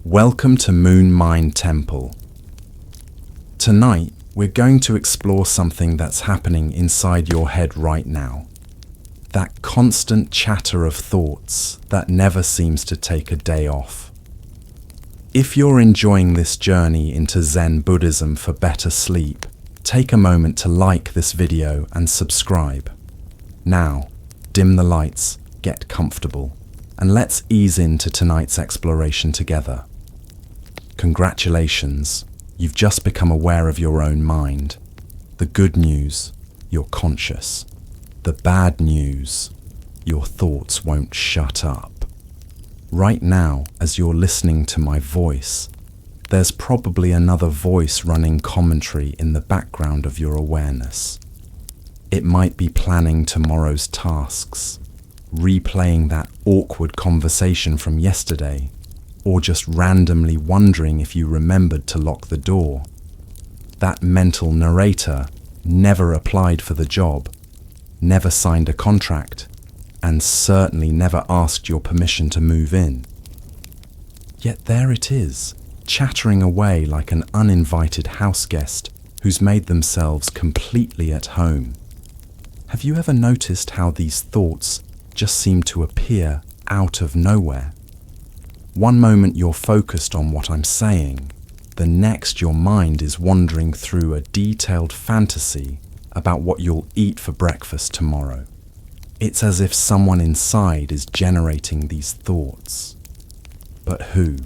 Welcome to Moon Mind Temple. Tonight, we're going to explore something that's happening inside your head right now. That constant chatter of thoughts that never seems to take a day off. If you're enjoying this journey into Zen Buddhism for better sleep, take a moment to like this video and subscribe. Now, dim the lights, get comfortable, and let's ease into tonight's exploration together. Congratulations, you've just become aware of your own mind. The good news, you're conscious. The bad news, your thoughts won't shut up. Right now, as you're listening to my voice, there's probably another voice running commentary in the background of your awareness. It might be planning tomorrow's tasks, replaying that awkward conversation from yesterday, or just randomly wondering if you remembered to lock the door. That mental narrator never applied for the job, never signed a contract, and certainly never asked your permission to move in. Yet there it is, chattering away like an uninvited house guest who's made themselves completely at home. Have you ever noticed how these thoughts just seem to appear out of nowhere? One moment you're focused on what I'm saying, the next your mind is wandering through a detailed fantasy about what you'll eat for breakfast tomorrow. It's as if someone inside is generating these thoughts. But who?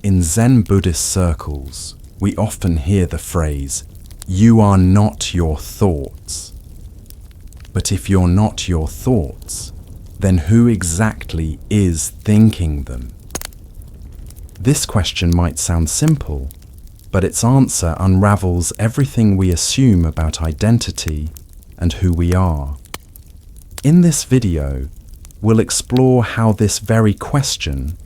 In Zen Buddhist circles, we often hear the phrase, "You are not your thoughts." But if you're not your thoughts, then who exactly is thinking them? This question might sound simple, but its answer unravels everything we assume about identity and who we are. In this video, we'll explore how this very question,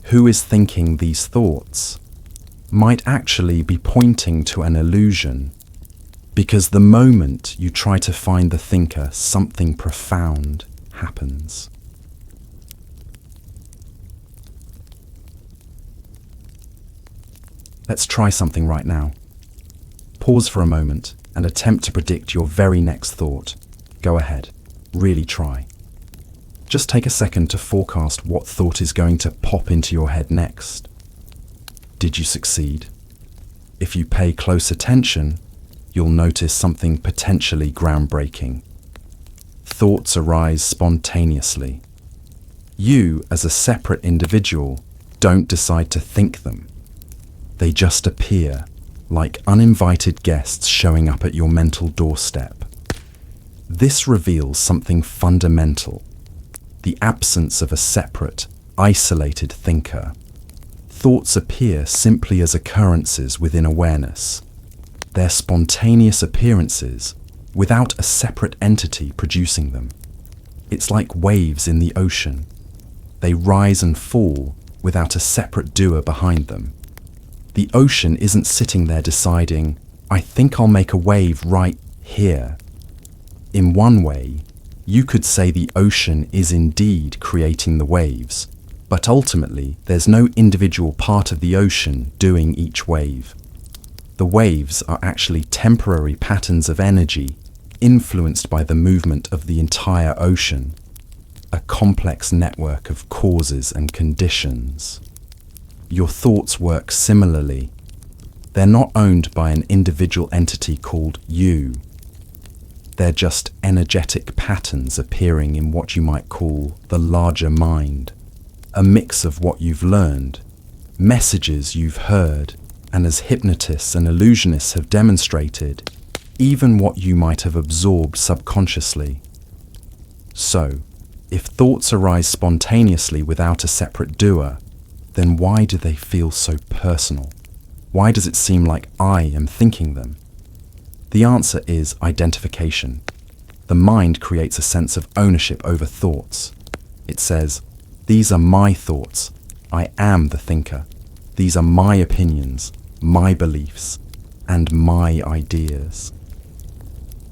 who is thinking these thoughts, might actually be pointing to an illusion, because the moment you try to find the thinker, something profound happens. Let's try something right now. Pause for a moment and attempt to predict your very next thought. Go ahead, really try. Just take a second to forecast what thought is going to pop into your head next. Did you succeed? If you pay close attention, you'll notice something potentially groundbreaking. Thoughts arise spontaneously. You, as a separate individual, don't decide to think them. They just appear, like uninvited guests showing up at your mental doorstep. This reveals something fundamental: the absence of a separate, isolated thinker. Thoughts appear simply as occurrences within awareness. They're spontaneous appearances, without a separate entity producing them. It's like waves in the ocean. They rise and fall without a separate doer behind them. The ocean isn't sitting there deciding, "I think I'll make a wave right here." In one way, you could say the ocean is indeed creating the waves, but ultimately there's no individual part of the ocean doing each wave. The waves are actually temporary patterns of energy influenced by the movement of the entire ocean, a complex network of causes and conditions. Your thoughts work similarly. They're not owned by an individual entity called you. They're just energetic patterns appearing in what you might call the larger mind, a mix of what you've learned, messages you've heard, and as hypnotists and illusionists have demonstrated, even what you might have absorbed subconsciously. So, if thoughts arise spontaneously without a separate doer, then why do they feel so personal? Why does it seem like I am thinking them? The answer is identification. The mind creates a sense of ownership over thoughts. It says, "These are my thoughts. I am the thinker. These are my opinions, my beliefs, and my ideas."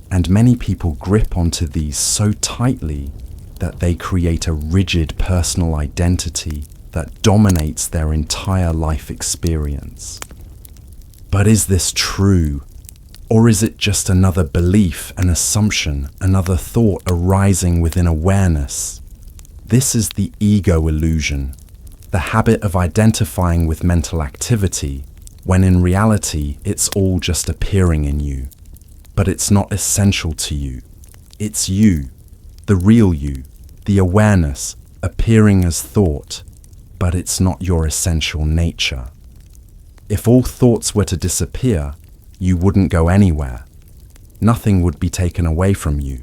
And many people grip onto these so tightly that they create a rigid personal identity that dominates their entire life experience. But is this true? Or is it just another belief, an assumption, another thought arising within awareness? This is the ego illusion, the habit of identifying with mental activity, when in reality it's all just appearing in you. But it's not essential to you. It's you, the real you, the awareness, appearing as thought, but it's not your essential nature. If all thoughts were to disappear, you wouldn't go anywhere. Nothing would be taken away from you.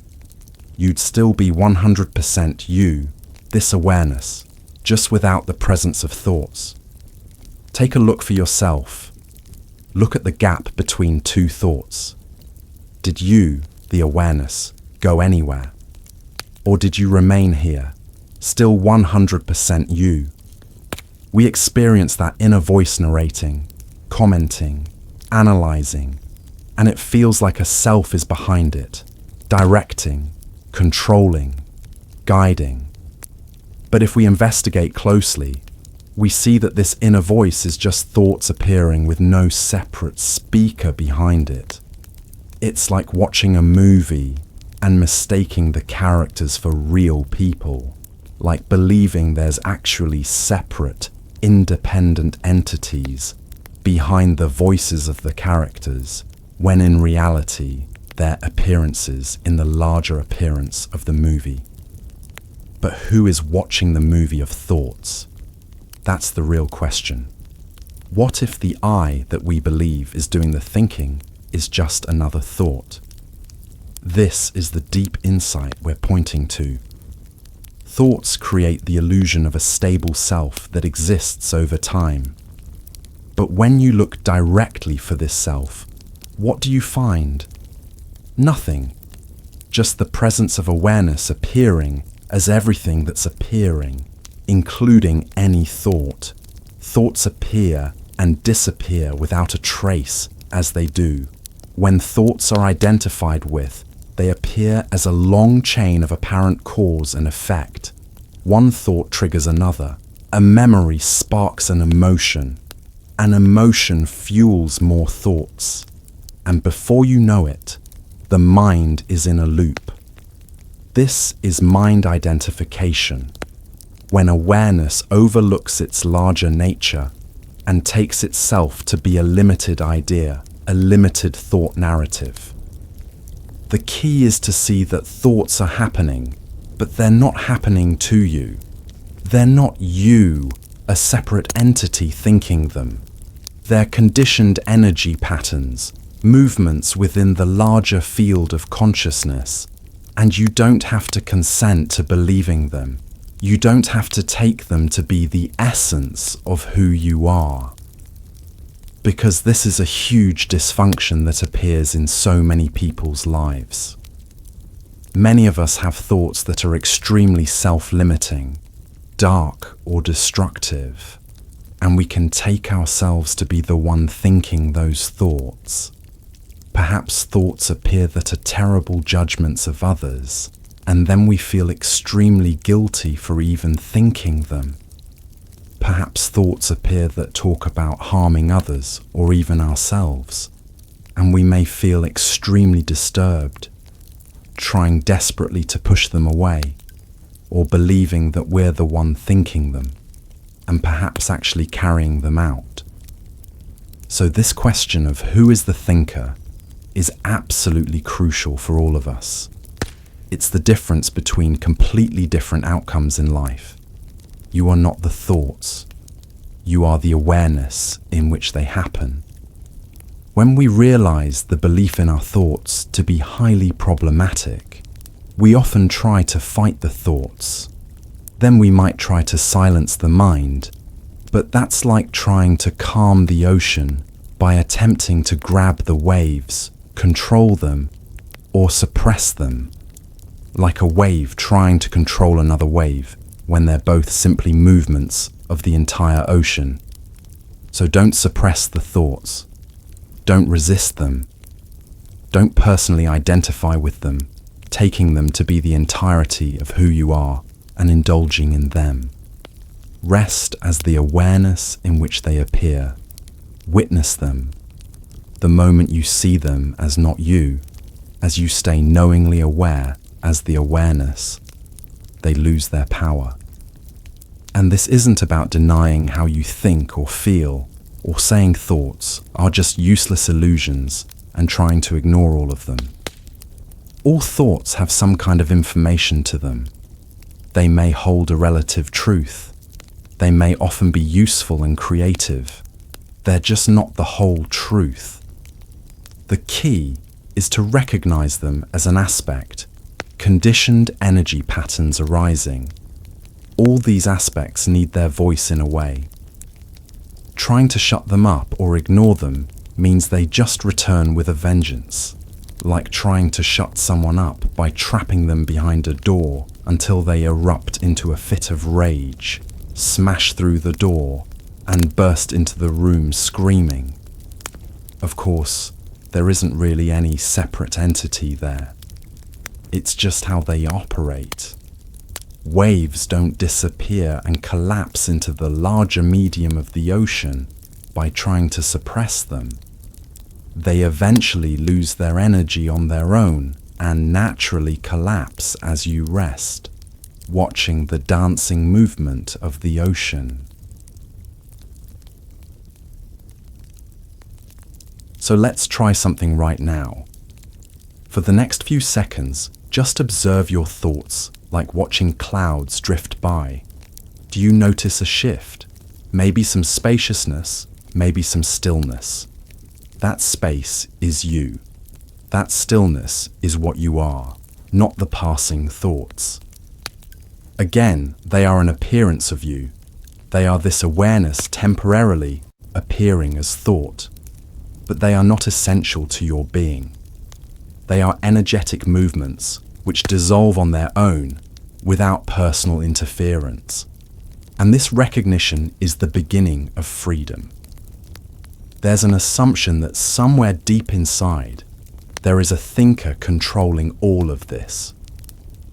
You'd still be 100% you, this awareness, just without the presence of thoughts. Take a look for yourself. Look at the gap between two thoughts. Did you, the awareness, go anywhere? Or did you remain here, still 100% you? We experience that inner voice narrating, commenting, analyzing, and it feels like a self is behind it, directing, controlling, guiding. But if we investigate closely, we see that this inner voice is just thoughts appearing with no separate speaker behind it. It's like watching a movie and mistaking the characters for real people, like believing there's actually separate, independent entities behind the voices of the characters, when in reality, they're appearances in the larger appearance of the movie. But who is watching the movie of thoughts? That's the real question. What if the I that we believe is doing the thinking is just another thought? This is the deep insight we're pointing to. Thoughts create the illusion of a stable self that exists over time. But when you look directly for this self, what do you find? Nothing. Just the presence of awareness appearing as everything that's appearing, including any thought. Thoughts appear and disappear without a trace, as they do. When thoughts are identified with, they appear as a long chain of apparent cause and effect. One thought triggers another. A memory sparks an emotion. An emotion fuels more thoughts. And before you know it, the mind is in a loop. This is mind identification, when awareness overlooks its larger nature and takes itself to be a limited idea, a limited thought narrative. The key is to see that thoughts are happening, but they're not happening to you. They're not you, a separate entity thinking them. They're conditioned energy patterns, movements within the larger field of consciousness, and you don't have to consent to believing them. You don't have to take them to be the essence of who you are. Because this is a huge dysfunction that appears in so many people's lives. Many of us have thoughts that are extremely self-limiting, dark or destructive, and we can take ourselves to be the one thinking those thoughts. Perhaps thoughts appear that are terrible judgments of others, and then we feel extremely guilty for even thinking them. Perhaps thoughts appear that talk about harming others or even ourselves, and we may feel extremely disturbed, trying desperately to push them away, or believing that we're the one thinking them, and perhaps actually carrying them out. So this question of who is the thinker is absolutely crucial for all of us. It's the difference between completely different outcomes in life. You are not the thoughts. You are the awareness in which they happen. When we realize the belief in our thoughts to be highly problematic, we often try to fight the thoughts. Then we might try to silence the mind, but that's like trying to calm the ocean by attempting to grab the waves, control them, or suppress them, like a wave trying to control another wave when they're both simply movements of the entire ocean. So don't suppress the thoughts. Don't resist them. Don't personally identify with them, taking them to be the entirety of who you are and indulging in them. Rest as the awareness in which they appear. Witness them. The moment you see them as not you, as you stay knowingly aware as the awareness, they lose their power. And this isn't about denying how you think or feel, or saying thoughts are just useless illusions and trying to ignore all of them. All thoughts have some kind of information to them. They may hold a relative truth. They may often be useful and creative. They're just not the whole truth. The key is to recognize them as an aspect, conditioned energy patterns arising. All these aspects need their voice in a way. Trying to shut them up or ignore them means they just return with a vengeance, like trying to shut someone up by trapping them behind a door until they erupt into a fit of rage, smash through the door, and burst into the room screaming. Of course, there isn't really any separate entity there. It's just how they operate. Waves don't disappear and collapse into the larger medium of the ocean by trying to suppress them. They eventually lose their energy on their own and naturally collapse as you rest, watching the dancing movement of the ocean. So let's try something right now. For the next few seconds, just observe your thoughts like watching clouds drift by. Do you notice a shift? Maybe some spaciousness, maybe some stillness. That space is you. That stillness is what you are, not the passing thoughts. Again, they are an appearance of you. They are this awareness temporarily appearing as thought, but they are not essential to your being. They are energetic movements which dissolve on their own without personal interference. And this recognition is the beginning of freedom. There's an assumption that somewhere deep inside, there is a thinker controlling all of this.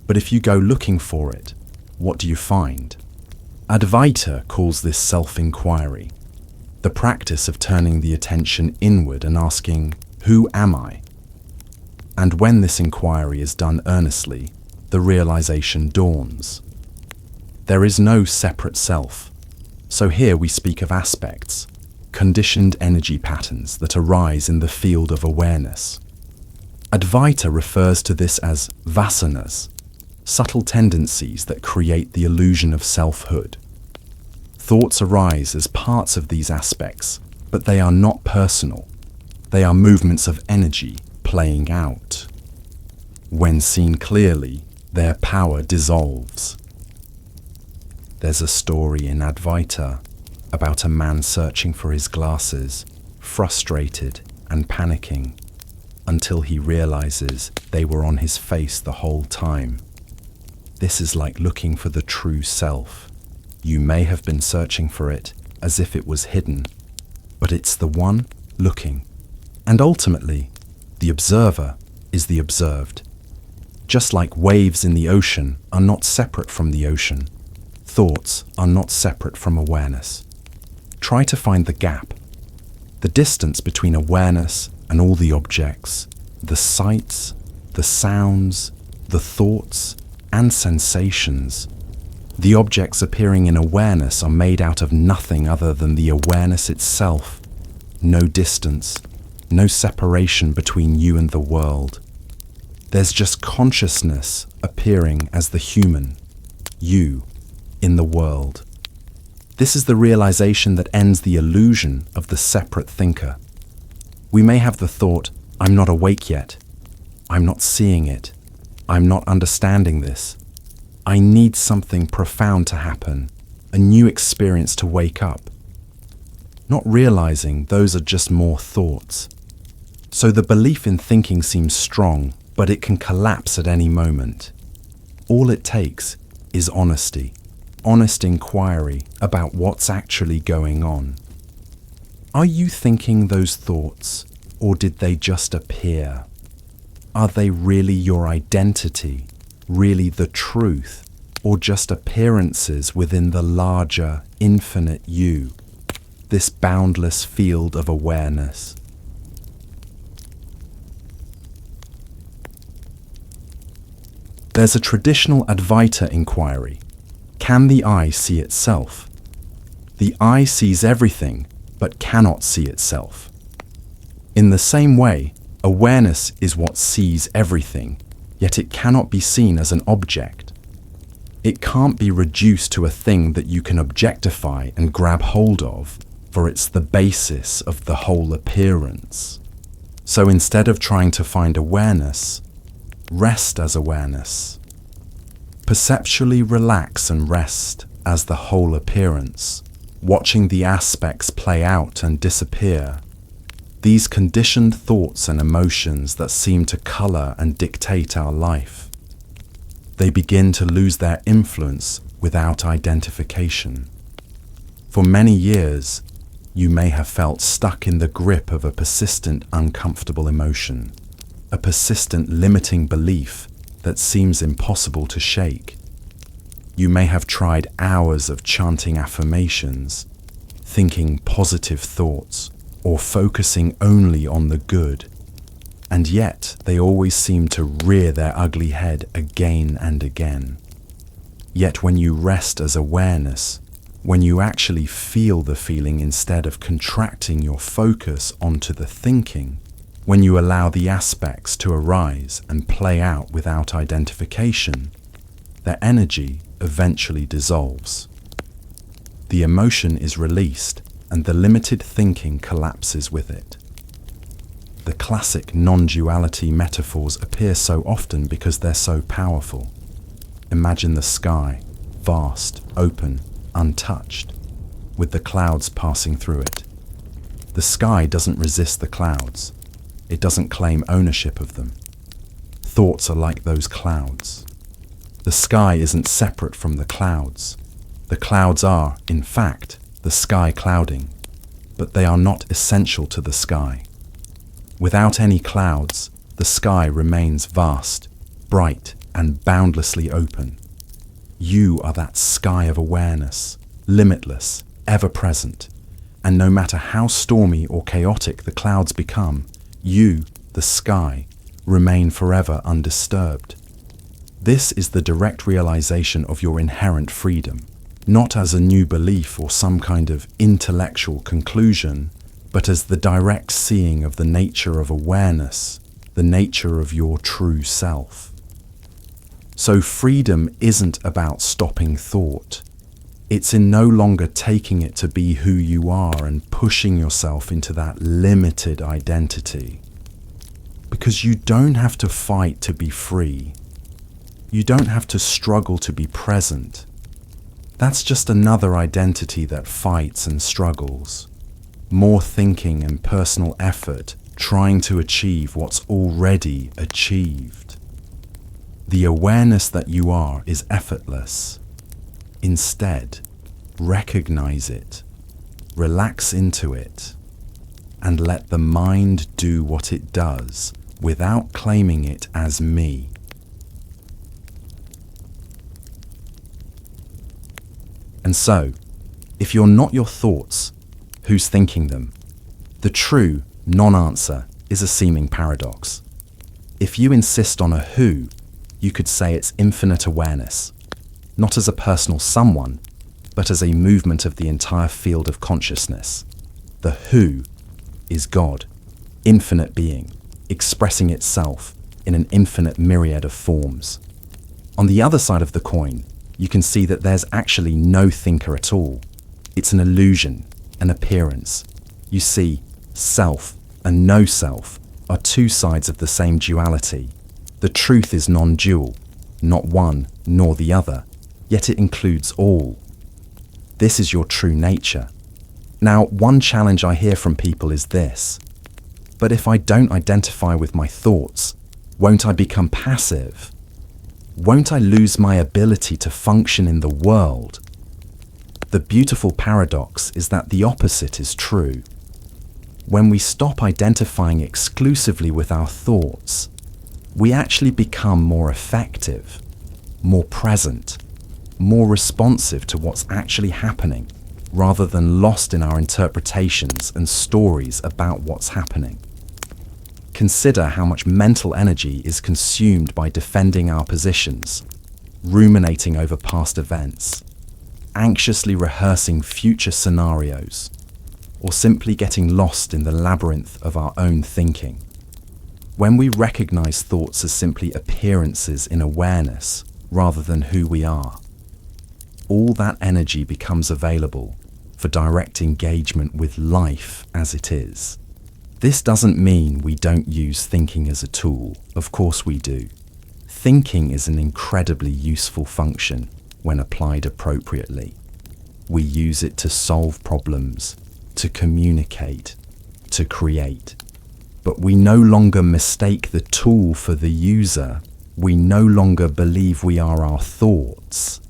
But if you go looking for it, what do you find? Advaita calls this self-inquiry, the practice of turning the attention inward and asking, who am I? And when this inquiry is done earnestly, the realization dawns. There is no separate self. So here we speak of aspects, conditioned energy patterns that arise in the field of awareness. Advaita refers to this as vasanas, subtle tendencies that create the illusion of selfhood. Thoughts arise as parts of these aspects, but they are not personal. They are movements of energy playing out. When seen clearly, their power dissolves. There's a story in Advaita about a man searching for his glasses, frustrated and panicking, until he realizes they were on his face the whole time. This is like looking for the true self. You may have been searching for it as if it was hidden, but it's the one looking. And ultimately, the observer is the observed. Just like waves in the ocean are not separate from the ocean, thoughts are not separate from awareness. Try to find the gap, the distance between awareness and all the objects, the sights, the sounds, the thoughts, and sensations. The objects appearing in awareness are made out of nothing other than the awareness itself. No distance, no separation between you and the world. There's just consciousness appearing as the human, you, in the world. This is the realization that ends the illusion of the separate thinker. We may have the thought, I'm not awake yet. I'm not seeing it. I'm not understanding this. I need something profound to happen, a new experience to wake up. Not realizing those are just more thoughts. So the belief in thinking seems strong, but it can collapse at any moment. All it takes is honesty, honest inquiry about what's actually going on. Are you thinking those thoughts, or did they just appear? Are they really your identity, really the truth, or just appearances within the larger, infinite you, this boundless field of awareness. There's a traditional Advaita inquiry. Can the eye see itself? The eye sees everything, but cannot see itself. In the same way, awareness is what sees everything, yet it cannot be seen as an object. It can't be reduced to a thing that you can objectify and grab hold of, for it's the basis of the whole appearance. So instead of trying to find awareness, rest as awareness. Perceptually relax and rest as the whole appearance, watching the aspects play out and disappear. These conditioned thoughts and emotions that seem to color and dictate our life. They begin to lose their influence without identification. For many years, you may have felt stuck in the grip of a persistent uncomfortable emotion, a persistent limiting belief that seems impossible to shake. You may have tried hours of chanting affirmations, thinking positive thoughts, or focusing only on the good, and yet they always seem to rear their ugly head again and again. Yet when you rest as awareness, when you actually feel the feeling instead of contracting your focus onto the thinking, when you allow the aspects to arise and play out without identification, their energy eventually dissolves. The emotion is released and the limited thinking collapses with it. The classic non-duality metaphors appear so often because they're so powerful. Imagine the sky, vast, open, untouched, with the clouds passing through it. The sky doesn't resist the clouds. It doesn't claim ownership of them. Thoughts are like those clouds. The sky isn't separate from the clouds. The clouds are, in fact, the sky clouding, but they are not essential to the sky. Without any clouds, the sky remains vast, bright, and boundlessly open. You are that sky of awareness, limitless, ever-present, and no matter how stormy or chaotic the clouds become, you, the sky, remain forever undisturbed. This is the direct realization of your inherent freedom, not as a new belief or some kind of intellectual conclusion, but as the direct seeing of the nature of awareness, the nature of your true self. So freedom isn't about stopping thought. It's in no longer taking it to be who you are and pushing yourself into that limited identity. Because you don't have to fight to be free. You don't have to struggle to be present. That's just another identity that fights and struggles. More thinking and personal effort trying to achieve what's already achieved. The awareness that you are is effortless. Instead, recognize it, relax into it, and let the mind do what it does without claiming it as me. And so, if you're not your thoughts, who's thinking them? The true non-answer is a seeming paradox. If you insist on a who, you could say it's infinite awareness, not as a personal someone, but as a movement of the entire field of consciousness. The who is God, infinite being, expressing itself in an infinite myriad of forms. On the other side of the coin, you can see that there's actually no thinker at all. It's an illusion, an appearance. You see, self and no self are two sides of the same duality. The truth is non-dual, not one nor the other, yet it includes all. This is your true nature. Now, one challenge I hear from people is this: but if I don't identify with my thoughts, won't I become passive? Won't I lose my ability to function in the world? The beautiful paradox is that the opposite is true. When we stop identifying exclusively with our thoughts, we actually become more effective, more present, more responsive to what's actually happening, rather than lost in our interpretations and stories about what's happening. Consider how much mental energy is consumed by defending our positions, ruminating over past events, anxiously rehearsing future scenarios, or simply getting lost in the labyrinth of our own thinking. When we recognize thoughts as simply appearances in awareness rather than who we are, all that energy becomes available for direct engagement with life as it is. This doesn't mean we don't use thinking as a tool. Of course we do. Thinking is an incredibly useful function when applied appropriately. We use it to solve problems, to communicate, to create. But we no longer mistake the tool for the user. We no longer believe we are our thoughts.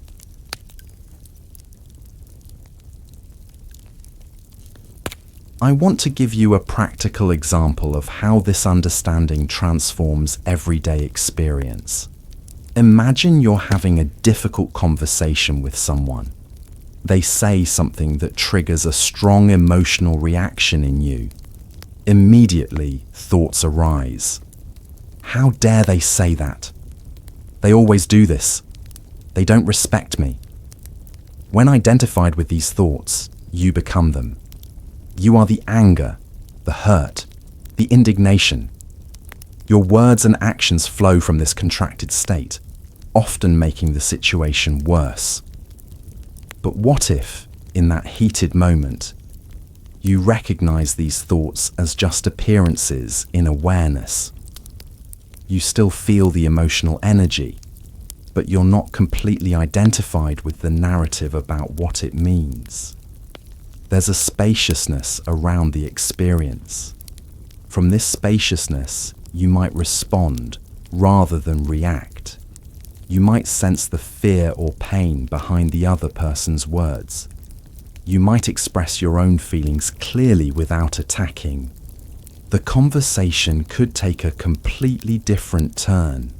I want to give you a practical example of how this understanding transforms everyday experience. Imagine you're having a difficult conversation with someone. They say something that triggers a strong emotional reaction in you. Immediately, thoughts arise. How dare they say that? They always do this. They don't respect me. When identified with these thoughts, you become them. You are the anger, the hurt, the indignation. Your words and actions flow from this contracted state, often making the situation worse. But what if, in that heated moment, you recognize these thoughts as just appearances in awareness? You still feel the emotional energy, but you're not completely identified with the narrative about what it means. There's a spaciousness around the experience. From this spaciousness, you might respond rather than react. You might sense the fear or pain behind the other person's words. You might express your own feelings clearly without attacking. The conversation could take a completely different turn.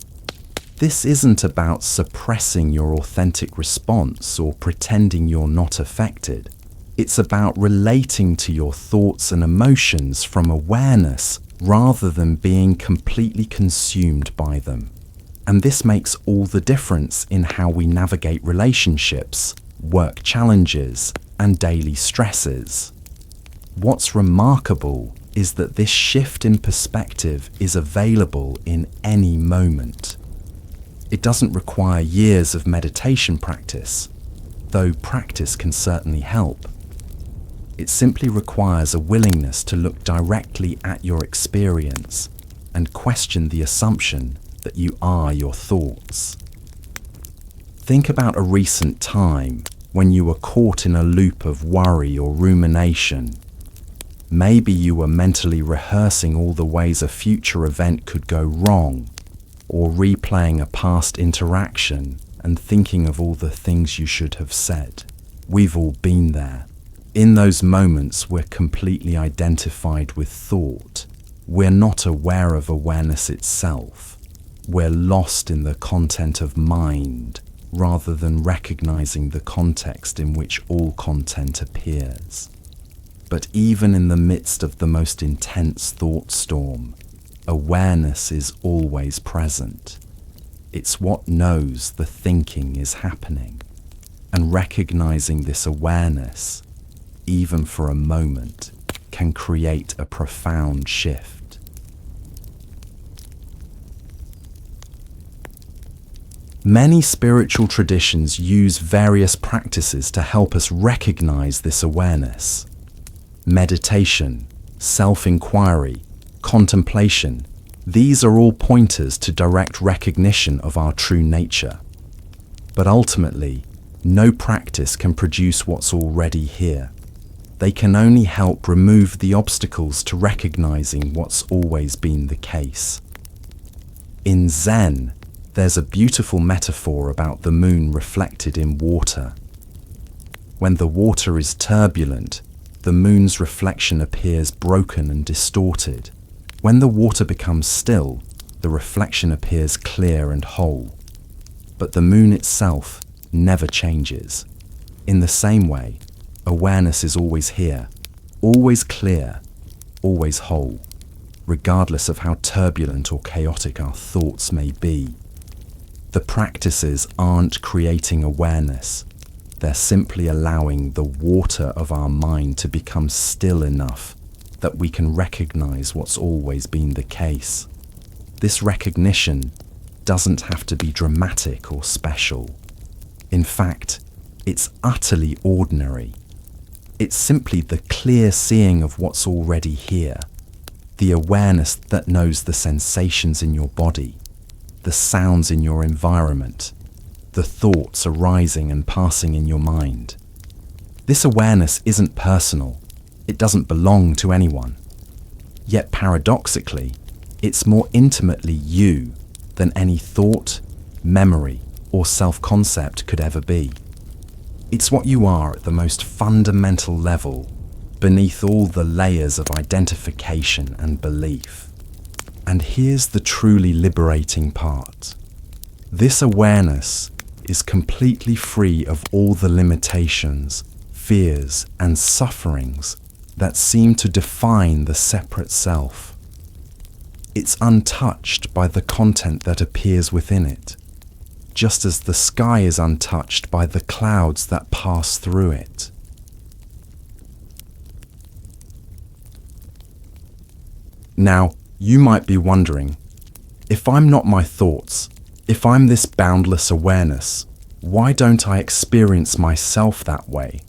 This isn't about suppressing your authentic response or pretending you're not affected. It's about relating to your thoughts and emotions from awareness rather than being completely consumed by them. And this makes all the difference in how we navigate relationships, work challenges, and daily stresses. What's remarkable is that this shift in perspective is available in any moment. It doesn't require years of meditation practice, though practice can certainly help. It simply requires a willingness to look directly at your experience and question the assumption that you are your thoughts. Think about a recent time when you were caught in a loop of worry or rumination. Maybe you were mentally rehearsing all the ways a future event could go wrong, or replaying a past interaction and thinking of all the things you should have said. We've all been there. In those moments, we're completely identified with thought. We're not aware of awareness itself. We're lost in the content of mind, rather than recognizing the context in which all content appears. But even in the midst of the most intense thought storm, awareness is always present. It's what knows the thinking is happening. And recognizing this awareness, even for a moment, can create a profound shift. Many spiritual traditions use various practices to help us recognize this awareness. Meditation, self-inquiry, contemplation, these are all pointers to direct recognition of our true nature. But ultimately, no practice can produce what's already here. They can only help remove the obstacles to recognizing what's always been the case. In Zen, there's a beautiful metaphor about the moon reflected in water. When the water is turbulent, the moon's reflection appears broken and distorted. When the water becomes still, the reflection appears clear and whole. But the moon itself never changes. In the same way, awareness is always here, always clear, always whole, regardless of how turbulent or chaotic our thoughts may be. The practices aren't creating awareness. They're simply allowing the water of our mind to become still enough that we can recognize what's always been the case. This recognition doesn't have to be dramatic or special. In fact, it's utterly ordinary. It's simply the clear seeing of what's already here, the awareness that knows the sensations in your body, the sounds in your environment, the thoughts arising and passing in your mind. This awareness isn't personal. It doesn't belong to anyone. Yet paradoxically, it's more intimately you than any thought, memory, or self-concept could ever be. It's what you are at the most fundamental level, beneath all the layers of identification and belief. And here's the truly liberating part. This awareness is completely free of all the limitations, fears, and sufferings that seem to define the separate self. It's untouched by the content that appears within it, just as the sky is untouched by the clouds that pass through it. Now, you might be wondering, if I'm not my thoughts, if I'm this boundless awareness, why don't I experience myself that way?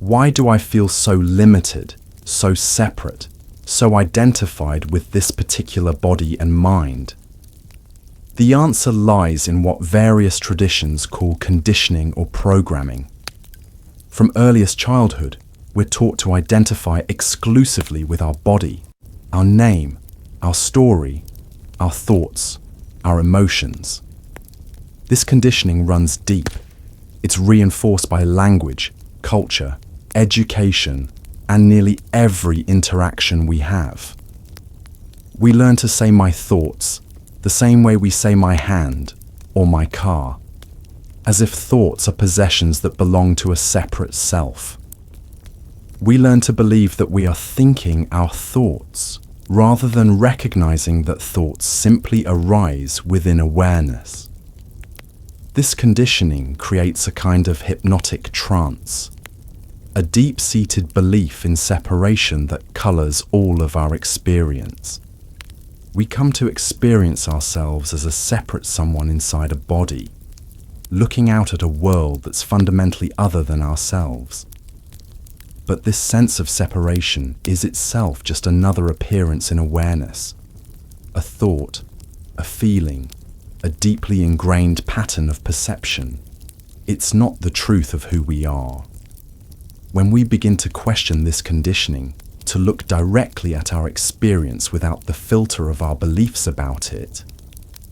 Why do I feel so limited, so separate, so identified with this particular body and mind? The answer lies in what various traditions call conditioning or programming. From earliest childhood, we're taught to identify exclusively with our body, our name, our story, our thoughts, our emotions. This conditioning runs deep. It's reinforced by language, culture, education, and nearly every interaction we have. We learn to say my thoughts the same way we say my hand or my car, as if thoughts are possessions that belong to a separate self. We learn to believe that we are thinking our thoughts, rather than recognizing that thoughts simply arise within awareness. This conditioning creates a kind of hypnotic trance, a deep-seated belief in separation that colors all of our experience. We come to experience ourselves as a separate someone inside a body, looking out at a world that's fundamentally other than ourselves. But this sense of separation is itself just another appearance in awareness, a thought, a feeling, a deeply ingrained pattern of perception. It's not the truth of who we are. When we begin to question this conditioning, to look directly at our experience without the filter of our beliefs about it,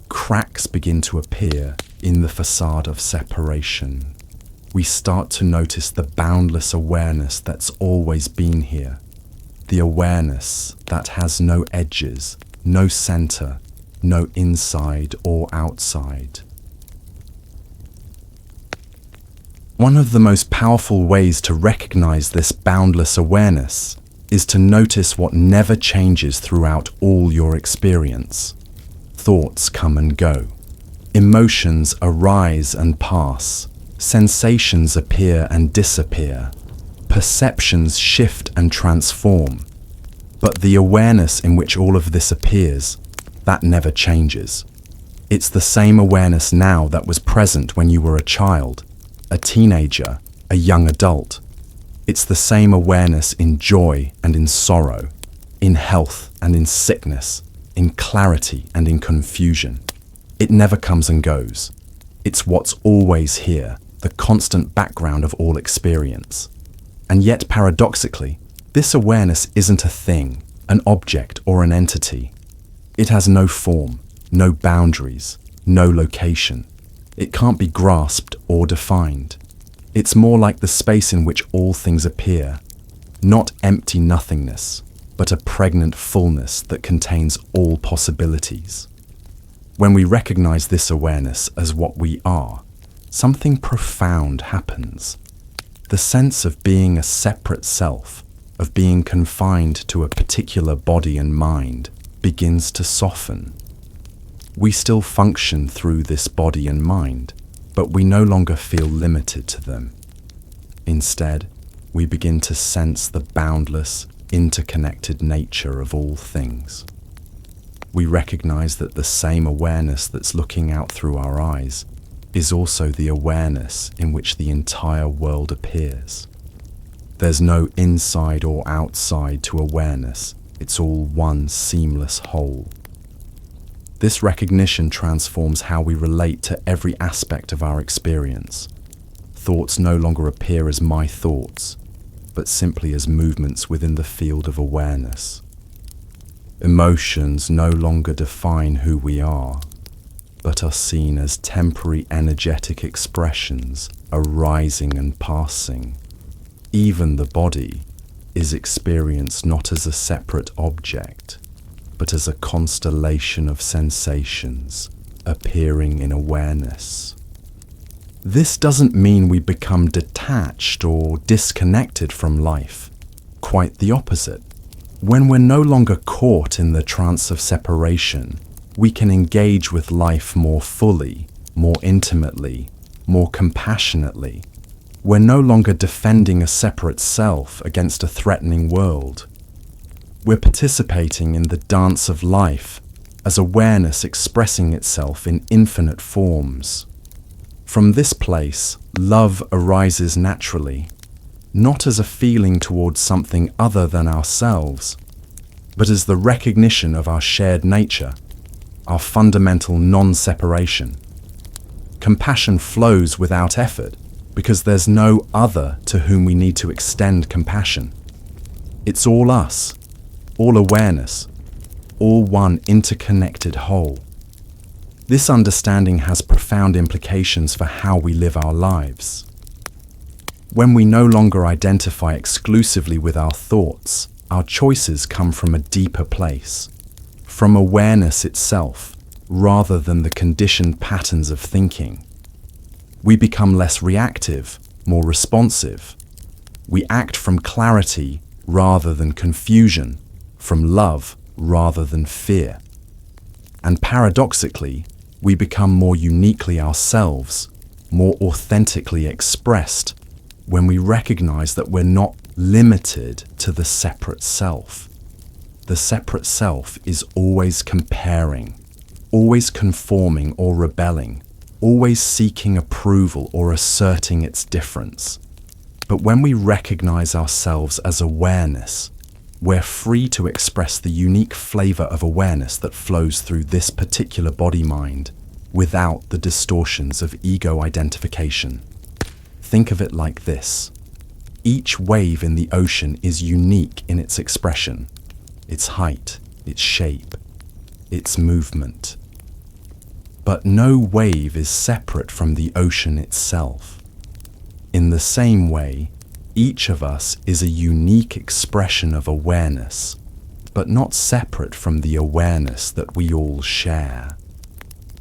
cracks begin to appear in the facade of separation. We start to notice the boundless awareness that's always been here, the awareness that has no edges, no center, no inside or outside. One of the most powerful ways to recognize this boundless awareness is to notice what never changes throughout all your experience. Thoughts come and go. Emotions arise and pass. Sensations appear and disappear. Perceptions shift and transform. But the awareness in which all of this appears, that never changes. It's the same awareness now that was present when you were a child, a teenager, a young adult. It's the same awareness in joy and in sorrow, in health and in sickness, in clarity and in confusion. It never comes and goes. It's what's always here, the constant background of all experience. And yet, paradoxically, this awareness isn't a thing, an object or an entity. It has no form, no boundaries, no location. It can't be grasped or defined. It's more like the space in which all things appear, not empty nothingness, but a pregnant fullness that contains all possibilities. When we recognize this awareness as what we are, something profound happens. The sense of being a separate self, of being confined to a particular body and mind, begins to soften. We still function through this body and mind, but we no longer feel limited to them. Instead, we begin to sense the boundless, interconnected nature of all things. We recognize that the same awareness that's looking out through our eyes is also the awareness in which the entire world appears. There's no inside or outside to awareness, it's all one seamless whole. This recognition transforms how we relate to every aspect of our experience. Thoughts no longer appear as my thoughts, but simply as movements within the field of awareness. Emotions no longer define who we are, but are seen as temporary energetic expressions arising and passing. Even the body is experienced not as a separate object, but as a constellation of sensations appearing in awareness. This doesn't mean we become detached or disconnected from life. Quite the opposite. When we're no longer caught in the trance of separation, we can engage with life more fully, more intimately, more compassionately. We're no longer defending a separate self against a threatening world. We're participating in the dance of life as awareness expressing itself in infinite forms. From this place, love arises naturally, not as a feeling towards something other than ourselves, but as the recognition of our shared nature, our fundamental non-separation. Compassion flows without effort because there's no other to whom we need to extend compassion. It's all us, all awareness, all one interconnected whole. This understanding has profound implications for how we live our lives. When we no longer identify exclusively with our thoughts, our choices come from a deeper place, from awareness itself, rather than the conditioned patterns of thinking. We become less reactive, more responsive. We act from clarity rather than confusion, from love rather than fear. And paradoxically, we become more uniquely ourselves, more authentically expressed, when we recognize that we're not limited to the separate self. The separate self is always comparing, always conforming or rebelling, always seeking approval or asserting its difference. But when we recognize ourselves as awareness, we're free to express the unique flavor of awareness that flows through this particular body-mind without the distortions of ego identification. Think of it like this. Each wave in the ocean is unique in its expression, its height, its shape, its movement. But no wave is separate from the ocean itself. In the same way, each of us is a unique expression of awareness, but not separate from the awareness that we all share.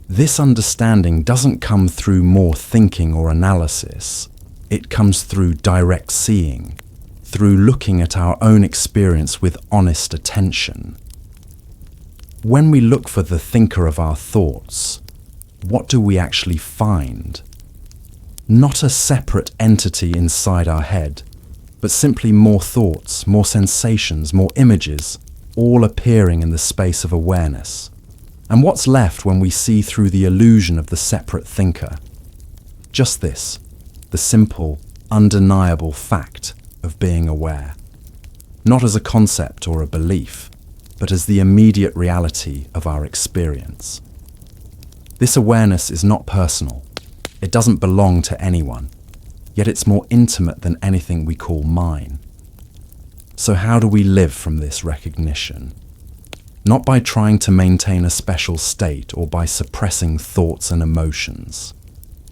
This understanding doesn't come through more thinking or analysis. It comes through direct seeing, through looking at our own experience with honest attention. When we look for the thinker of our thoughts, what do we actually find? Not a separate entity inside our head, but simply more thoughts, more sensations, more images, all appearing in the space of awareness. And what's left when we see through the illusion of the separate thinker? Just this, the simple, undeniable fact of being aware. Not as a concept or a belief, but as the immediate reality of our experience. This awareness is not personal. It doesn't belong to anyone, yet it's more intimate than anything we call mine. So how do we live from this recognition? Not by trying to maintain a special state or by suppressing thoughts and emotions.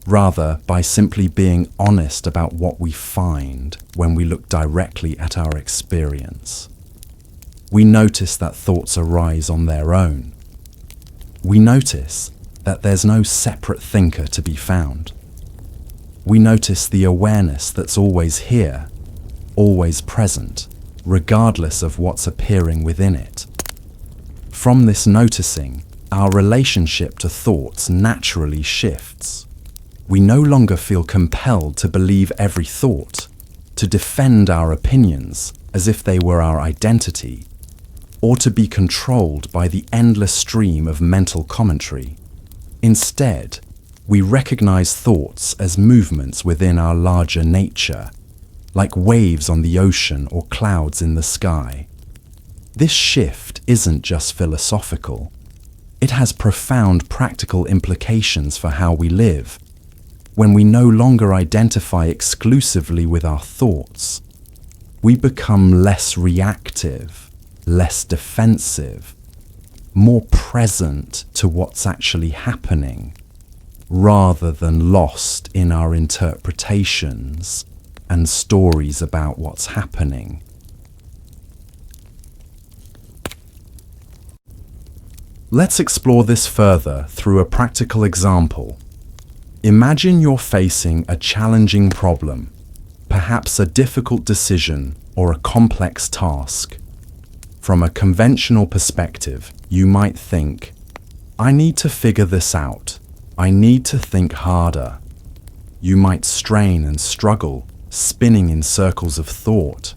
Rather, by simply being honest about what we find when we look directly at our experience. We notice that thoughts arise on their own. We notice that there's no separate thinker to be found. We notice the awareness that's always here, always present, regardless of what's appearing within it. From this noticing, our relationship to thoughts naturally shifts. We no longer feel compelled to believe every thought, to defend our opinions as if they were our identity, or to be controlled by the endless stream of mental commentary. Instead, we recognize thoughts as movements within our larger nature, like waves on the ocean or clouds in the sky. This shift isn't just philosophical. It has profound practical implications for how we live. When we no longer identify exclusively with our thoughts, we become less reactive, less defensive, more present to what's actually happening, rather than lost in our interpretations and stories about what's happening. Let's explore this further through a practical example. Imagine you're facing a challenging problem, perhaps a difficult decision or a complex task. From a conventional perspective, you might think, I need to figure this out. I need to think harder. You might strain and struggle, spinning in circles of thought.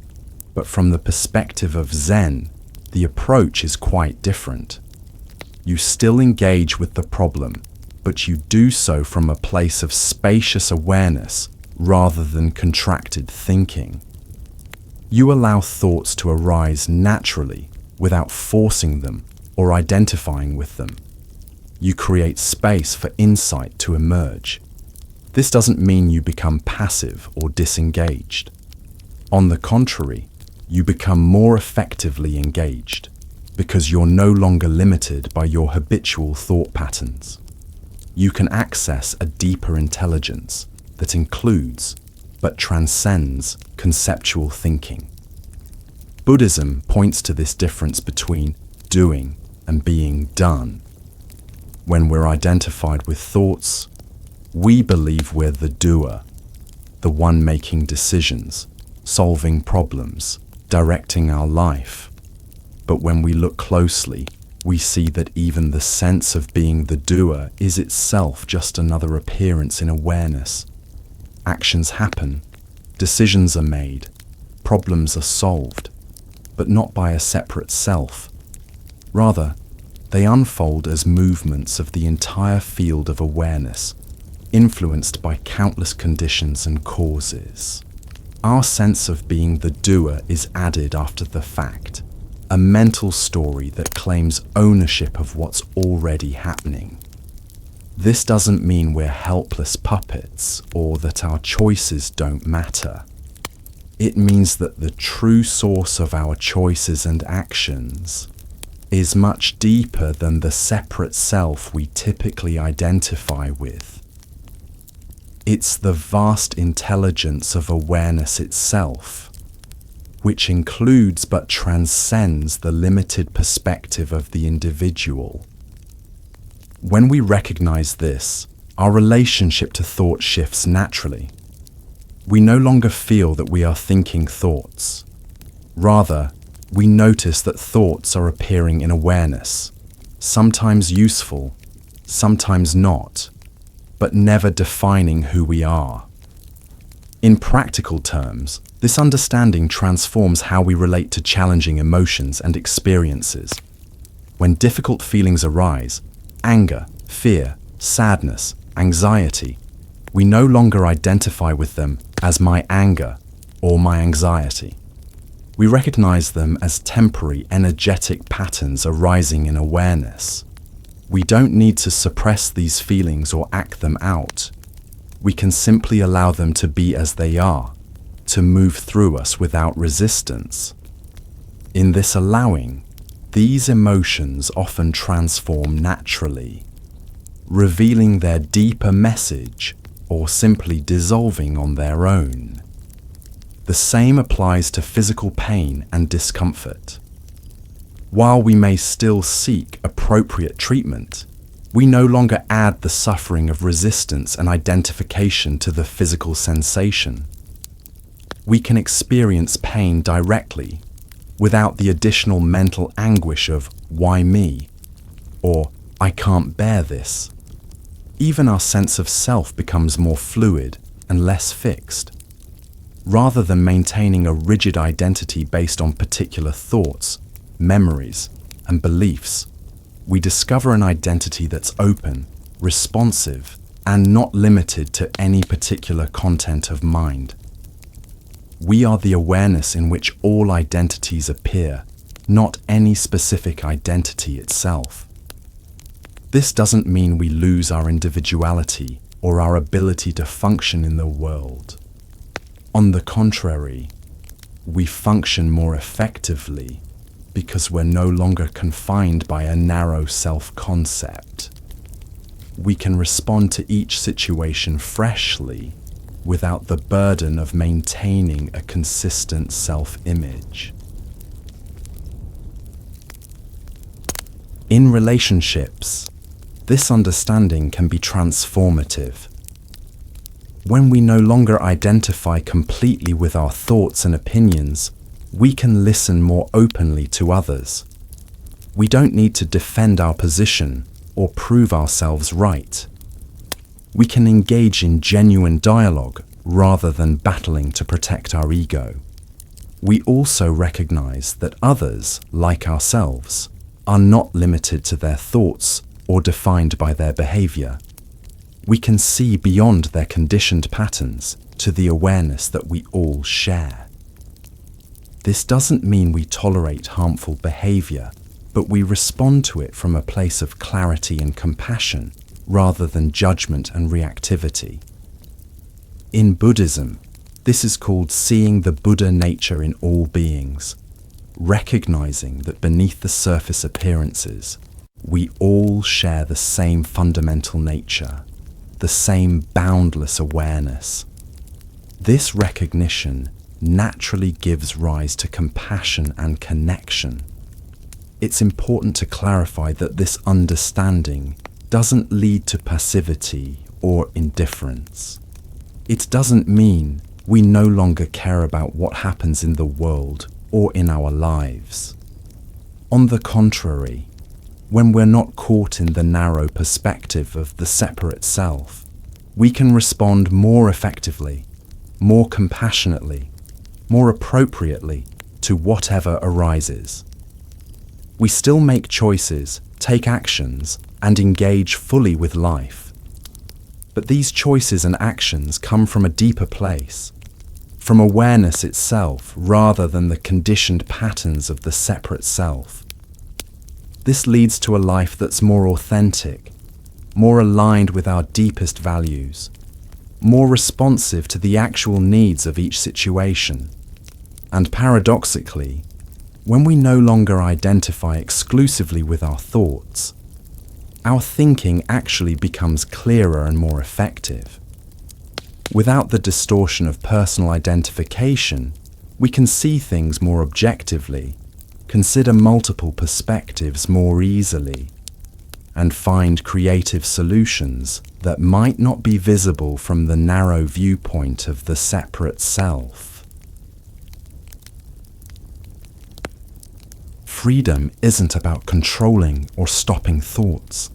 But from the perspective of Zen, the approach is quite different. You still engage with the problem, but you do so from a place of spacious awareness rather than contracted thinking. You allow thoughts to arise naturally without forcing them or identifying with them. You create space for insight to emerge. This doesn't mean you become passive or disengaged. On the contrary, you become more effectively engaged because you're no longer limited by your habitual thought patterns. You can access a deeper intelligence that includes but transcends conceptual thinking. Buddhism points to this difference between doing and being done. When we're identified with thoughts, we believe we're the doer, the one making decisions, solving problems, directing our life. But when we look closely, we see that even the sense of being the doer is itself just another appearance in awareness. Actions happen, decisions are made, problems are solved, but not by a separate self. Rather, they unfold as movements of the entire field of awareness, influenced by countless conditions and causes. Our sense of being the doer is added after the fact, a mental story that claims ownership of what's already happening. This doesn't mean we're helpless puppets or that our choices don't matter. It means that the true source of our choices and actions is much deeper than the separate self we typically identify with. It's the vast intelligence of awareness itself, which includes but transcends the limited perspective of the individual. When we recognize this, our relationship to thought shifts naturally. We no longer feel that we are thinking thoughts. Rather, we notice that thoughts are appearing in awareness, sometimes useful, sometimes not, but never defining who we are. In practical terms, this understanding transforms how we relate to challenging emotions and experiences. When difficult feelings arise, anger, fear, sadness, anxiety, we no longer identify with them as my anger or my anxiety. We recognize them as temporary energetic patterns arising in awareness. We don't need to suppress these feelings or act them out. We can simply allow them to be as they are, to move through us without resistance. In this allowing, these emotions often transform naturally, revealing their deeper message or simply dissolving on their own. The same applies to physical pain and discomfort. While we may still seek appropriate treatment, We no longer add the suffering of resistance and identification to the physical sensation. We can experience pain directly, without the additional mental anguish of "why me?" or "I can't bear this." Even our sense of self becomes more fluid and less fixed. Rather than maintaining a rigid identity based on particular thoughts, memories, and beliefs, we discover an identity that's open, responsive, and not limited to any particular content of mind. We are the awareness in which all identities appear, not any specific identity itself. This doesn't mean we lose our individuality or our ability to function in the world. On the contrary, we function more effectively because we're no longer confined by a narrow self-concept. We can respond to each situation freshly without the burden of maintaining a consistent self-image. In relationships, this understanding can be transformative. When we no longer identify completely with our thoughts and opinions, we can listen more openly to others. We don't need to defend our position or prove ourselves right. We can engage in genuine dialogue rather than battling to protect our ego. We also recognize that others, like ourselves, are not limited to their thoughts or defined by their behavior. We can see beyond their conditioned patterns to the awareness that we all share. This doesn't mean we tolerate harmful behavior, but we respond to it from a place of clarity and compassion rather than judgment and reactivity. In Buddhism, this is called seeing the Buddha nature in all beings, recognizing that beneath the surface appearances, we all share the same fundamental nature, the same boundless awareness. This recognition naturally gives rise to compassion and connection. It's important to clarify that this understanding doesn't lead to passivity or indifference. It doesn't mean we no longer care about what happens in the world or in our lives. On the contrary, when we're not caught in the narrow perspective of the separate self, we can respond more effectively, more compassionately, more appropriately to whatever arises. We still make choices, take actions, and engage fully with life. But these choices and actions come from a deeper place, from awareness itself rather than the conditioned patterns of the separate self. This leads to a life that's more authentic, more aligned with our deepest values, more responsive to the actual needs of each situation. And paradoxically, when we no longer identify exclusively with our thoughts, our thinking actually becomes clearer and more effective. Without the distortion of personal identification, we can see things more objectively, consider multiple perspectives more easily, and find creative solutions that might not be visible from the narrow viewpoint of the separate self. Freedom isn't about controlling or stopping thoughts.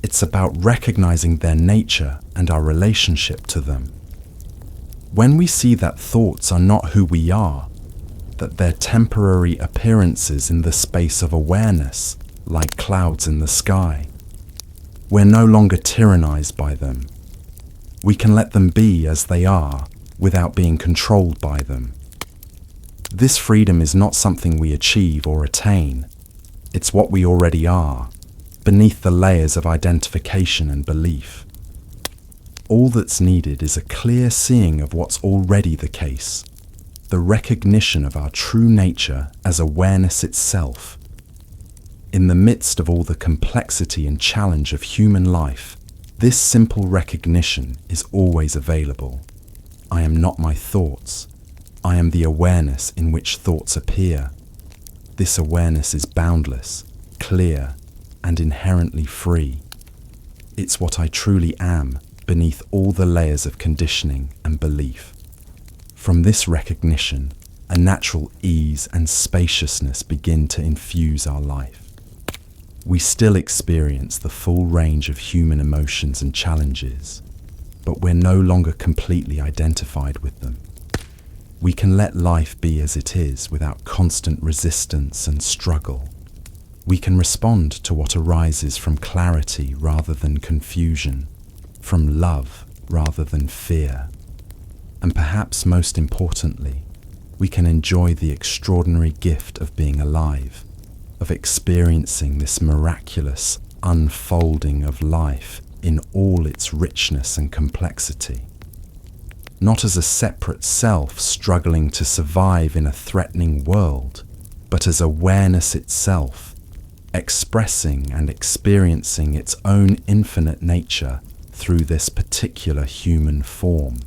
It's about recognizing their nature and our relationship to them. When we see that thoughts are not who we are, that they're temporary appearances in the space of awareness, like clouds in the sky, we're no longer tyrannized by them. We can let them be as they are without being controlled by them. This freedom is not something we achieve or attain. It's what we already are, beneath the layers of identification and belief. All that's needed is a clear seeing of what's already the case, the recognition of our true nature as awareness itself. In the midst of all the complexity and challenge of human life, this simple recognition is always available. I am not my thoughts. I am the awareness in which thoughts appear. This awareness is boundless, clear, and inherently free. It's what I truly am beneath all the layers of conditioning and belief. From this recognition, a natural ease and spaciousness begin to infuse our life. We still experience the full range of human emotions and challenges, but we're no longer completely identified with them. We can let life be as it is without constant resistance and struggle. We can respond to what arises from clarity rather than confusion, from love rather than fear. And perhaps most importantly, we can enjoy the extraordinary gift of being alive, of experiencing this miraculous unfolding of life in all its richness and complexity. Not as a separate self struggling to survive in a threatening world, but as awareness itself, expressing and experiencing its own infinite nature through this particular human form.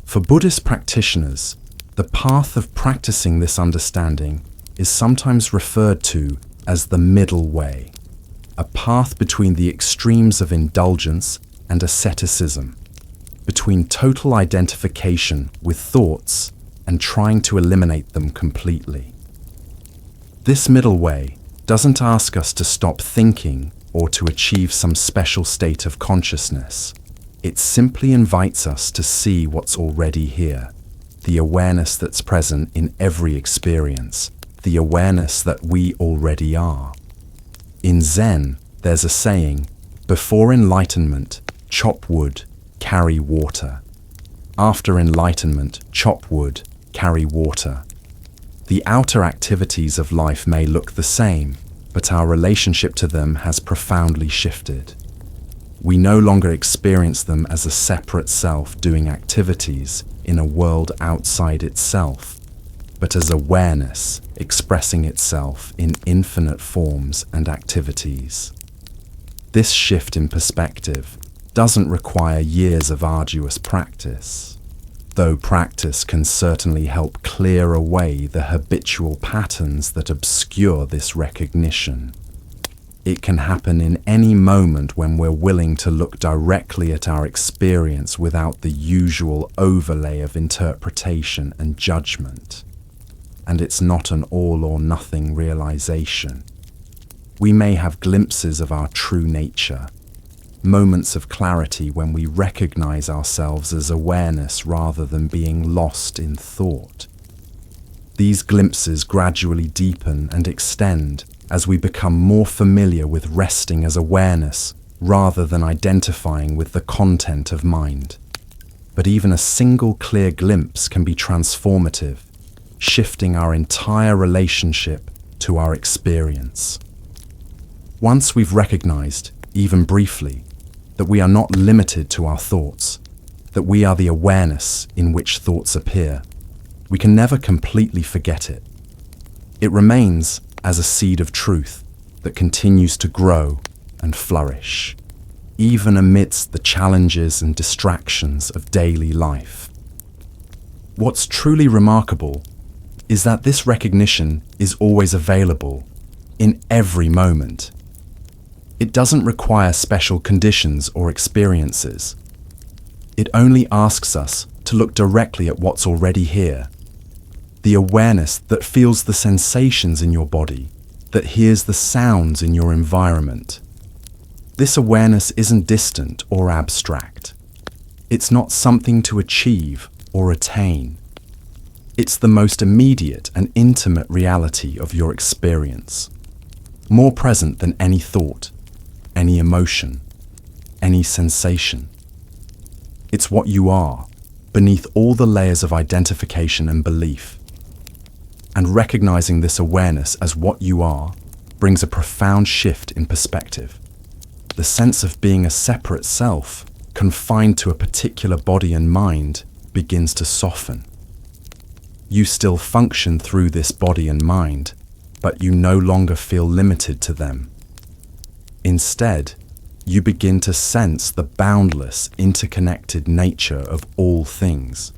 For Buddhist practitioners, the path of practicing this understanding is sometimes referred to as the middle way, a path between the extremes of indulgence and asceticism, between total identification with thoughts and trying to eliminate them completely. This middle way doesn't ask us to stop thinking or to achieve some special state of consciousness. It simply invites us to see what's already here, the awareness that's present in every experience, the awareness that we already are. In Zen, there's a saying, before enlightenment, chop wood, carry water. After enlightenment, chop wood, carry water. The outer activities of life may look the same, but our relationship to them has profoundly shifted. We no longer experience them as a separate self doing activities in a world outside itself, but as awareness expressing itself in infinite forms and activities. This shift in perspective doesn't require years of arduous practice, though practice can certainly help clear away the habitual patterns that obscure this recognition. It can happen in any moment when we're willing to look directly at our experience without the usual overlay of interpretation and judgment. And it's not an all or nothing realization. We may have glimpses of our true nature, moments of clarity when we recognize ourselves as awareness rather than being lost in thought. These glimpses gradually deepen and extend as we become more familiar with resting as awareness rather than identifying with the content of mind. But even a single clear glimpse can be transformative, shifting our entire relationship to our experience. Once we've recognized, even briefly, that we are not limited to our thoughts, that we are the awareness in which thoughts appear, we can never completely forget it. It remains as a seed of truth that continues to grow and flourish, even amidst the challenges and distractions of daily life. What's truly remarkable is that this recognition is always available, in every moment. It doesn't require special conditions or experiences. It only asks us to look directly at what's already here. The awareness that feels the sensations in your body, that hears the sounds in your environment. This awareness isn't distant or abstract. It's not something to achieve or attain. It's the most immediate and intimate reality of your experience, more present than any thought, any emotion, any sensation. It's what you are, beneath all the layers of identification and belief. And recognizing this awareness as what you are brings a profound shift in perspective. The sense of being a separate self, confined to a particular body and mind, begins to soften. You still function through this body and mind, but you no longer feel limited to them. Instead, you begin to sense the boundless, interconnected nature of all things.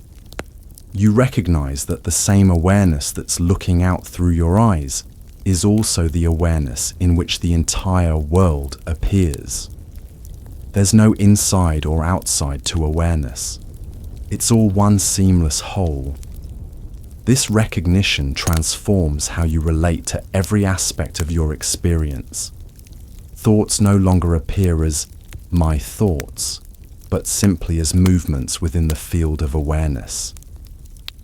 You recognize that the same awareness that's looking out through your eyes is also the awareness in which the entire world appears. There's no inside or outside to awareness. It's all one seamless whole. This recognition transforms how you relate to every aspect of your experience. Thoughts no longer appear as my thoughts, but simply as movements within the field of awareness.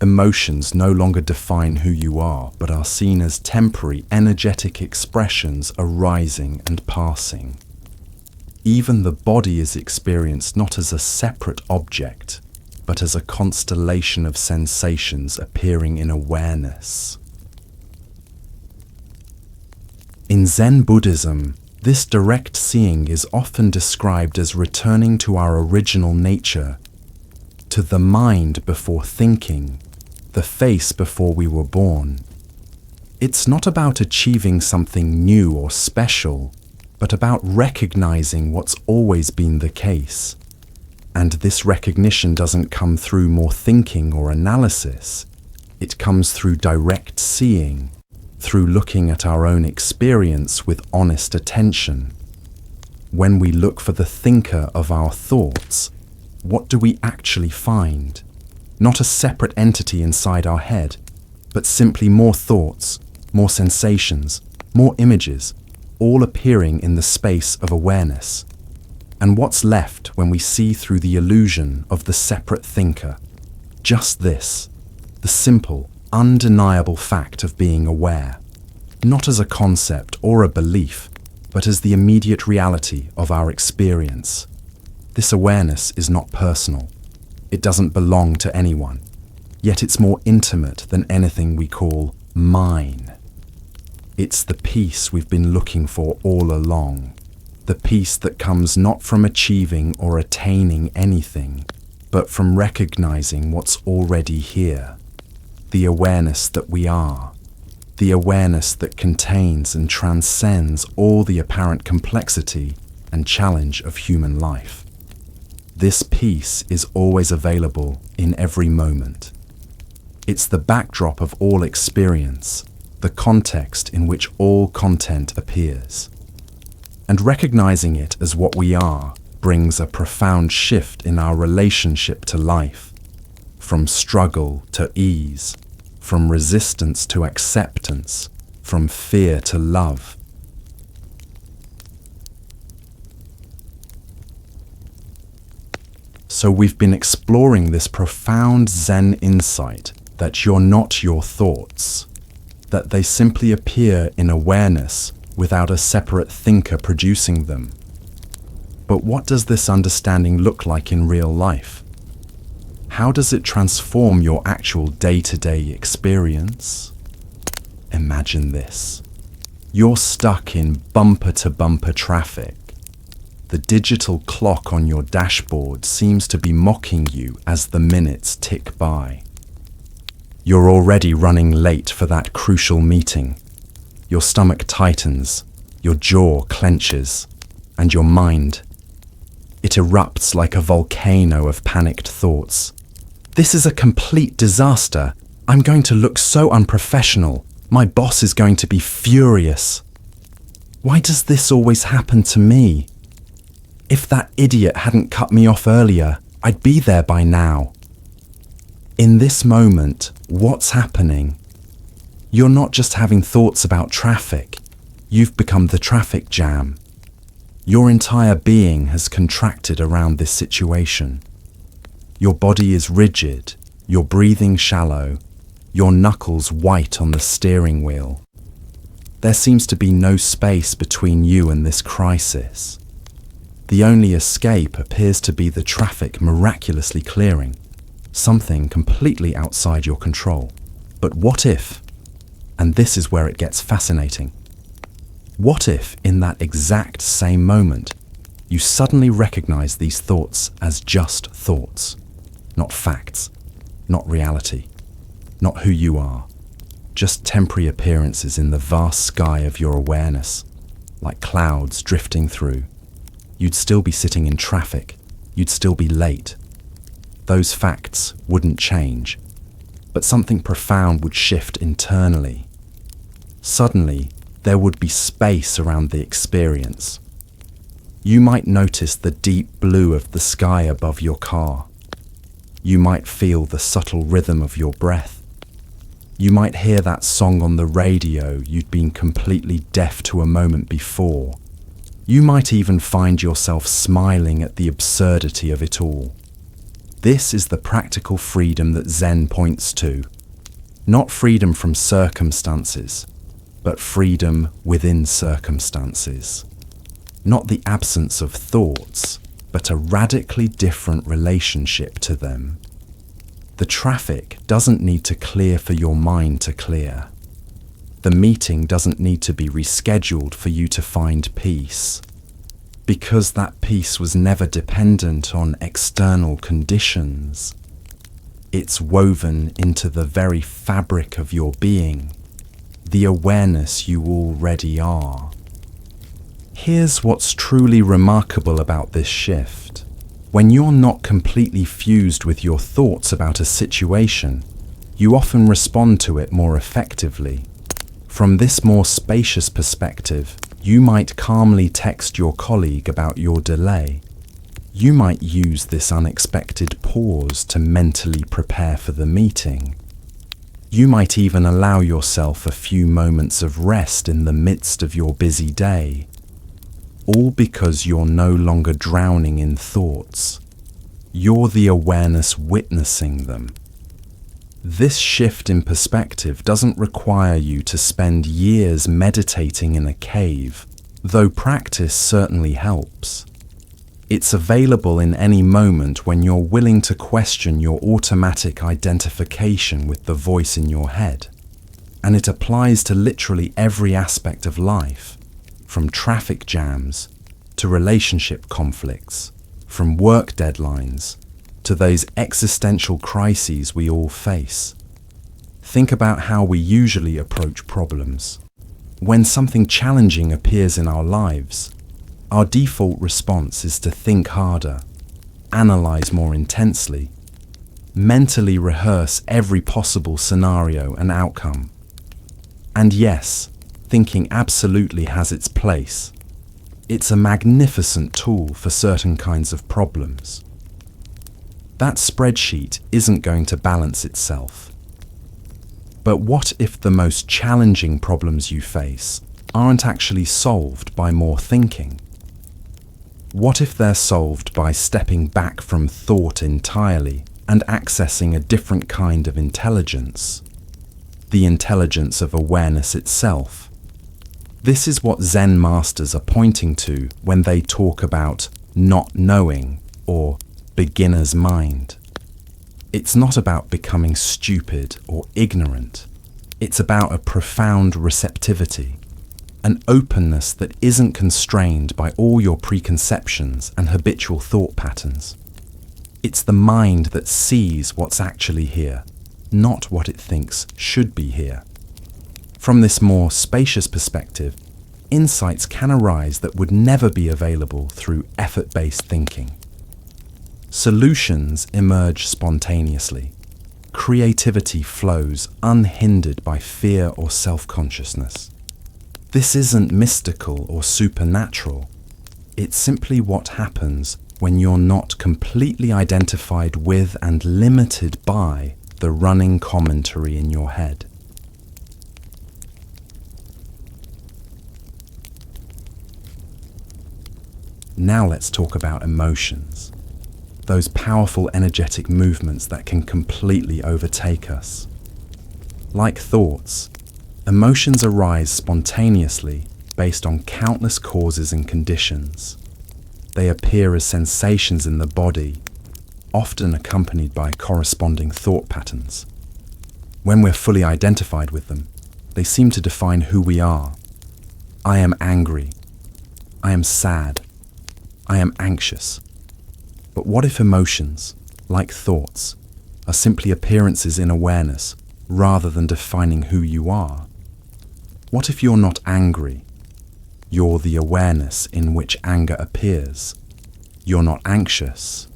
Emotions no longer define who you are, but are seen as temporary, energetic expressions arising and passing. Even the body is experienced not as a separate object, but as a constellation of sensations appearing in awareness. In Zen Buddhism, this direct seeing is often described as returning to our original nature, to the mind before thinking, the face before we were born. It's not about achieving something new or special, but about recognizing what's always been the case. And this recognition doesn't come through more thinking or analysis. It comes through direct seeing, through looking at our own experience with honest attention. When we look for the thinker of our thoughts, what do we actually find? Not a separate entity inside our head, but simply more thoughts, more sensations, more images, all appearing in the space of awareness. And what's left when we see through the illusion of the separate thinker? Just this, the simple, undeniable fact of being aware, not as a concept or a belief, but as the immediate reality of our experience. This awareness is not personal. It doesn't belong to anyone, yet it's more intimate than anything we call mine. It's the peace we've been looking for all along. The peace that comes not from achieving or attaining anything, but from recognizing what's already here. The awareness that we are. The awareness that contains and transcends all the apparent complexity and challenge of human life. This peace is always available in every moment. It's the backdrop of all experience, the context in which all content appears. And recognizing it as what we are brings a profound shift in our relationship to life, from struggle to ease, from resistance to acceptance, from fear to love. So we've been exploring this profound Zen insight that you're not your thoughts, that they simply appear in awareness without a separate thinker producing them. But what does this understanding look like in real life? How does it transform your actual day-to-day experience? Imagine this. You're stuck in bumper-to-bumper traffic. The digital clock on your dashboard seems to be mocking you as the minutes tick by. You're already running late for that crucial meeting. Your stomach tightens, your jaw clenches, and your mind. It erupts like a volcano of panicked thoughts. This is a complete disaster. I'm going to look so unprofessional. My boss is going to be furious. Why does this always happen to me? If that idiot hadn't cut me off earlier, I'd be there by now. In this moment, what's happening? You're not just having thoughts about traffic. You've become the traffic jam. Your entire being has contracted around this situation. Your body is rigid, your breathing shallow, your knuckles white on the steering wheel. There seems to be no space between you and this crisis. The only escape appears to be the traffic miraculously clearing, something completely outside your control. But what if, and this is where it gets fascinating, what if in that exact same moment you suddenly recognize these thoughts as just thoughts, not facts, not reality, not who you are, just temporary appearances in the vast sky of your awareness, like clouds drifting through. You'd still be sitting in traffic, you'd still be late. Those facts wouldn't change, but something profound would shift internally. Suddenly, there would be space around the experience. You might notice the deep blue of the sky above your car. You might feel the subtle rhythm of your breath. You might hear that song on the radio you'd been completely deaf to a moment before. You might even find yourself smiling at the absurdity of it all. This is the practical freedom that Zen points to. Not freedom from circumstances, but freedom within circumstances. Not the absence of thoughts, but a radically different relationship to them. The traffic doesn't need to clear for your mind to clear. The meeting doesn't need to be rescheduled for you to find peace. Because that peace was never dependent on external conditions. It's woven into the very fabric of your being, the awareness you already are. Here's what's truly remarkable about this shift. When you're not completely fused with your thoughts about a situation, you often respond to it more effectively. From this more spacious perspective, you might calmly text your colleague about your delay. You might use this unexpected pause to mentally prepare for the meeting. You might even allow yourself a few moments of rest in the midst of your busy day. All because you're no longer drowning in thoughts. You're the awareness witnessing them. This shift in perspective doesn't require you to spend years meditating in a cave, though practice certainly helps. It's available in any moment when you're willing to question your automatic identification with the voice in your head. And it applies to literally every aspect of life, from traffic jams to relationship conflicts, from work deadlines to those existential crises we all face. Think about how we usually approach problems. When something challenging appears in our lives, our default response is to think harder, analyze more intensely, mentally rehearse every possible scenario and outcome. And yes, thinking absolutely has its place. It's a magnificent tool for certain kinds of problems. That spreadsheet isn't going to balance itself. But what if the most challenging problems you face aren't actually solved by more thinking? What if they're solved by stepping back from thought entirely and accessing a different kind of intelligence? The intelligence of awareness itself. This is what Zen masters are pointing to when they talk about not knowing or beginner's mind. It's not about becoming stupid or ignorant. It's about a profound receptivity, an openness that isn't constrained by all your preconceptions and habitual thought patterns. It's the mind that sees what's actually here, not what it thinks should be here. From this more spacious perspective, insights can arise that would never be available through effort-based thinking. Solutions emerge spontaneously. Creativity flows unhindered by fear or self-consciousness. This isn't mystical or supernatural. It's simply what happens when you're not completely identified with and limited by the running commentary in your head. Now let's talk about emotions. Those powerful energetic movements that can completely overtake us. Like thoughts, emotions arise spontaneously based on countless causes and conditions. They appear as sensations in the body, often accompanied by corresponding thought patterns. When we're fully identified with them, they seem to define who we are. I am angry. I am sad. I am anxious. But what if emotions, like thoughts, are simply appearances in awareness rather than defining who you are? What if you're not angry? You're the awareness in which anger appears. You're not anxious.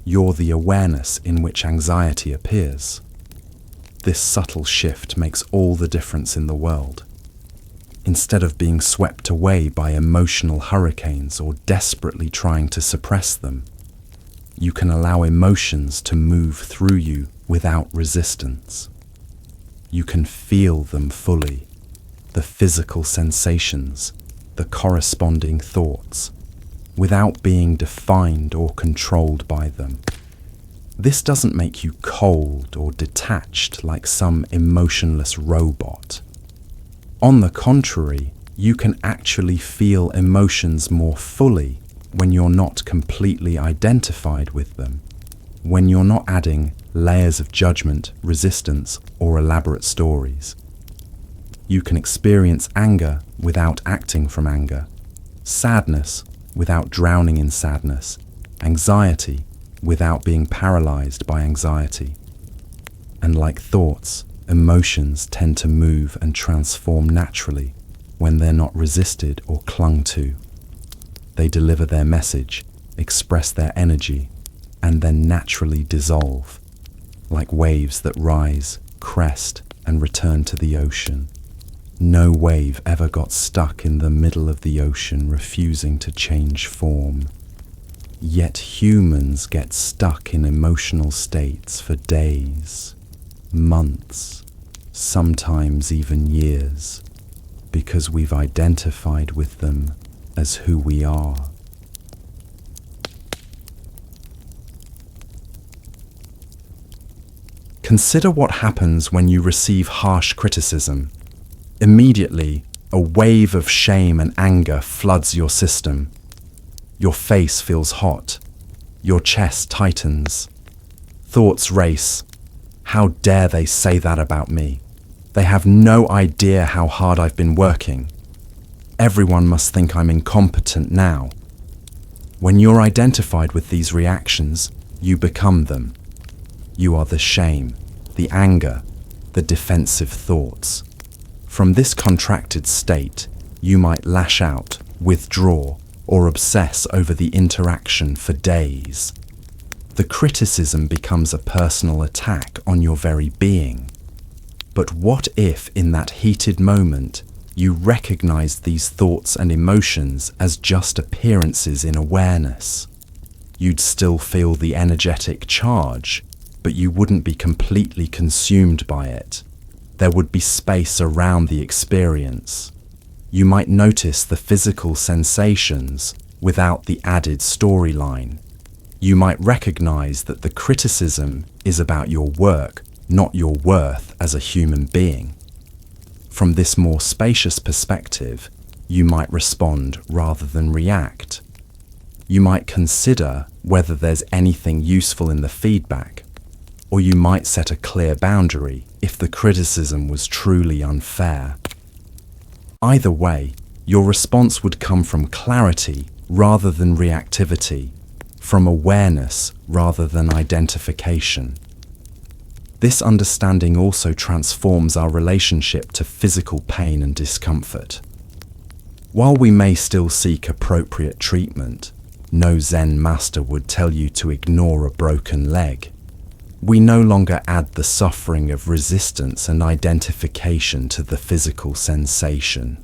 You're the awareness in which anxiety appears. This subtle shift makes all the difference in the world. instead of being swept away by emotional hurricanes or desperately trying to suppress them. You can allow emotions to move through you without resistance. You can feel them fully, the physical sensations, the corresponding thoughts, without being defined or controlled by them. This doesn't make you cold or detached like some emotionless robot. On the contrary, you can actually feel emotions more fully when you're not completely identified with them, when you're not adding layers of judgment, resistance, or elaborate stories. You can experience anger without acting from anger, sadness without drowning in sadness, anxiety without being paralyzed by anxiety. And like thoughts, emotions tend to move and transform naturally when they're not resisted or clung to. They deliver their message, express their energy, and then naturally dissolve, like waves that rise, crest, and return to the ocean. No wave ever got stuck in the middle of the ocean, refusing to change form. Yet humans get stuck in emotional states for days, months, sometimes even years, because we've identified with them as who we are. Consider what happens when you receive harsh criticism. Immediately, a wave of shame and anger floods your system. Your face feels hot. Your chest tightens. Thoughts race. How dare they say that about me? They have no idea how hard I've been working. Everyone must think I'm incompetent now. When you're identified with these reactions, you become them. You are the shame, the anger, the defensive thoughts. From this contracted state, you might lash out, withdraw, or obsess over the interaction for days. The criticism becomes a personal attack on your very being. But what if, in that heated moment, you recognize these thoughts and emotions as just appearances in awareness? You'd still feel the energetic charge, but you wouldn't be completely consumed by it. There would be space around the experience. You might notice the physical sensations without the added storyline. You might recognize that the criticism is about your work, not your worth as a human being. From this more spacious perspective, you might respond rather than react. You might consider whether there's anything useful in the feedback, or you might set a clear boundary if the criticism was truly unfair. Either way, your response would come from clarity rather than reactivity, from awareness rather than identification. This understanding also transforms our relationship to physical pain and discomfort. While we may still seek appropriate treatment, no Zen master would tell you to ignore a broken leg. We no longer add the suffering of resistance and identification to the physical sensation.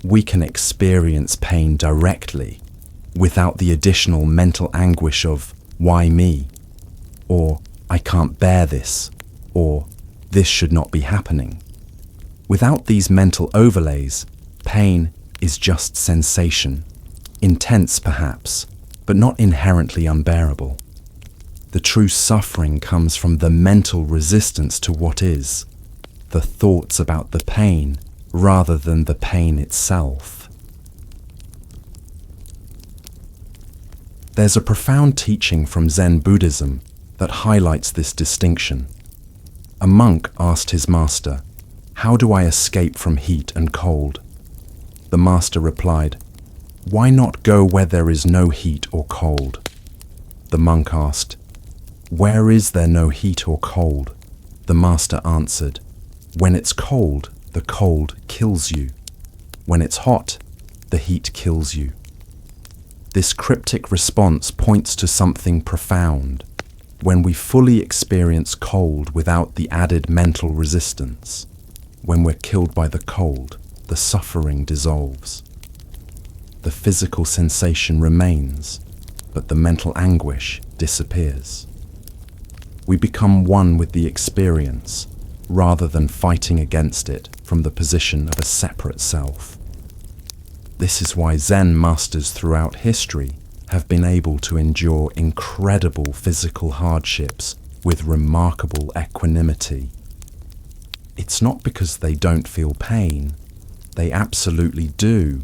We can experience pain directly, without the additional mental anguish of, "Why me?" or "I can't bear this," or "This should not be happening." Without these mental overlays, pain is just sensation, intense perhaps, but not inherently unbearable. The true suffering comes from the mental resistance to what is, the thoughts about the pain rather than the pain itself. There's a profound teaching from Zen Buddhism that highlights this distinction. A monk asked his master, "How do I escape from heat and cold?" The master replied, "Why not go where there is no heat or cold?" The monk asked, "Where is there no heat or cold?" The master answered, "When it's cold, the cold kills you. When it's hot, the heat kills you." This cryptic response points to something profound. When we fully experience cold without the added mental resistance, when we're killed by the cold, the suffering dissolves. The physical sensation remains, but the mental anguish disappears. We become one with the experience, rather than fighting against it from the position of a separate self. This is why Zen masters throughout history have been able to endure incredible physical hardships with remarkable equanimity. It's not because they don't feel pain, they absolutely do.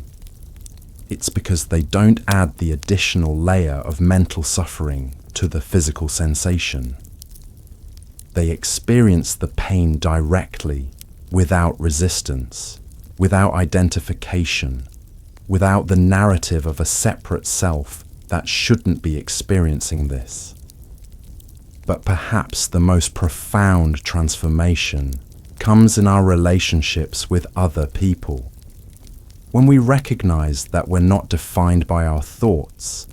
It's because they don't add the additional layer of mental suffering to the physical sensation. They experience the pain directly, without resistance, without identification, without the narrative of a separate self that shouldn't be experiencing this. But perhaps the most profound transformation comes in our relationships with other people. When we recognize that we're not defined by our thoughts,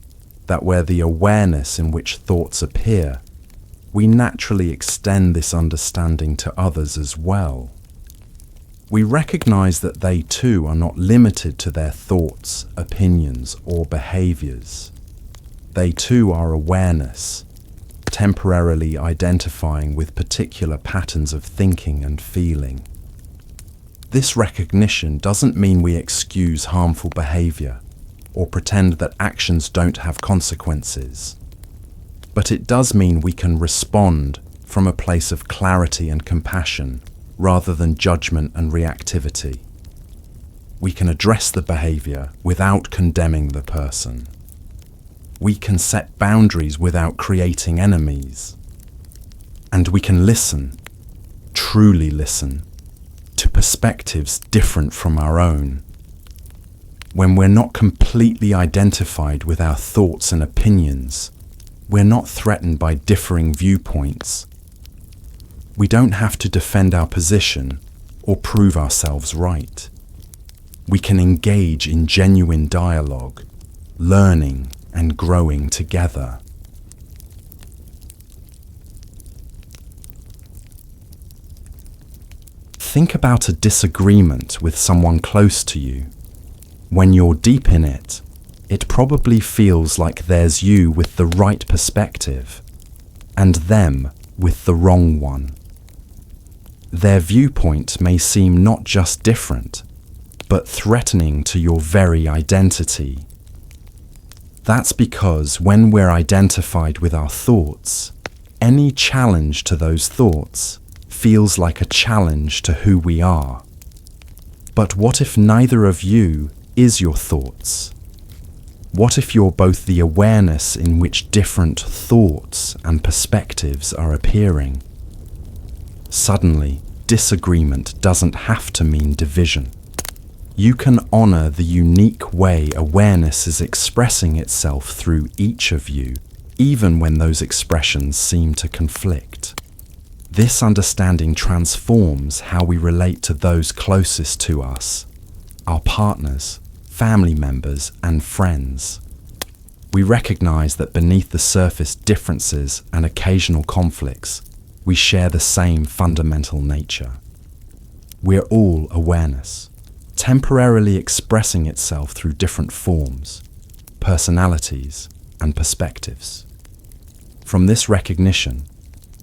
that we're the awareness in which thoughts appear, we naturally extend this understanding to others as well. We recognize that they too are not limited to their thoughts, opinions, or behaviors. They too are awareness, temporarily identifying with particular patterns of thinking and feeling. This recognition doesn't mean we excuse harmful behavior or pretend that actions don't have consequences. But it does mean we can respond from a place of clarity and compassion rather than judgment and reactivity. We can address the behavior without condemning the person. We can set boundaries without creating enemies. And we can listen, truly listen, to perspectives different from our own. When we're not completely identified with our thoughts and opinions, we're not threatened by differing viewpoints. We don't have to defend our position or prove ourselves right. We can engage in genuine dialogue, learning and growing together. Think about a disagreement with someone close to you. When you're deep in it, it probably feels like there's you with the right perspective and them with the wrong one. Their viewpoint may seem not just different, but threatening to your very identity. That's because when we're identified with our thoughts, any challenge to those thoughts feels like a challenge to who we are. But what if neither of you is your thoughts? What if you're both the awareness in which different thoughts and perspectives are appearing? Suddenly, disagreement doesn't have to mean division. You can honor the unique way awareness is expressing itself through each of you, even when those expressions seem to conflict. This understanding transforms how we relate to those closest to us, our partners, family members, and friends. We recognize that beneath the surface differences and occasional conflicts, we share the same fundamental nature. We're all awareness, temporarily expressing itself through different forms, personalities, and perspectives. From this recognition,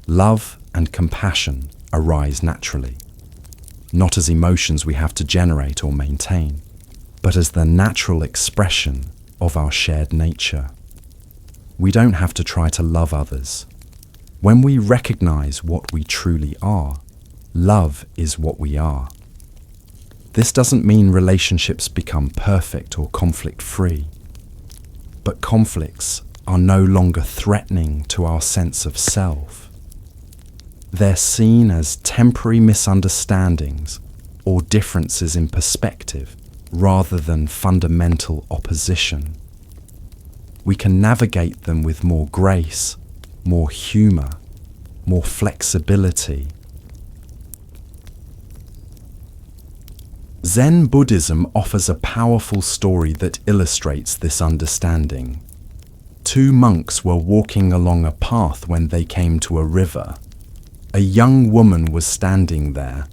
love and compassion arise naturally, not as emotions we have to generate or maintain, but as the natural expression of our shared nature. We don't have to try to love others. When we recognize what we truly are, love is what we are. This doesn't mean relationships become perfect or conflict-free, but conflicts are no longer threatening to our sense of self. They're seen as temporary misunderstandings or differences in perspective rather than fundamental opposition. We can navigate them with more grace, more humor, more flexibility. Zen Buddhism offers a powerful story that illustrates this understanding. Two monks were walking along a path when they came to a river. A young woman was standing there,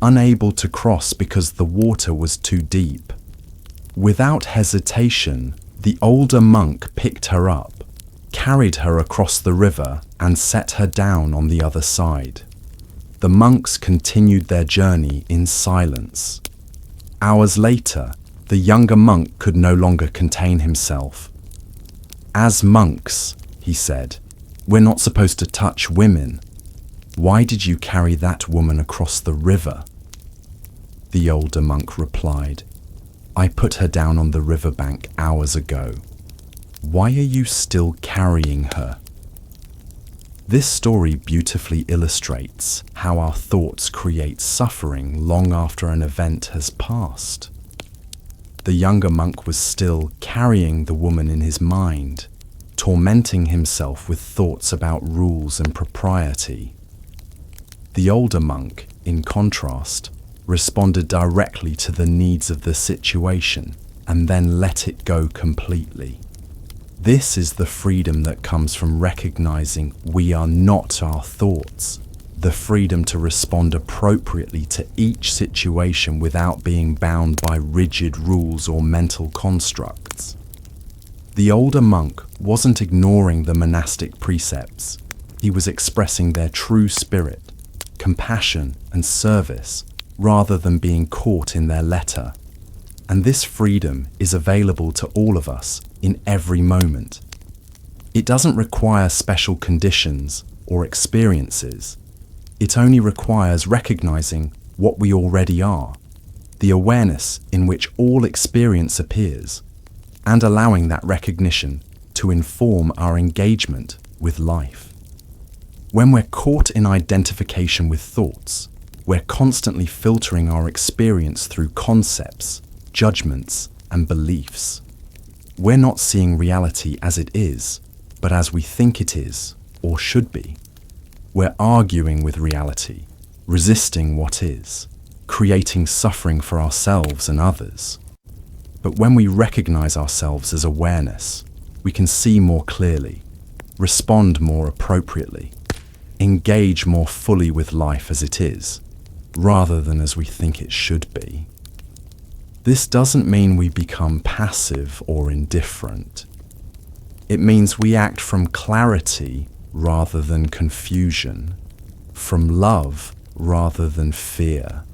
unable to cross because the water was too deep. Without hesitation, the older monk picked her up, carried her across the river, and set her down on the other side. The monks continued their journey in silence. Hours later, the younger monk could no longer contain himself. "As monks," he said, "we're not supposed to touch women. Why did you carry that woman across the river?" The older monk replied, "I put her down on the riverbank hours ago. Why are you still carrying her?" This story beautifully illustrates how our thoughts create suffering long after an event has passed. The younger monk was still carrying the woman in his mind, tormenting himself with thoughts about rules and propriety. The older monk, in contrast, responded directly to the needs of the situation and then let it go completely. This is the freedom that comes from recognizing we are not our thoughts, the freedom to respond appropriately to each situation without being bound by rigid rules or mental constructs. The older monk wasn't ignoring the monastic precepts. He was expressing their true spirit, compassion and service, rather than being caught in their letter. And this freedom is available to all of us in every moment. It doesn't require special conditions or experiences. It only requires recognizing what we already are, the awareness in which all experience appears, and allowing that recognition to inform our engagement with life. When we're caught in identification with thoughts, we're constantly filtering our experience through concepts, judgments, and beliefs. We're not seeing reality as it is, but as we think it is or should be. We're arguing with reality, resisting what is, creating suffering for ourselves and others. But when we recognize ourselves as awareness, we can see more clearly, respond more appropriately, engage more fully with life as it is, rather than as we think it should be. This doesn't mean we become passive or indifferent. It means we act from clarity rather than confusion, from love rather than fear,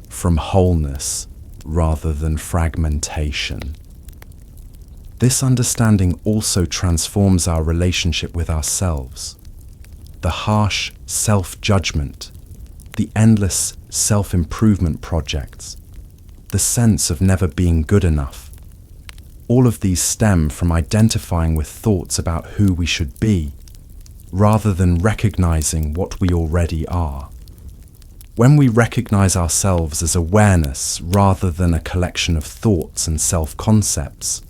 from wholeness rather than fragmentation. This understanding also transforms our relationship with ourselves. The harsh self-judgment, the endless self-improvement projects, the sense of never being good enough. All of these stem from identifying with thoughts about who we should be, rather than recognizing what we already are. When we recognize ourselves as awareness rather than a collection of thoughts and self-concepts,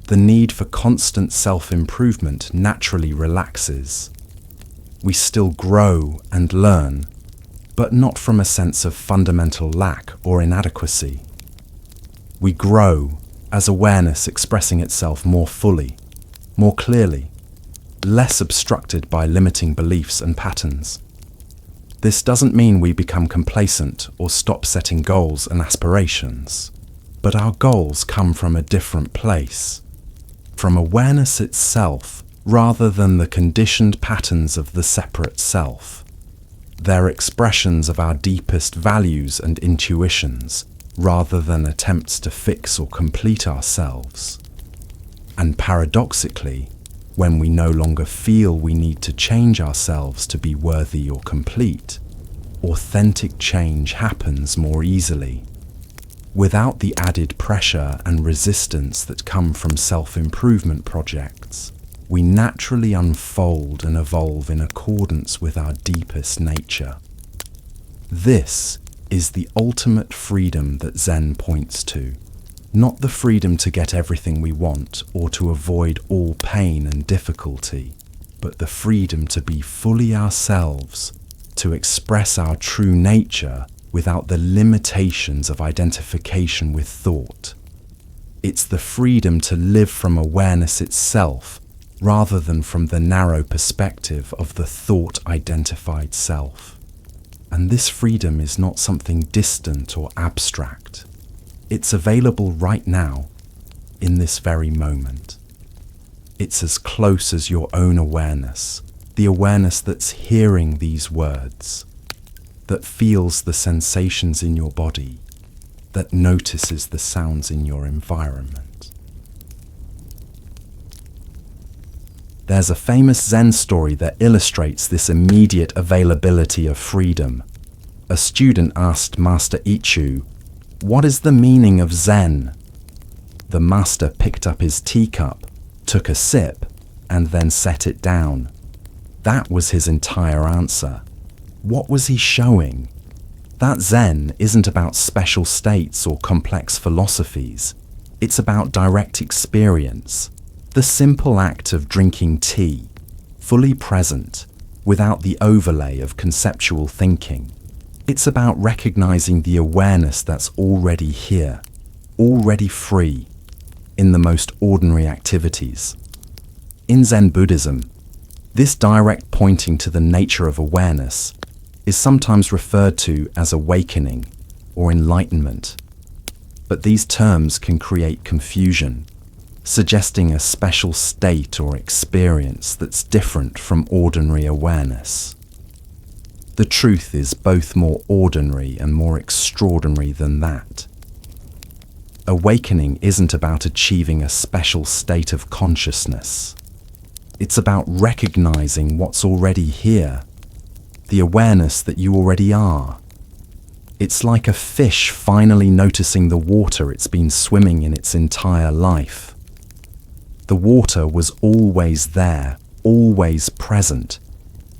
the need for constant self-improvement naturally relaxes. We still grow and learn, but not from a sense of fundamental lack or inadequacy. We grow as awareness expressing itself more fully, more clearly, less obstructed by limiting beliefs and patterns. This doesn't mean we become complacent or stop setting goals and aspirations, but our goals come from a different place, from awareness itself rather than the conditioned patterns of the separate self. They're expressions of our deepest values and intuitions, rather than attempts to fix or complete ourselves. And paradoxically, when we no longer feel we need to change ourselves to be worthy or complete, authentic change happens more easily. Without the added pressure and resistance that come from self-improvement projects, we naturally unfold and evolve in accordance with our deepest nature. This is the ultimate freedom that Zen points to, not the freedom to get everything we want or to avoid all pain and difficulty, but the freedom to be fully ourselves, to express our true nature without the limitations of identification with thought. It's the freedom to live from awareness itself, rather than from the narrow perspective of the thought-identified self. And this freedom is not something distant or abstract. It's available right now, in this very moment. It's as close as your own awareness, the awareness that's hearing these words, that feels the sensations in your body, that notices the sounds in your environment. There's a famous Zen story that illustrates this immediate availability of freedom. A student asked Master Ichu, "What is the meaning of Zen?" The master picked up his teacup, took a sip, and then set it down. That was his entire answer. What was he showing? That Zen isn't about special states or complex philosophies. It's about direct experience. The simple act of drinking tea, fully present, without the overlay of conceptual thinking. It's about recognizing the awareness that's already here, already free, in the most ordinary activities. In Zen Buddhism, this direct pointing to the nature of awareness is sometimes referred to as awakening or enlightenment. But these terms can create confusion, suggesting a special state or experience that's different from ordinary awareness. The truth is both more ordinary and more extraordinary than that. Awakening isn't about achieving a special state of consciousness. It's about recognizing what's already here, the awareness that you already are. It's like a fish finally noticing the water it's been swimming in its entire life. The water was always there, always present,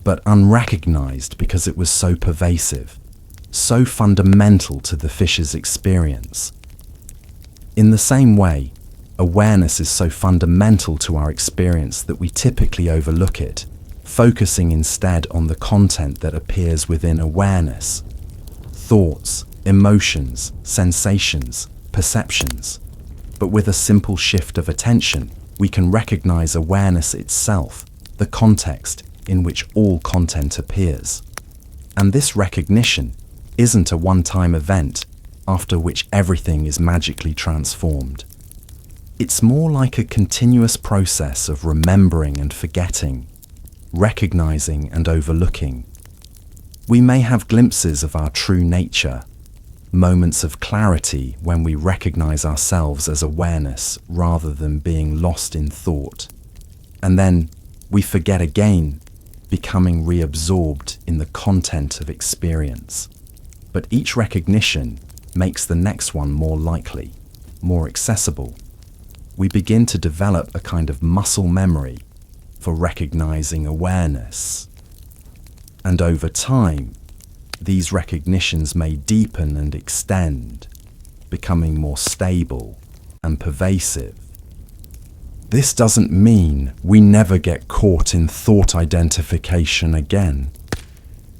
but unrecognized because it was so pervasive, so fundamental to the fish's experience. In the same way, awareness is so fundamental to our experience that we typically overlook it, focusing instead on the content that appears within awareness: thoughts, emotions, sensations, perceptions. But with a simple shift of attention, we can recognize awareness itself, the context in which all content appears. And this recognition isn't a one-time event after which everything is magically transformed. It's more like a continuous process of remembering and forgetting, recognizing and overlooking. We may have glimpses of our true nature, moments of clarity when we recognize ourselves as awareness rather than being lost in thought. And then we forget again, becoming reabsorbed in the content of experience. But each recognition makes the next one more likely, more accessible. We begin to develop a kind of muscle memory for recognizing awareness. And over time, these recognitions may deepen and extend, becoming more stable and pervasive. This doesn't mean we never get caught in thought identification again.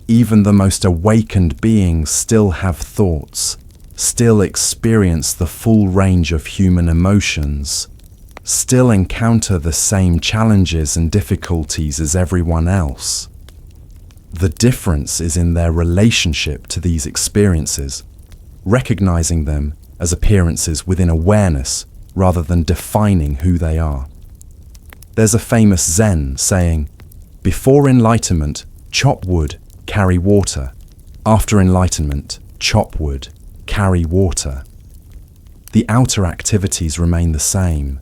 Even the most awakened beings still have thoughts, still experience the full range of human emotions, still encounter the same challenges and difficulties as everyone else. The difference is in their relationship to these experiences, recognizing them as appearances within awareness rather than defining who they are. There's a famous Zen saying, "Before enlightenment, chop wood, carry water. After enlightenment, chop wood, carry water." The outer activities remain the same,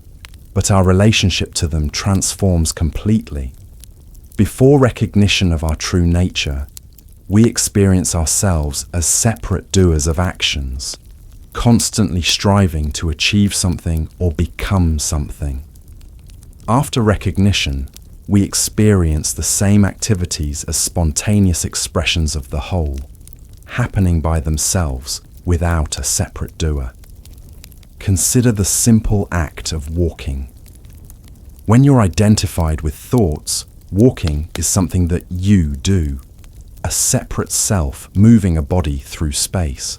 but our relationship to them transforms completely. Before recognition of our true nature, we experience ourselves as separate doers of actions, constantly striving to achieve something or become something. After recognition, we experience the same activities as spontaneous expressions of the whole, happening by themselves without a separate doer. Consider the simple act of walking. When you're identified with thoughts, walking is something that you do, a separate self moving a body through space.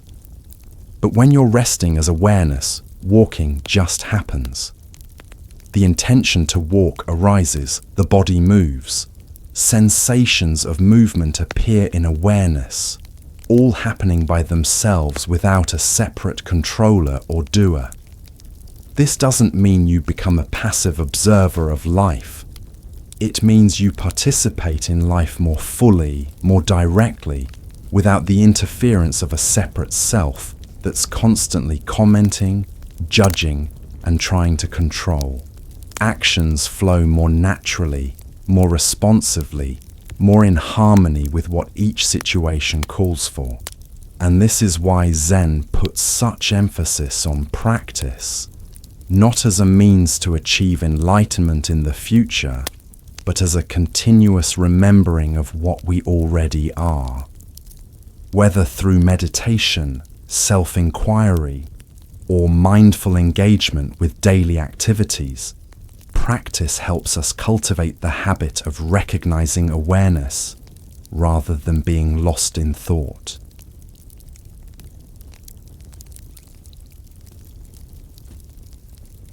But when you're resting as awareness, walking just happens. The intention to walk arises, the body moves. Sensations of movement appear in awareness. all happening by themselves without a separate controller or doer. This doesn't mean you become a passive observer of life. It means you participate in life more fully, more directly, without the interference of a separate self that's constantly commenting, judging, and trying to control. Actions flow more naturally, more responsively, more in harmony with what each situation calls for. And this is why Zen puts such emphasis on practice, not as a means to achieve enlightenment in the future, but as a continuous remembering of what we already are. Whether through meditation, self-inquiry, or mindful engagement with daily activities, practice helps us cultivate the habit of recognizing awareness rather than being lost in thought.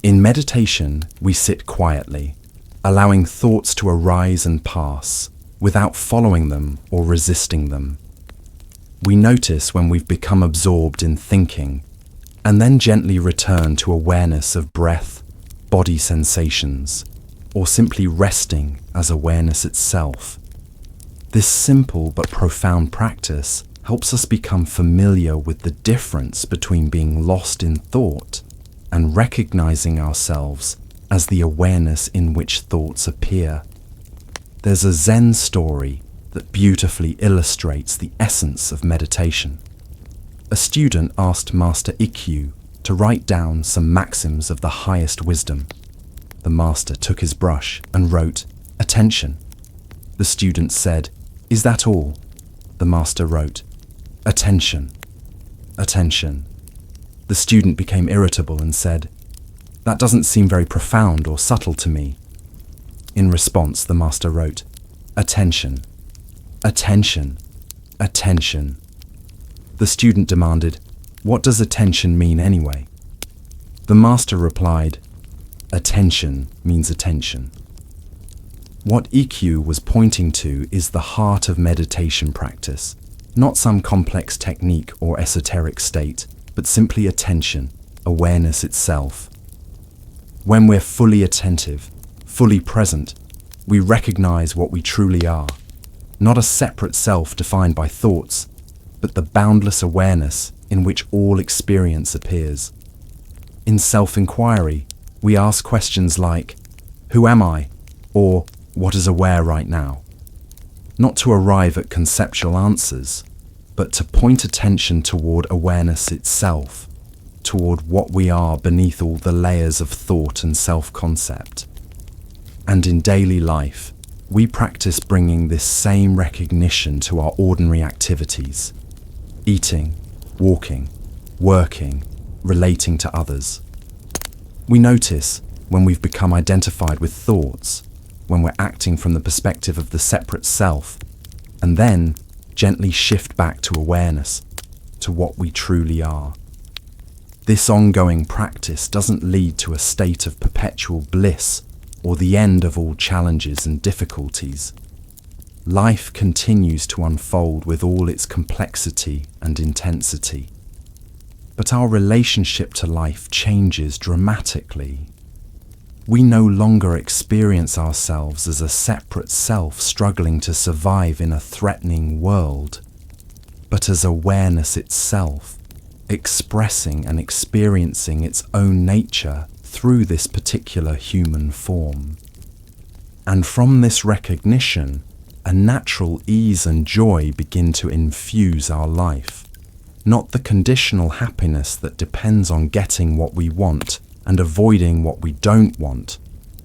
In meditation, we sit quietly, allowing thoughts to arise and pass without following them or resisting them. We notice when we've become absorbed in thinking, and then gently return to awareness of breath, body sensations, or simply resting as awareness itself. This simple but profound practice helps us become familiar with the difference between being lost in thought and recognizing ourselves as the awareness in which thoughts appear. There's a Zen story that beautifully illustrates the essence of meditation. A student asked Master Ikkyu to write down some maxims of the highest wisdom. The master took his brush and wrote, "Attention." The student said, "Is that all?" The master wrote, "Attention, attention." The student became irritable and said, "That doesn't seem very profound or subtle to me." In response, the master wrote, "Attention, attention, attention." The student demanded, "What does attention mean anyway?" The master replied, "Attention means attention." What Ikkyu was pointing to is the heart of meditation practice, not some complex technique or esoteric state, but simply attention, awareness itself. When we're fully attentive, fully present, we recognize what we truly are, not a separate self defined by thoughts, but the boundless awareness in which all experience appears. In self-inquiry, we ask questions like, "Who am I?" or "What is aware right now?" Not to arrive at conceptual answers, but to point attention toward awareness itself, toward what we are beneath all the layers of thought and self-concept. And in daily life, we practice bringing this same recognition to our ordinary activities: eating, walking, working, relating to others. We notice when we've become identified with thoughts, when we're acting from the perspective of the separate self, and then gently shift back to awareness, to what we truly are. This ongoing practice doesn't lead to a state of perpetual bliss or the end of all challenges and difficulties. Life continues to unfold with all its complexity and intensity. But our relationship to life changes dramatically. We no longer experience ourselves as a separate self struggling to survive in a threatening world, but as awareness itself, expressing and experiencing its own nature through this particular human form. And from this recognition, a natural ease and joy begin to infuse our life. Not the conditional happiness that depends on getting what we want and avoiding what we don't want,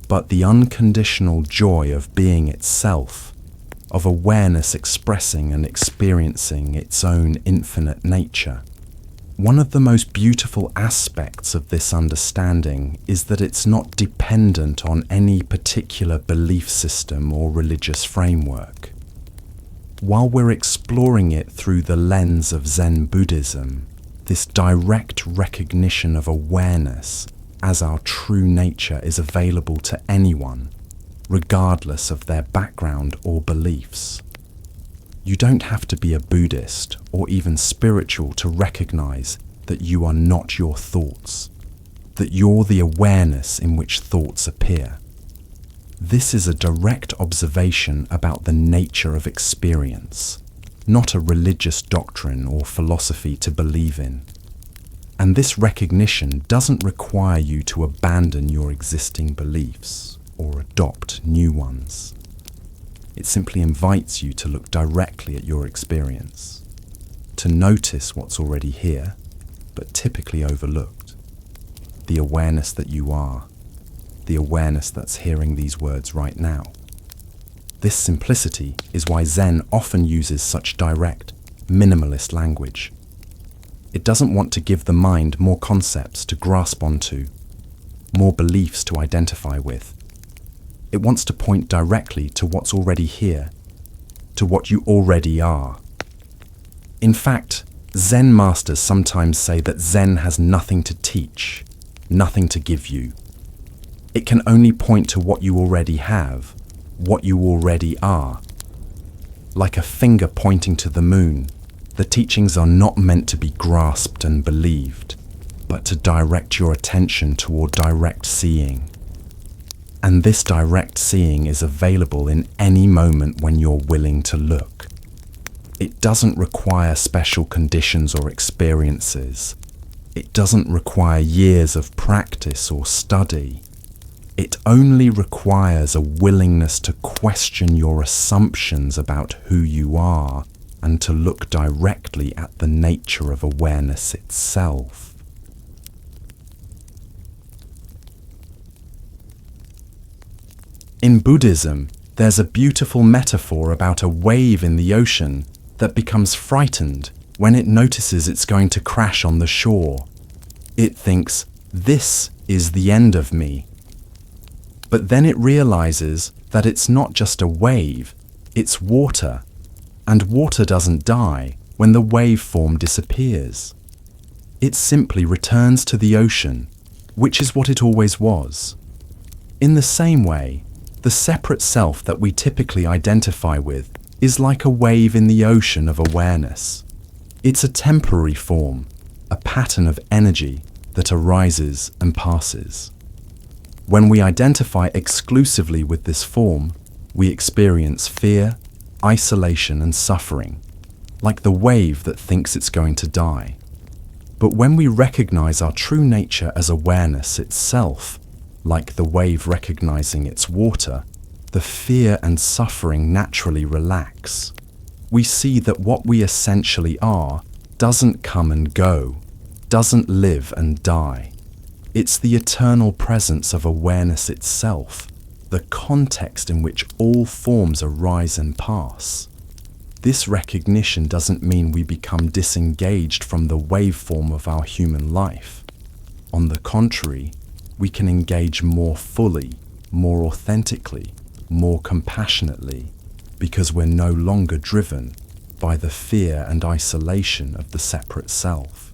but the unconditional joy of being itself, of awareness expressing and experiencing its own infinite nature. One of the most beautiful aspects of this understanding is that it's not dependent on any particular belief system or religious framework. While we're exploring it through the lens of Zen Buddhism, this direct recognition of awareness as our true nature is available to anyone, regardless of their background or beliefs. You don't have to be a Buddhist or even spiritual to recognize that you are not your thoughts, that you're the awareness in which thoughts appear. This is a direct observation about the nature of experience, not a religious doctrine or philosophy to believe in. And this recognition doesn't require you to abandon your existing beliefs or adopt new ones. It simply invites you to look directly at your experience, to notice what's already here, but typically overlooked. The awareness that you are, the awareness that's hearing these words right now. This simplicity is why Zen often uses such direct, minimalist language. It doesn't want to give the mind more concepts to grasp onto, more beliefs to identify with. It wants to point directly to what's already here, to what you already are. In fact, Zen masters sometimes say that Zen has nothing to teach, nothing to give you. It can only point to what you already have, what you already are. Like a finger pointing to the moon, the teachings are not meant to be grasped and believed, but to direct your attention toward direct seeing. And this direct seeing is available in any moment when you're willing to look. It doesn't require special conditions or experiences. It doesn't require years of practice or study. It only requires a willingness to question your assumptions about who you are and to look directly at the nature of awareness itself. In Buddhism, there's a beautiful metaphor about a wave in the ocean that becomes frightened when it notices it's going to crash on the shore. It thinks, "This is the end of me." But then it realizes that it's not just a wave, it's water. And water doesn't die when the waveform disappears. It simply returns to the ocean, which is what it always was. In the same way, the separate self that we typically identify with is like a wave in the ocean of awareness. It's a temporary form, a pattern of energy that arises and passes. When we identify exclusively with this form, we experience fear, isolation, and suffering, like the wave that thinks it's going to die. But when we recognize our true nature as awareness itself, like the wave recognizing its water, the fear and suffering naturally relax. We see that what we essentially are doesn't come and go, doesn't live and die. It's the eternal presence of awareness itself, the context in which all forms arise and pass. This recognition doesn't mean we become disengaged from the waveform of our human life. On the contrary, we can engage more fully, more authentically, more compassionately, because we're no longer driven by the fear and isolation of the separate self.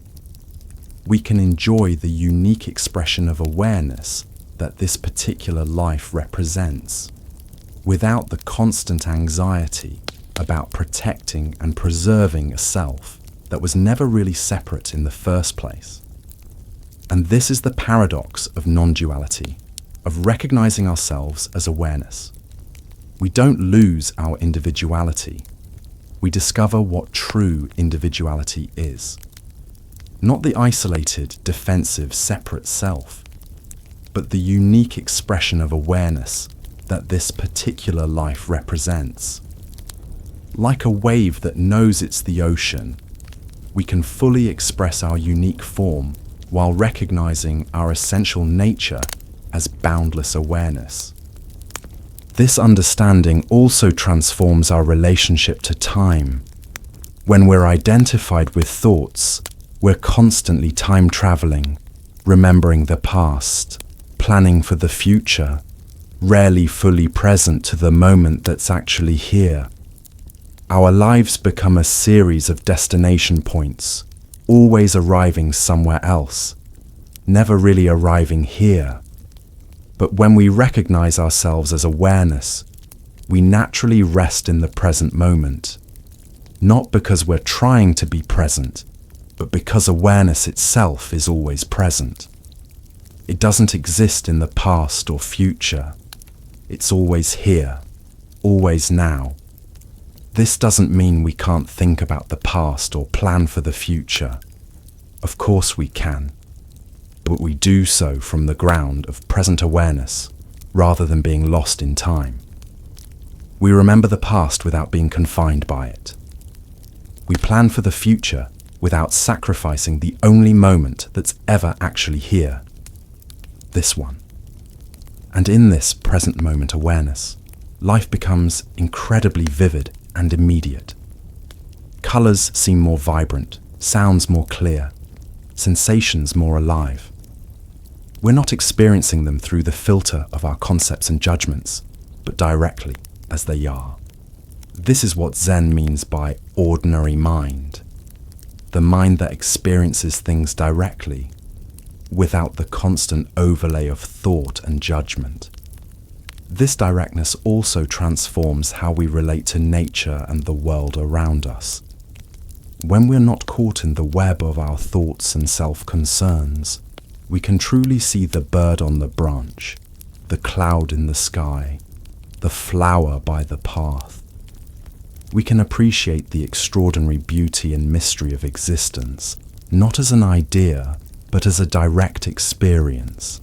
We can enjoy the unique expression of awareness that this particular life represents, without the constant anxiety about protecting and preserving a self that was never really separate in the first place. And this is the paradox of non-duality, of recognizing ourselves as awareness. We don't lose our individuality. We discover what true individuality is. Not the isolated, defensive, separate self, but the unique expression of awareness that this particular life represents. Like a wave that knows it's the ocean, we can fully express our unique form while recognizing our essential nature as boundless awareness. This understanding also transforms our relationship to time. When we're identified with thoughts, we're constantly time traveling, remembering the past, planning for the future, rarely fully present to the moment that's actually here. Our lives become a series of destination points, always arriving somewhere else, never really arriving here. But when we recognize ourselves as awareness, we naturally rest in the present moment, not because we're trying to be present, but because awareness itself is always present. It doesn't exist in the past or future. It's always here, always now. This doesn't mean we can't think about the past or plan for the future. Of course we can, but we do so from the ground of present awareness rather than being lost in time. We remember the past without being confined by it. We plan for the future without sacrificing the only moment that's ever actually here, this one. And in this present moment awareness, life becomes incredibly vivid and immediate. Colors seem more vibrant, sounds more clear, sensations more alive. We're not experiencing them through the filter of our concepts and judgments, but directly as they are. This is what Zen means by ordinary mind. The mind that experiences things directly, without the constant overlay of thought and judgment. This directness also transforms how we relate to nature and the world around us. When we're not caught in the web of our thoughts and self-concerns, we can truly see the bird on the branch, the cloud in the sky, the flower by the path. We can appreciate the extraordinary beauty and mystery of existence, not as an idea, but as a direct experience.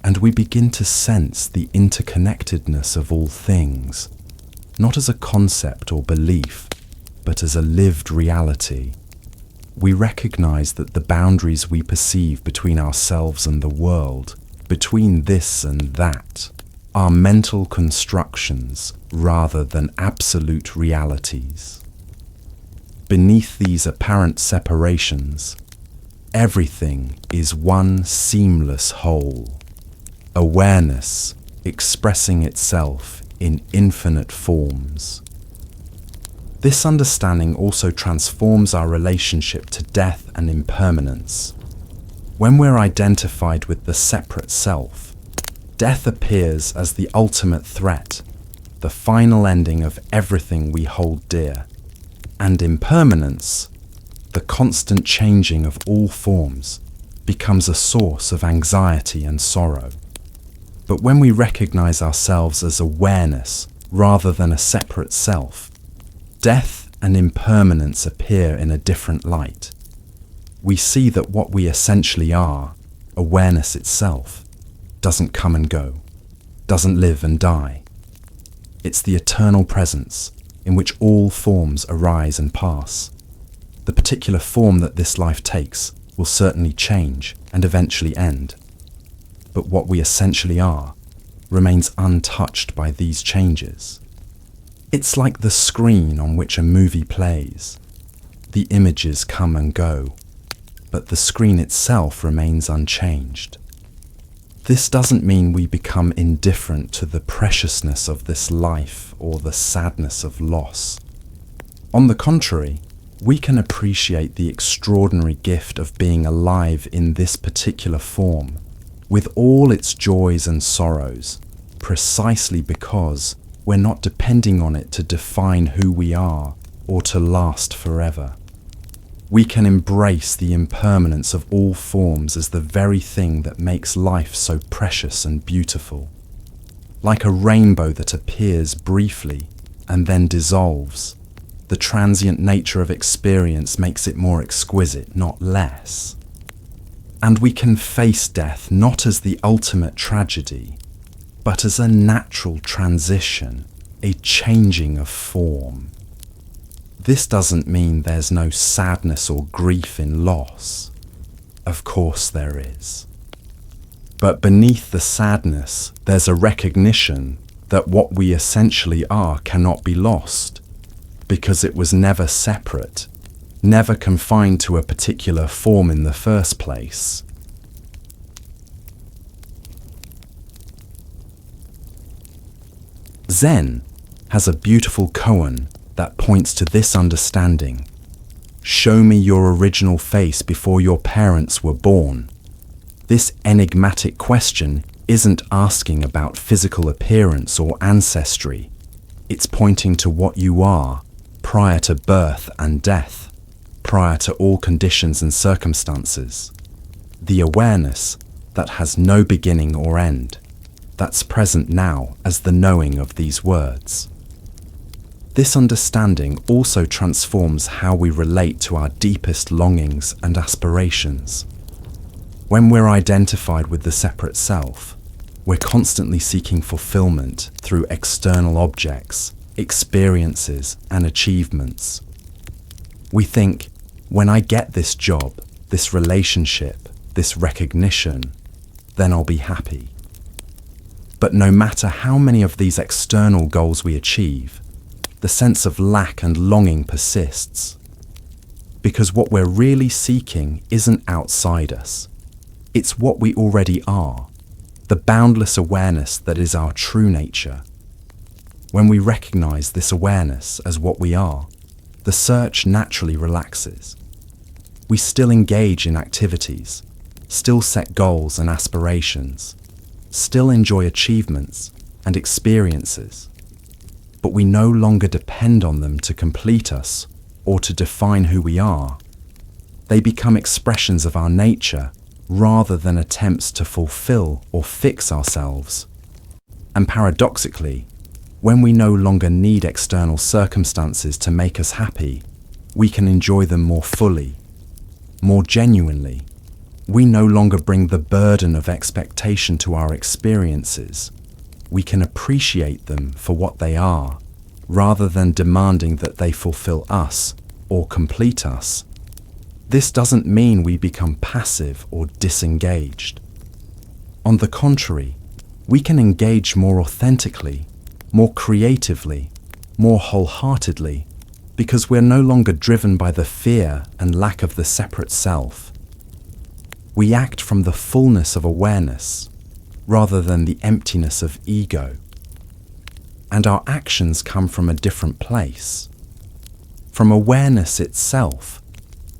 And we begin to sense the interconnectedness of all things, not as a concept or belief, but as a lived reality. We recognize that the boundaries we perceive between ourselves and the world, between this and that, are mental constructions rather than absolute realities. Beneath these apparent separations, everything is one seamless whole. Awareness expressing itself in infinite forms. This understanding also transforms our relationship to death and impermanence. When we're identified with the separate self, death appears as the ultimate threat, the final ending of everything we hold dear, and impermanence, the constant changing of all forms, becomes a source of anxiety and sorrow. But when we recognize ourselves as awareness rather than a separate self, death and impermanence appear in a different light. We see that what we essentially are, awareness itself, doesn't come and go, doesn't live and die. It's the eternal presence in which all forms arise and pass. The particular form that this life takes will certainly change and eventually end. But what we essentially are remains untouched by these changes. It's like the screen on which a movie plays. The images come and go, but the screen itself remains unchanged. This doesn't mean we become indifferent to the preciousness of this life or the sadness of loss. On the contrary, we can appreciate the extraordinary gift of being alive in this particular form, with all its joys and sorrows, precisely because we're not depending on it to define who we are or to last forever. We can embrace the impermanence of all forms as the very thing that makes life so precious and beautiful. Like a rainbow that appears briefly and then dissolves, the transient nature of experience makes it more exquisite, not less. And we can face death not as the ultimate tragedy, but as a natural transition, a changing of form. This doesn't mean there's no sadness or grief in loss. Of course there is. But beneath the sadness, there's a recognition that what we essentially are cannot be lost, because it was never separate, never confined to a particular form in the first place. Zen has a beautiful koan that points to this understanding. Show me your original face before your parents were born. This enigmatic question isn't asking about physical appearance or ancestry. It's pointing to what you are, prior to birth and death, prior to all conditions and circumstances. The awareness that has no beginning or end, that's present now as the knowing of these words. This understanding also transforms how we relate to our deepest longings and aspirations. When we're identified with the separate self, we're constantly seeking fulfillment through external objects, experiences, and achievements. We think, when I get this job, this relationship, this recognition, then I'll be happy. But no matter how many of these external goals we achieve, the sense of lack and longing persists. Because what we're really seeking isn't outside us. It's what we already are, the boundless awareness that is our true nature. When we recognize this awareness as what we are, the search naturally relaxes. We still engage in activities, still set goals and aspirations, still enjoy achievements and experiences, but we no longer depend on them to complete us or to define who we are. They become expressions of our nature rather than attempts to fulfill or fix ourselves. And paradoxically, when we no longer need external circumstances to make us happy, we can enjoy them more fully, more genuinely. We no longer bring the burden of expectation to our experiences. We can appreciate them for what they are, rather than demanding that they fulfill us or complete us. This doesn't mean we become passive or disengaged. On the contrary, we can engage more authentically, more creatively, more wholeheartedly, because we're no longer driven by the fear and lack of the separate self. We act from the fullness of awareness, rather than the emptiness of ego. And our actions come from a different place, from awareness itself,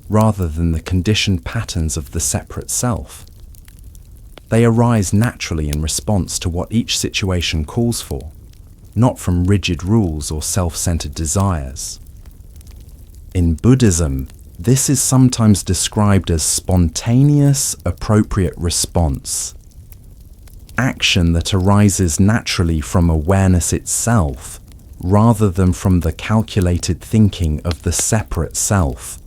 rather than the conditioned patterns of the separate self. They arise naturally in response to what each situation calls for, not from rigid rules or self-centered desires. In Buddhism, this is sometimes described as spontaneous, appropriate response. Action that arises naturally from awareness itself, rather than from the calculated thinking of the separate self.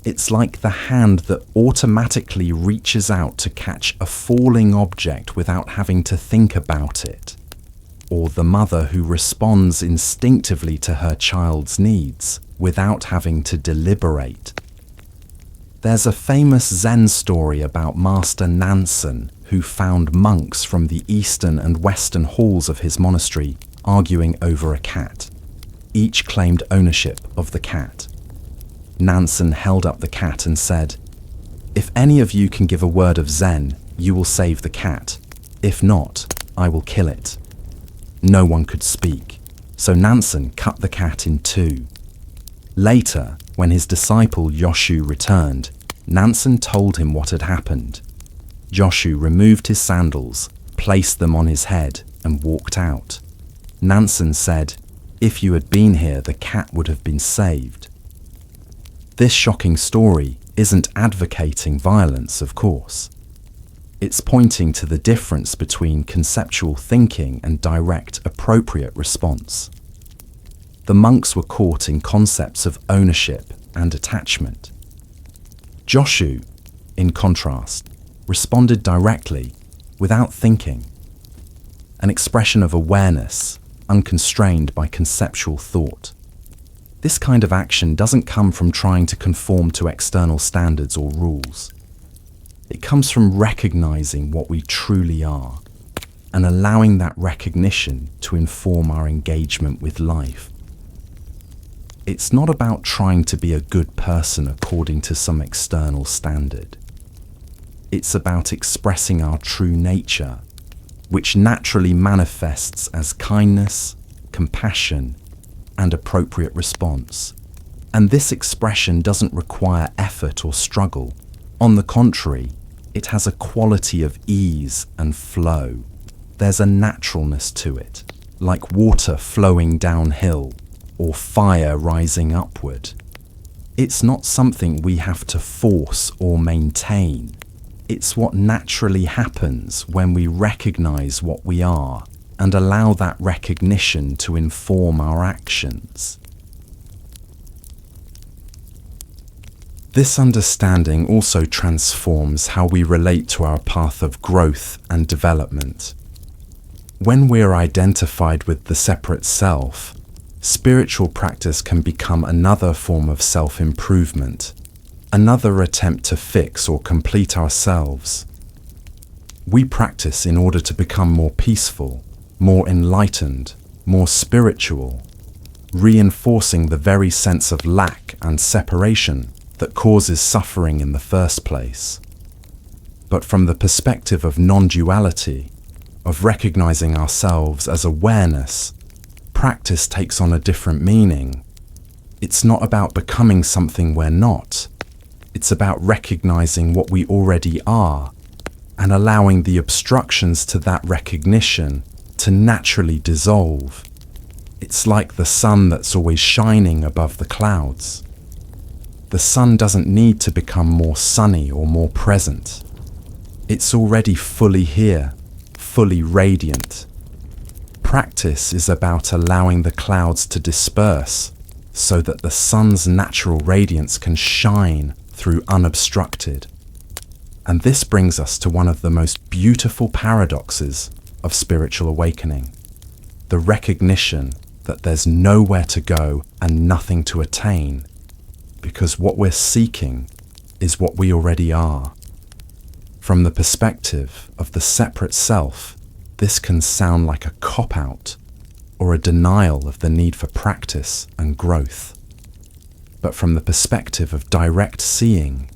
It's like the hand that automatically reaches out to catch a falling object without having to think about it, or the mother who responds instinctively to her child's needs without having to deliberate. There's a famous Zen story about Master Nansen, who found monks from the eastern and western halls of his monastery arguing over a cat. Each claimed ownership of the cat. Nansen held up the cat and said, "If any of you can give a word of Zen, you will save the cat. If not, I will kill it." No one could speak, so Nansen cut the cat in two. Later, when his disciple Joshu returned, Nansen told him what had happened. Joshu removed his sandals, placed them on his head, and walked out. Nansen said, "If you had been here, the cat would have been saved." This shocking story isn't advocating violence, of course. It's pointing to the difference between conceptual thinking and direct, appropriate response. The monks were caught in concepts of ownership and attachment. Joshu, in contrast, responded directly, without thinking. An expression of awareness, unconstrained by conceptual thought. This kind of action doesn't come from trying to conform to external standards or rules. It comes from recognizing what we truly are and allowing that recognition to inform our engagement with life. It's not about trying to be a good person according to some external standard. It's about expressing our true nature, which naturally manifests as kindness, compassion, and appropriate response. And this expression doesn't require effort or struggle. On the contrary, it has a quality of ease and flow. There's a naturalness to it, like water flowing downhill. or fire rising upward. It's not something we have to force or maintain. It's what naturally happens when we recognize what we are and allow that recognition to inform our actions. This understanding also transforms how we relate to our path of growth and development. When we're identified with the separate self, spiritual practice can become another form of self-improvement, another attempt to fix or complete ourselves. We practice in order to become more peaceful, more enlightened, more spiritual, reinforcing the very sense of lack and separation that causes suffering in the first place. But from the perspective of non-duality, of recognizing ourselves as awareness, practice takes on a different meaning. It's not about becoming something we're not. It's about recognizing what we already are and allowing the obstructions to that recognition to naturally dissolve. It's like the sun that's always shining above the clouds. The sun doesn't need to become more sunny or more present. It's already fully here, fully radiant. Practice is about allowing the clouds to disperse so that the sun's natural radiance can shine through unobstructed. And this brings us to one of the most beautiful paradoxes of spiritual awakening, the recognition that there's nowhere to go and nothing to attain, because what we're seeking is what we already are. From the perspective of the separate self, this can sound like a cop-out or a denial of the need for practice and growth. But from the perspective of direct seeing,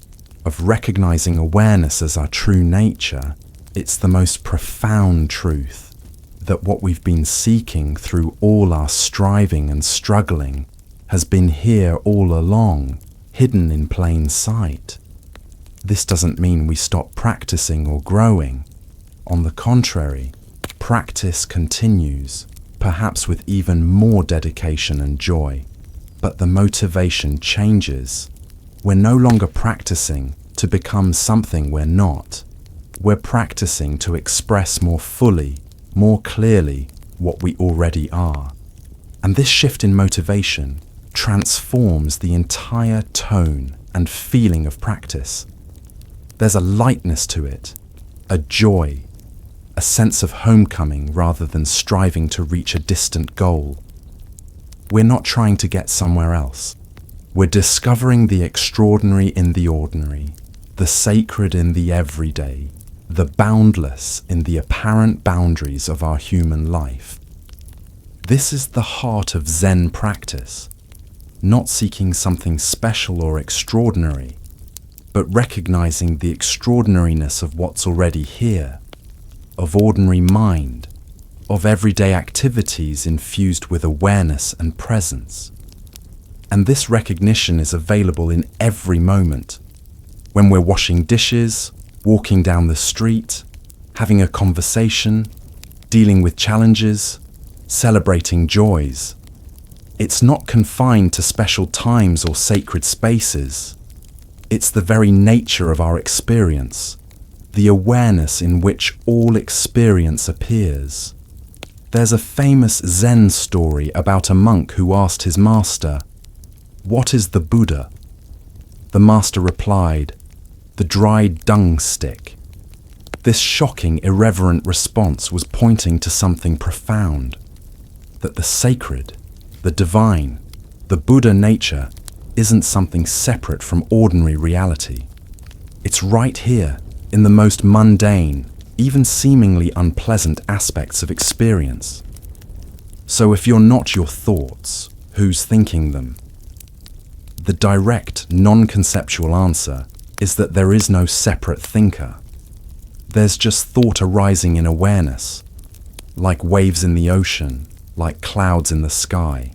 of recognizing awareness as our true nature, it's the most profound truth that what we've been seeking through all our striving and struggling has been here all along, hidden in plain sight. This doesn't mean we stop practicing or growing. On the contrary, practice continues, perhaps with even more dedication and joy. But the motivation changes. We're no longer practicing to become something we're not. We're practicing to express more fully, more clearly what we already are. And this shift in motivation transforms the entire tone and feeling of practice. There's a lightness to it, a joy, a sense of homecoming rather than striving to reach a distant goal. We're not trying to get somewhere else. We're discovering the extraordinary in the ordinary, the sacred in the everyday, the boundless in the apparent boundaries of our human life. This is the heart of Zen practice, not seeking something special or extraordinary, but recognizing the extraordinariness of what's already here, of ordinary mind, of everyday activities infused with awareness and presence. And this recognition is available in every moment, when we're washing dishes, walking down the street, having a conversation, dealing with challenges, celebrating joys. It's not confined to special times or sacred spaces. It's the very nature of our experience, the awareness in which all experience appears. There's a famous Zen story about a monk who asked his master, "What is the Buddha?" The master replied, "The dried dung stick." This shocking, irreverent response was pointing to something profound, that the sacred, the divine, the Buddha nature isn't something separate from ordinary reality. It's right here, in the most mundane, even seemingly unpleasant aspects of experience. So if you're not your thoughts, who's thinking them? The direct, non-conceptual answer is that there is no separate thinker. There's just thought arising in awareness, like waves in the ocean, like clouds in the sky.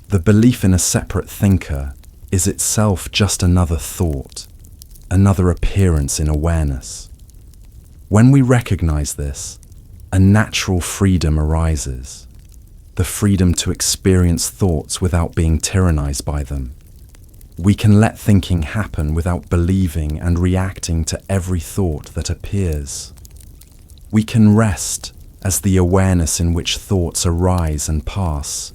The belief in a separate thinker is itself just another thought, another appearance in awareness. When we recognize this, a natural freedom arises. the freedom to experience thoughts without being tyrannized by them. We can let thinking happen without believing and reacting to every thought that appears. We can rest as the awareness in which thoughts arise and pass,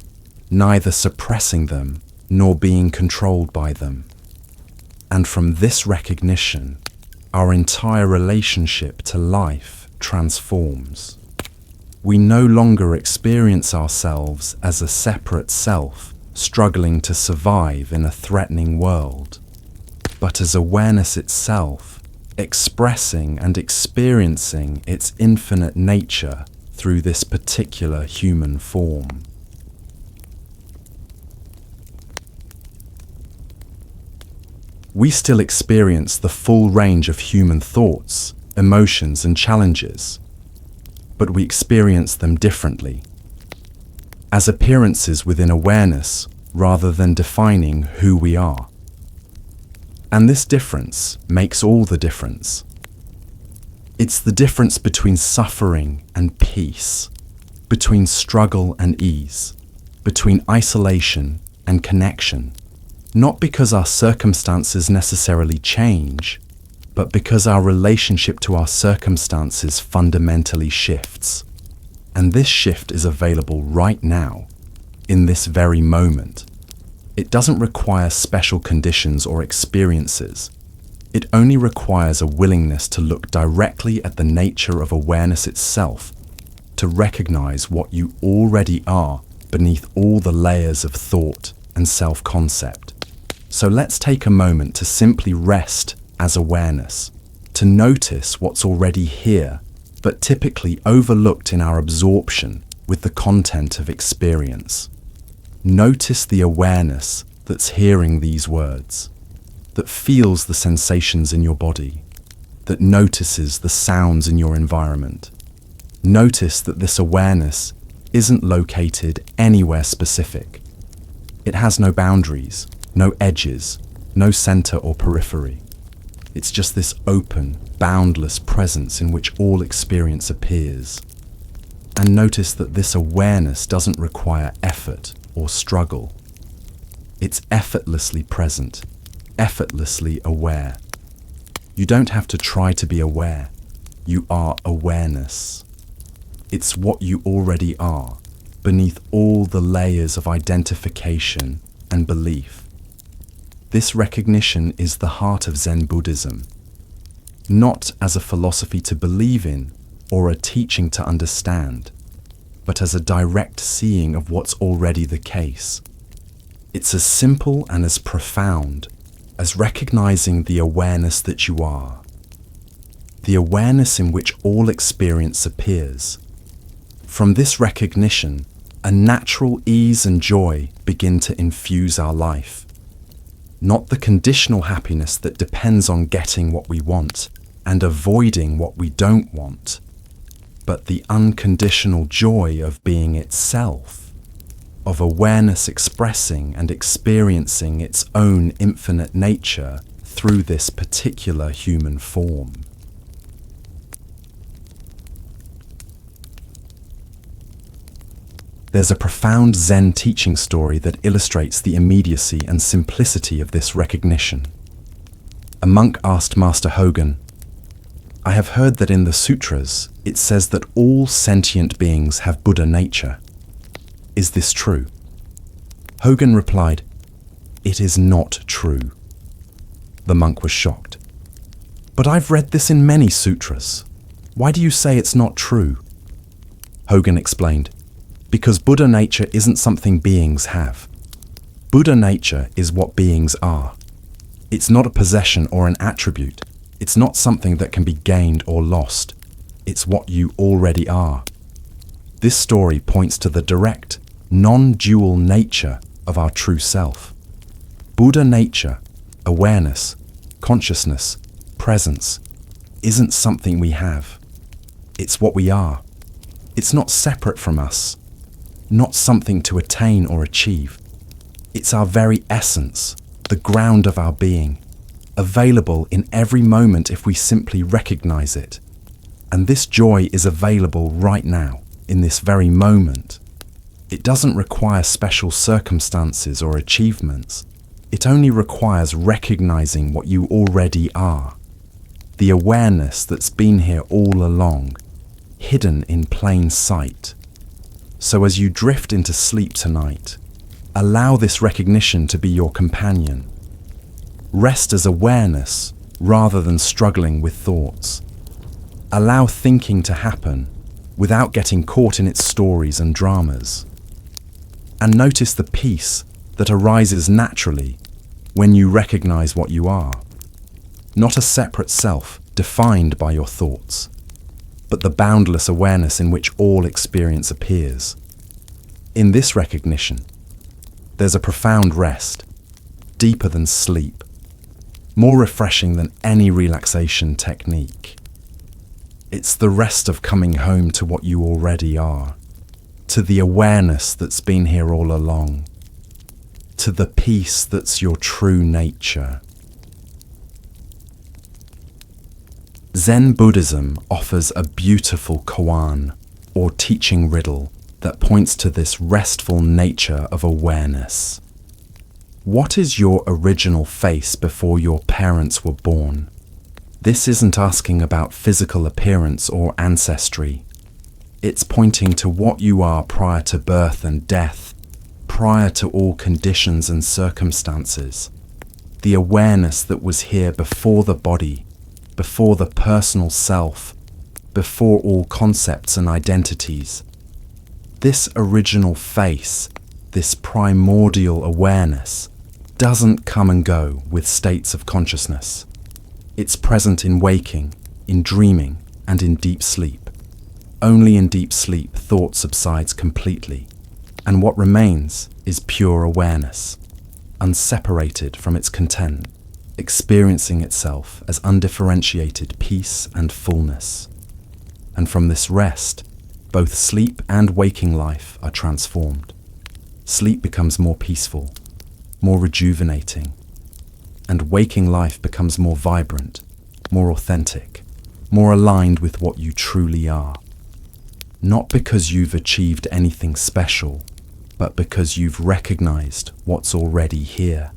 neither suppressing them nor being controlled by them. And from this recognition, our entire relationship to life transforms. We no longer experience ourselves as a separate self struggling to survive in a threatening world, but as awareness itself, expressing and experiencing its infinite nature through this particular human form. We still experience the full range of human thoughts, emotions, and challenges, but we experience them differently, as appearances within awareness rather than defining who we are. And this difference makes all the difference. It's the difference between suffering and peace, between struggle and ease, between isolation and connection, not because our circumstances necessarily change, but because our relationship to our circumstances fundamentally shifts. And this shift is available right now, in this very moment. It doesn't require special conditions or experiences. It only requires a willingness to look directly at the nature of awareness itself, to recognize what you already are beneath all the layers of thought and self-concept. So let's take a moment to simply rest as awareness, to notice what's already here, but typically overlooked in our absorption with the content of experience. Notice the awareness that's hearing these words, that feels the sensations in your body, that notices the sounds in your environment. Notice that this awareness isn't located anywhere specific. It has no boundaries, no edges, no center or periphery. It's just this open, boundless presence in which all experience appears. And notice that this awareness doesn't require effort or struggle. It's effortlessly present, effortlessly aware. You don't have to try to be aware. You are awareness. It's what you already are, beneath all the layers of identification and belief. This recognition is the heart of Zen Buddhism, not as a philosophy to believe in or a teaching to understand, but as a direct seeing of what's already the case. It's as simple and as profound as recognizing the awareness that you are, the awareness in which all experience appears. From this recognition, a natural ease and joy begin to infuse our life. Not the conditional happiness that depends on getting what we want and avoiding what we don't want, but the unconditional joy of being itself, of awareness expressing and experiencing its own infinite nature through this particular human form. There's a profound Zen teaching story that illustrates the immediacy and simplicity of this recognition. A monk asked Master Hogan, "I have heard that in the sutras it says that all sentient beings have Buddha nature. Is this true?" Hogan replied, "It is not true." The monk was shocked. "But I've read this in many sutras. Why do you say it's not true?" Hogan explained, "Because Buddha nature isn't something beings have. Buddha nature is what beings are. It's not a possession or an attribute. It's not something that can be gained or lost. It's what you already are." This story points to the direct, non-dual nature of our true self. Buddha nature, awareness, consciousness, presence, isn't something we have. It's what we are. It's not separate from us, not something to attain or achieve. It's our very essence, the ground of our being, available in every moment if we simply recognize it. And this joy is available right now, in this very moment. It doesn't require special circumstances or achievements. It only requires recognizing what you already are. The awareness that's been here all along, hidden in plain sight. So as you drift into sleep tonight, allow this recognition to be your companion. Rest as awareness rather than struggling with thoughts. Allow thinking to happen without getting caught in its stories and dramas. And notice the peace that arises naturally when you recognize what you are. Not a separate self defined by your thoughts, but the boundless awareness in which all experience appears. In this recognition, there's a profound rest, deeper than sleep, more refreshing than any relaxation technique. It's the rest of coming home to what you already are, to the awareness that's been here all along, to the peace that's your true nature. Zen Buddhism offers a beautiful koan, or teaching riddle, that points to this restful nature of awareness. What is your original face before your parents were born? This isn't asking about physical appearance or ancestry. It's pointing to what you are prior to birth and death, prior to all conditions and circumstances. The awareness that was here before the body, before the personal self, before all concepts and identities. This original face, this primordial awareness, doesn't come and go with states of consciousness. It's present in waking, in dreaming, and in deep sleep. Only in deep sleep thought subsides completely, and what remains is pure awareness, unseparated from its content, experiencing itself as undifferentiated peace and fullness. And from this rest, both sleep and waking life are transformed. Sleep becomes more peaceful, more rejuvenating, and waking life becomes more vibrant, more authentic, more aligned with what you truly are. Not because you've achieved anything special, but because you've recognized what's already here.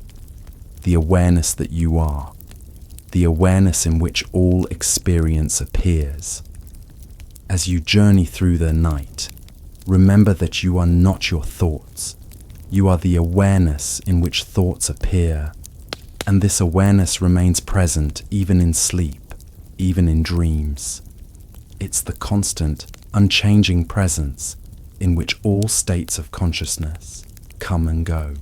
The awareness that you are, the awareness in which all experience appears. As you journey through the night, remember that you are not your thoughts. You are the awareness in which thoughts appear, and this awareness remains present even in sleep, even in dreams. It's the constant, unchanging presence in which all states of consciousness come and go.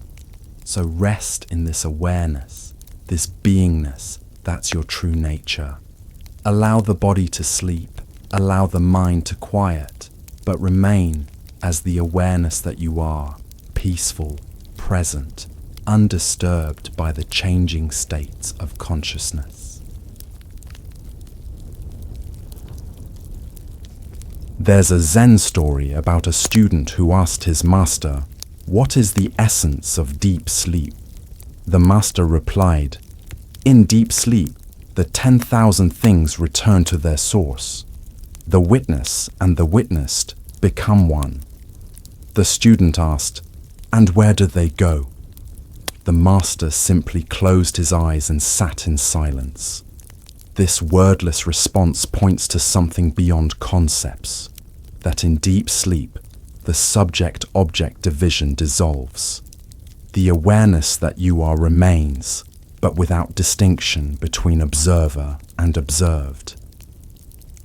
So rest in this awareness, this beingness, that's your true nature. Allow the body to sleep, allow the mind to quiet, but remain as the awareness that you are, peaceful, present, undisturbed by the changing states of consciousness. There's a Zen story about a student who asked his master, "What is the essence of deep sleep?" The master replied, "In deep sleep, the 10,000 things return to their source. The witness and the witnessed become one." The student asked, "And where do they go?" The master simply closed his eyes and sat in silence. This wordless response points to something beyond concepts, that in deep sleep, the subject-object division dissolves. The awareness that you are remains, but without distinction between observer and observed.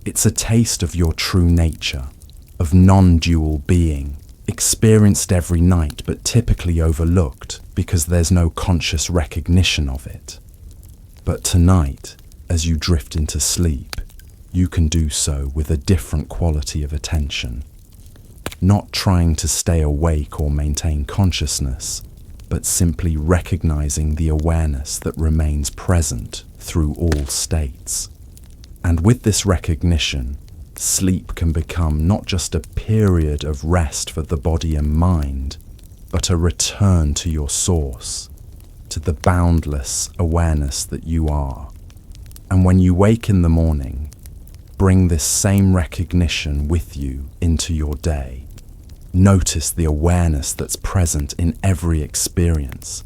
It's a taste of your true nature, of non-dual being, experienced every night but typically overlooked because there's no conscious recognition of it. But tonight, as you drift into sleep, you can do so with a different quality of attention. Not trying to stay awake or maintain consciousness, but simply recognizing the awareness that remains present through all states. And with this recognition, sleep can become not just a period of rest for the body and mind, but a return to your source, to the boundless awareness that you are. And when you wake in the morning, bring this same recognition with you into your day. Notice the awareness that's present in every experience,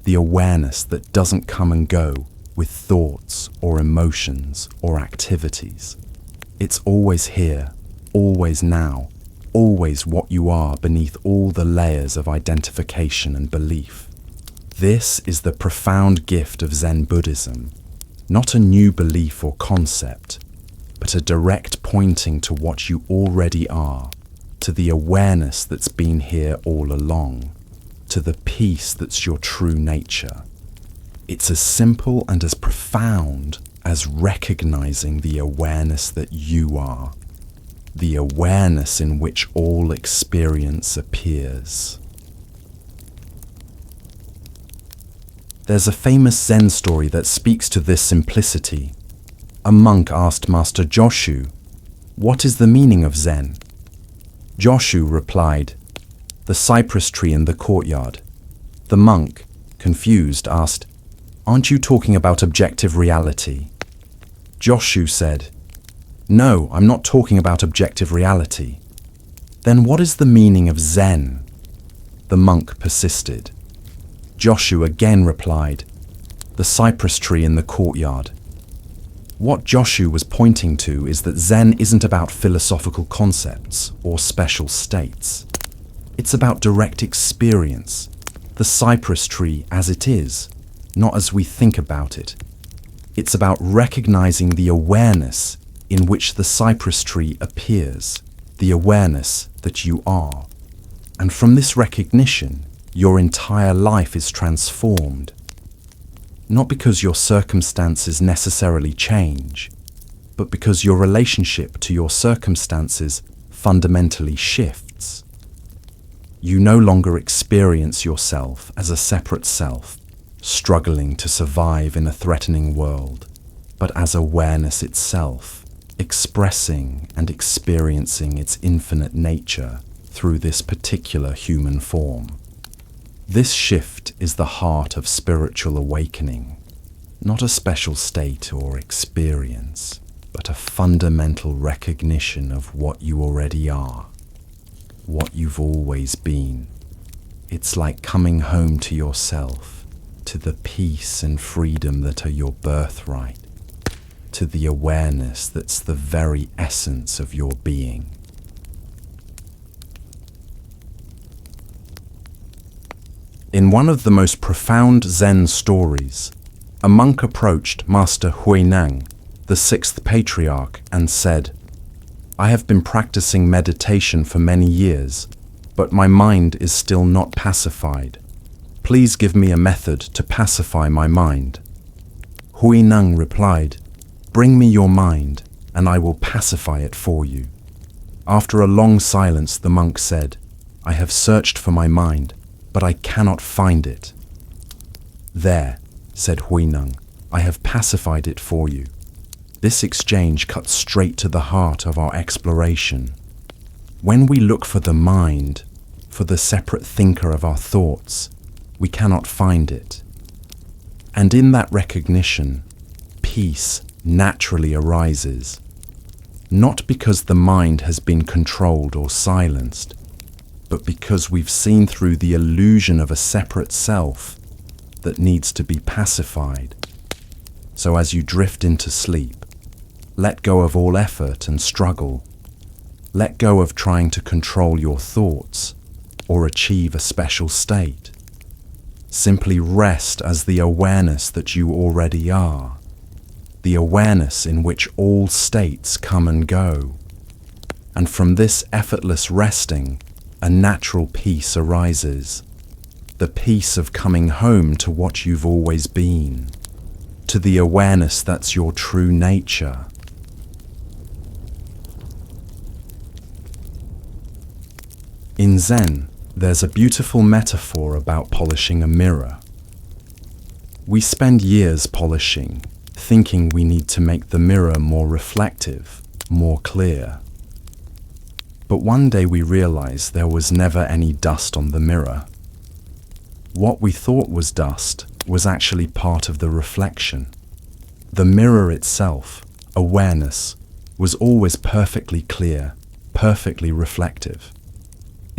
the awareness that doesn't come and go with thoughts or emotions or activities. It's always here, always now, always what you are beneath all the layers of identification and belief. This is the profound gift of Zen Buddhism, not a new belief or concept, but a direct pointing to what you already are, to the awareness that's been here all along, to the peace that's your true nature. It's as simple and as profound as recognizing the awareness that you are, the awareness in which all experience appears. There's a famous Zen story that speaks to this simplicity. A monk asked Master Joshu, "What is the meaning of Zen?" Joshu replied, "The cypress tree in the courtyard." The monk, confused, asked, "Aren't you talking about objective reality?" Joshu said, "No, I'm not talking about objective reality." "Then what is the meaning of Zen?" The monk persisted. Joshu again replied, "The cypress tree in the courtyard." What Joshu was pointing to is that Zen isn't about philosophical concepts or special states. It's about direct experience, the cypress tree as it is, not as we think about it. It's about recognizing the awareness in which the cypress tree appears, the awareness that you are. And from this recognition, your entire life is transformed. Not because your circumstances necessarily change, but because your relationship to your circumstances fundamentally shifts. You no longer experience yourself as a separate self, struggling to survive in a threatening world, but as awareness itself, expressing and experiencing its infinite nature through this particular human form. This shift is the heart of spiritual awakening, not a special state or experience, but a fundamental recognition of what you already are, what you've always been. It's like coming home to yourself, to the peace and freedom that are your birthright, to the awareness that's the very essence of your being. In one of the most profound Zen stories, a monk approached Master Huineng, the sixth patriarch, and said, "I have been practicing meditation for many years, but my mind is still not pacified. Please give me a method to pacify my mind." Huineng replied, "Bring me your mind, and I will pacify it for you." After a long silence, the monk said, "I have searched for my mind, but I cannot find it." "There," said Huineng, "I have pacified it for you." This exchange cut straight to the heart of our exploration. When we look for the mind, for the separate thinker of our thoughts, we cannot find it. And in that recognition, peace naturally arises, not because the mind has been controlled or silenced, but because we've seen through the illusion of a separate self that needs to be pacified. So as you drift into sleep, let go of all effort and struggle. Let go of trying to control your thoughts or achieve a special state. Simply rest as the awareness that you already are, the awareness in which all states come and go. And from this effortless resting, a natural peace arises, the peace of coming home to what you've always been, to the awareness that's your true nature. In Zen, there's a beautiful metaphor about polishing a mirror. We spend years polishing, thinking we need to make the mirror more reflective, more clear. But one day we realized there was never any dust on the mirror. What we thought was dust was actually part of the reflection. The mirror itself, awareness, was always perfectly clear, perfectly reflective.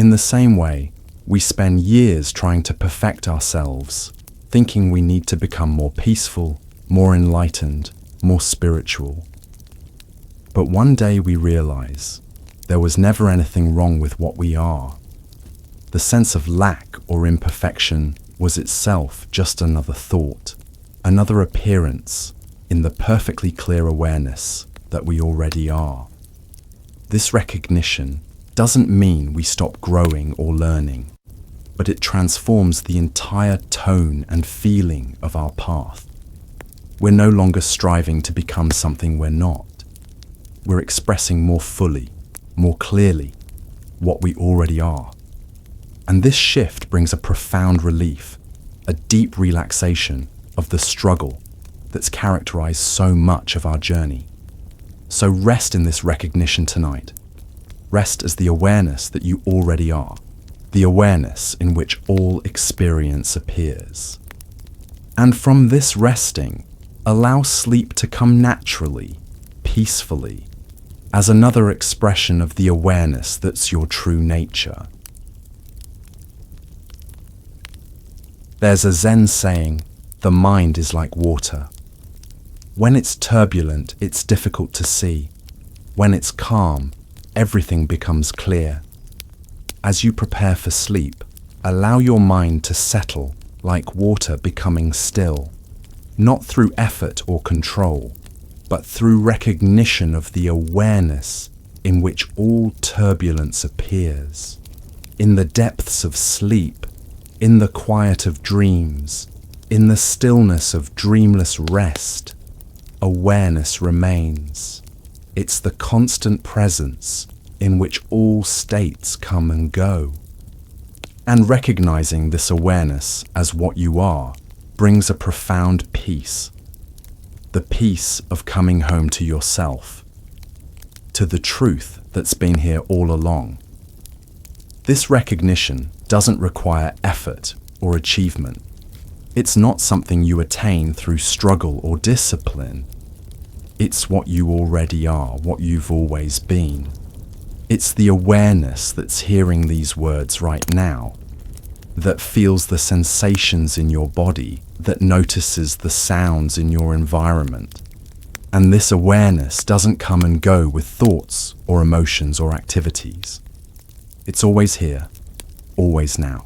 In the same way, we spend years trying to perfect ourselves, thinking we need to become more peaceful, more enlightened, more spiritual. But one day we realize there was never anything wrong with what we are. The sense of lack or imperfection was itself just another thought, another appearance in the perfectly clear awareness that we already are. This recognition doesn't mean we stop growing or learning, but it transforms the entire tone and feeling of our path. We're no longer striving to become something we're not. We're expressing more fully, more clearly, what we already are. And this shift brings a profound relief, a deep relaxation of the struggle that's characterized so much of our journey. So rest in this recognition tonight. Rest as the awareness that you already are, the awareness in which all experience appears. And from this resting, allow sleep to come naturally, peacefully, as another expression of the awareness that's your true nature. There's a Zen saying, the mind is like water. When it's turbulent, it's difficult to see. When it's calm, everything becomes clear. As you prepare for sleep, allow your mind to settle like water becoming still, not through effort or control, but through recognition of the awareness in which all turbulence appears. In the depths of sleep, in the quiet of dreams, in the stillness of dreamless rest, awareness remains. It's the constant presence in which all states come and go. And recognizing this awareness as what you are brings a profound peace. The peace of coming home to yourself, to the truth that's been here all along. This recognition doesn't require effort or achievement. It's not something you attain through struggle or discipline. It's what you already are, what you've always been. It's the awareness that's hearing these words right now, that feels the sensations in your body, that notices the sounds in your environment. And this awareness doesn't come and go with thoughts or emotions or activities. It's always here, always now,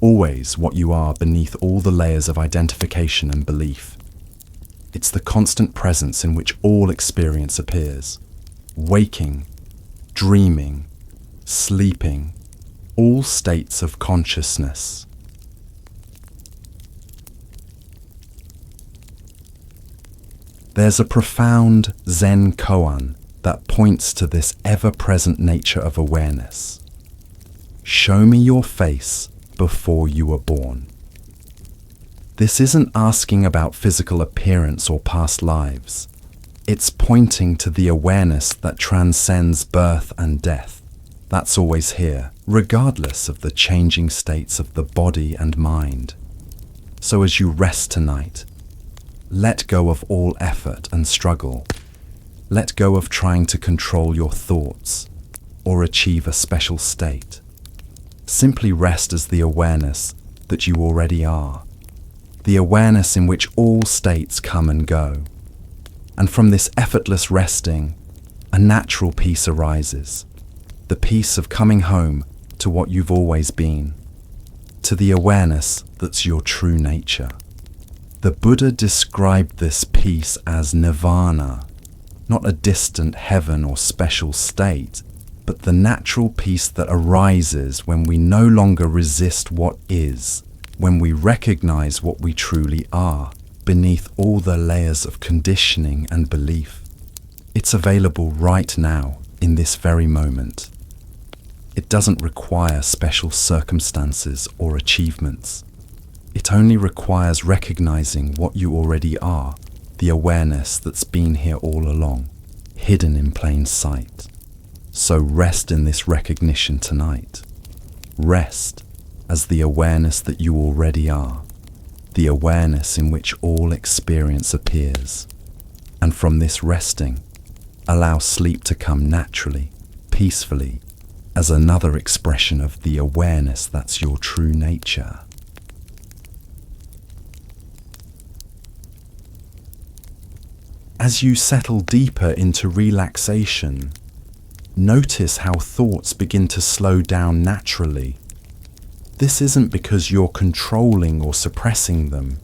always what you are beneath all the layers of identification and belief. It's the constant presence in which all experience appears, waking, dreaming, sleeping, all states of consciousness. There's a profound Zen koan that points to this ever-present nature of awareness. Show me your face before you were born. This isn't asking about physical appearance or past lives. It's pointing to the awareness that transcends birth and death. That's always here, regardless of the changing states of the body and mind. So as you rest tonight, let go of all effort and struggle. Let go of trying to control your thoughts or achieve a special state. Simply rest as the awareness that you already are, the awareness in which all states come and go. And from this effortless resting, a natural peace arises, the peace of coming home to what you've always been, to the awareness that's your true nature. The Buddha described this peace as nirvana, not a distant heaven or special state, but the natural peace that arises when we no longer resist what is, when we recognize what we truly are, beneath all the layers of conditioning and belief. It's available right now, in this very moment. It doesn't require special circumstances or achievements. It only requires recognizing what you already are, the awareness that's been here all along, hidden in plain sight. So rest in this recognition tonight. Rest as the awareness that you already are, the awareness in which all experience appears. And from this resting, allow sleep to come naturally, peacefully, as another expression of the awareness that's your true nature. As you settle deeper into relaxation, notice how thoughts begin to slow down naturally. This isn't because you're controlling or suppressing them,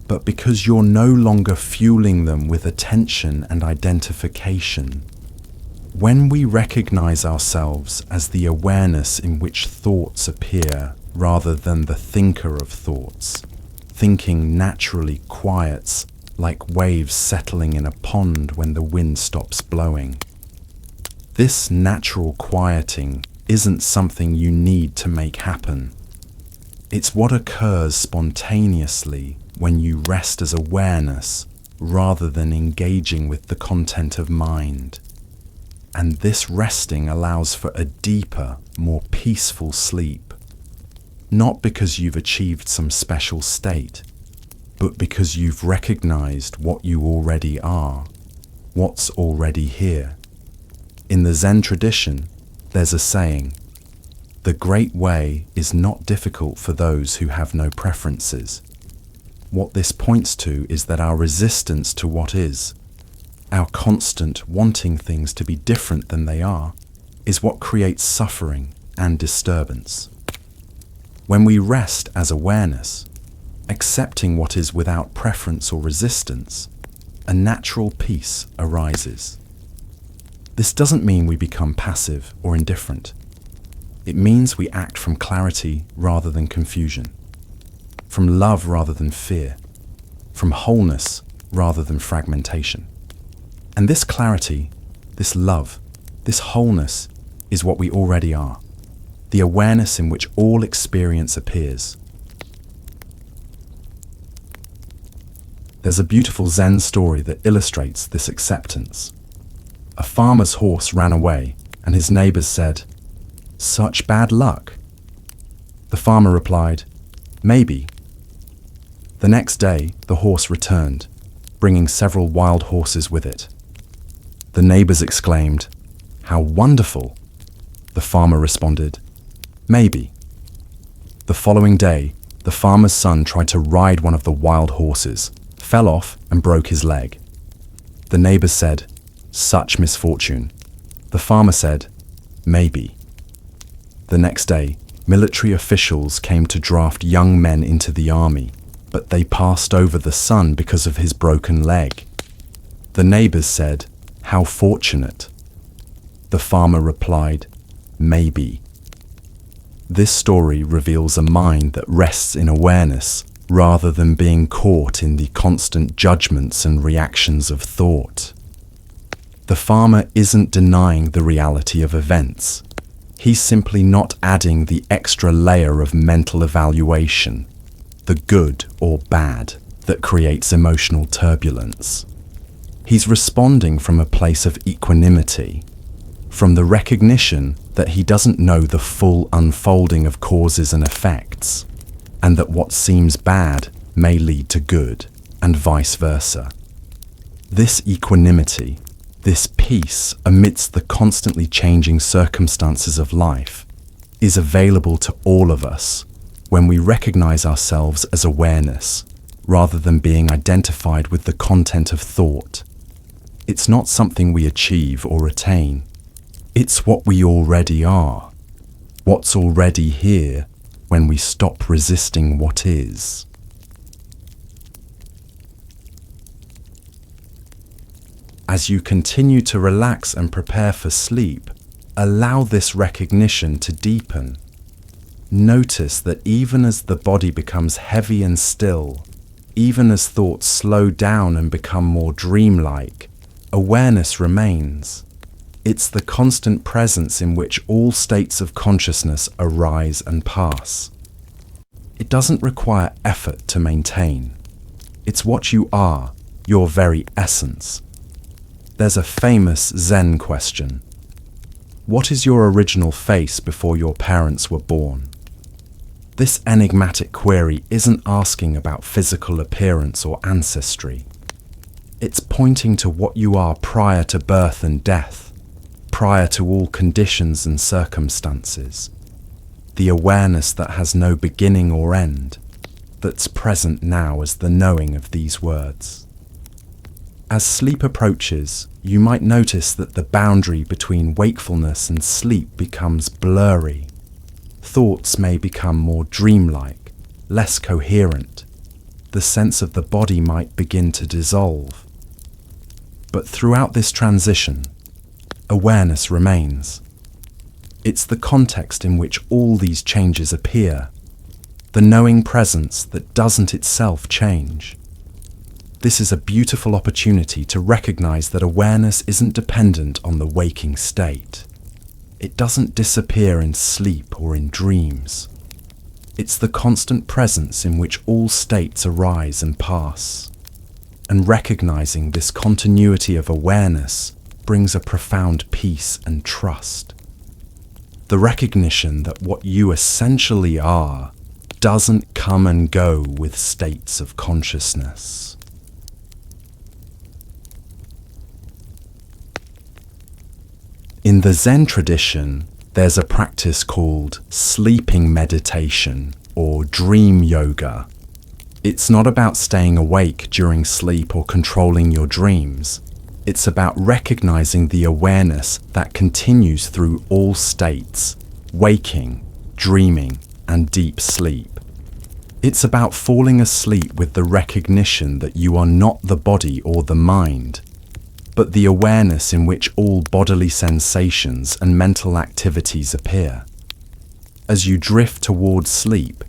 but because you're no longer fueling them with attention and identification. When we recognize ourselves as the awareness in which thoughts appear rather than the thinker of thoughts, thinking naturally quiets like waves settling in a pond when the wind stops blowing. This natural quieting isn't something you need to make happen. It's what occurs spontaneously when you rest as awareness rather than engaging with the content of mind. And this resting allows for a deeper, more peaceful sleep. Not because you've achieved some special state, but because you've recognized what you already are, what's already here. In the Zen tradition, there's a saying, "The great way is not difficult for those who have no preferences." What this points to is that our resistance to what is, our constant wanting things to be different than they are, is what creates suffering and disturbance. When we rest as awareness, accepting what is without preference or resistance, a natural peace arises. This doesn't mean we become passive or indifferent. It means we act from clarity rather than confusion, from love rather than fear, from wholeness rather than fragmentation. And this clarity, this love, this wholeness is what we already are, the awareness in which all experience appears. There's a beautiful Zen story that illustrates this acceptance. A farmer's horse ran away, and his neighbors said, "Such bad luck." The farmer replied, "Maybe." The next day, the horse returned, bringing several wild horses with it. The neighbors exclaimed, "How wonderful!" The farmer responded, "Maybe." The following day, the farmer's son tried to ride one of the wild horses, fell off and broke his leg. The neighbors said, "Such misfortune." The farmer said, "Maybe." The next day, military officials came to draft young men into the army, but they passed over the son because of his broken leg. The neighbors said, "How fortunate." The farmer replied, "Maybe." This story reveals a mind that rests in awareness rather than being caught in the constant judgments and reactions of thought. The farmer isn't denying the reality of events. He's simply not adding the extra layer of mental evaluation, the good or bad, that creates emotional turbulence. He's responding from a place of equanimity, from the recognition that he doesn't know the full unfolding of causes and effects, and that what seems bad may lead to good, and vice versa. This equanimity, this peace amidst the constantly changing circumstances of life, is available to all of us when we recognize ourselves as awareness, rather than being identified with the content of thought. It's not something we achieve or attain. It's what we already are, what's already here when we stop resisting what is. As you continue to relax and prepare for sleep, allow this recognition to deepen. Notice that even as the body becomes heavy and still, even as thoughts slow down and become more dreamlike, awareness remains. It's the constant presence in which all states of consciousness arise and pass. It doesn't require effort to maintain. It's what you are, your very essence. There's a famous Zen question. What is your original face before your parents were born? This enigmatic query isn't asking about physical appearance or ancestry. It's pointing to what you are prior to birth and death, prior to all conditions and circumstances, the awareness that has no beginning or end, that's present now as the knowing of these words. As sleep approaches, you might notice that the boundary between wakefulness and sleep becomes blurry. Thoughts may become more dreamlike, less coherent. The sense of the body might begin to dissolve. But throughout this transition, awareness remains. It's the context in which all these changes appear, the knowing presence that doesn't itself change. This is a beautiful opportunity to recognize that awareness isn't dependent on the waking state. It doesn't disappear in sleep or in dreams. It's the constant presence in which all states arise and pass. And recognizing this continuity of awareness brings a profound peace and trust. The recognition that what you essentially are doesn't come and go with states of consciousness. In the Zen tradition, there's a practice called sleeping meditation or dream yoga. It's not about staying awake during sleep or controlling your dreams. It's about recognizing the awareness that continues through all states, waking, dreaming, and deep sleep. It's about falling asleep with the recognition that you are not the body or the mind, but the awareness in which all bodily sensations and mental activities appear. As you drift towards sleep,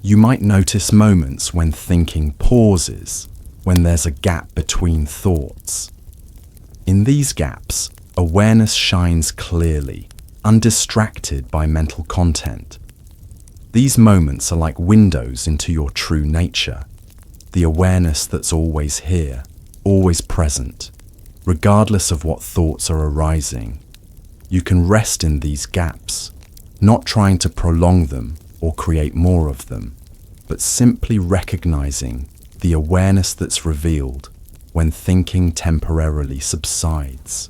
you might notice moments when thinking pauses, when there's a gap between thoughts. In these gaps, awareness shines clearly, undistracted by mental content. These moments are like windows into your true nature, the awareness that's always here, always present, regardless of what thoughts are arising. You can rest in these gaps, not trying to prolong them or create more of them, but simply recognizing the awareness that's revealed when thinking temporarily subsides.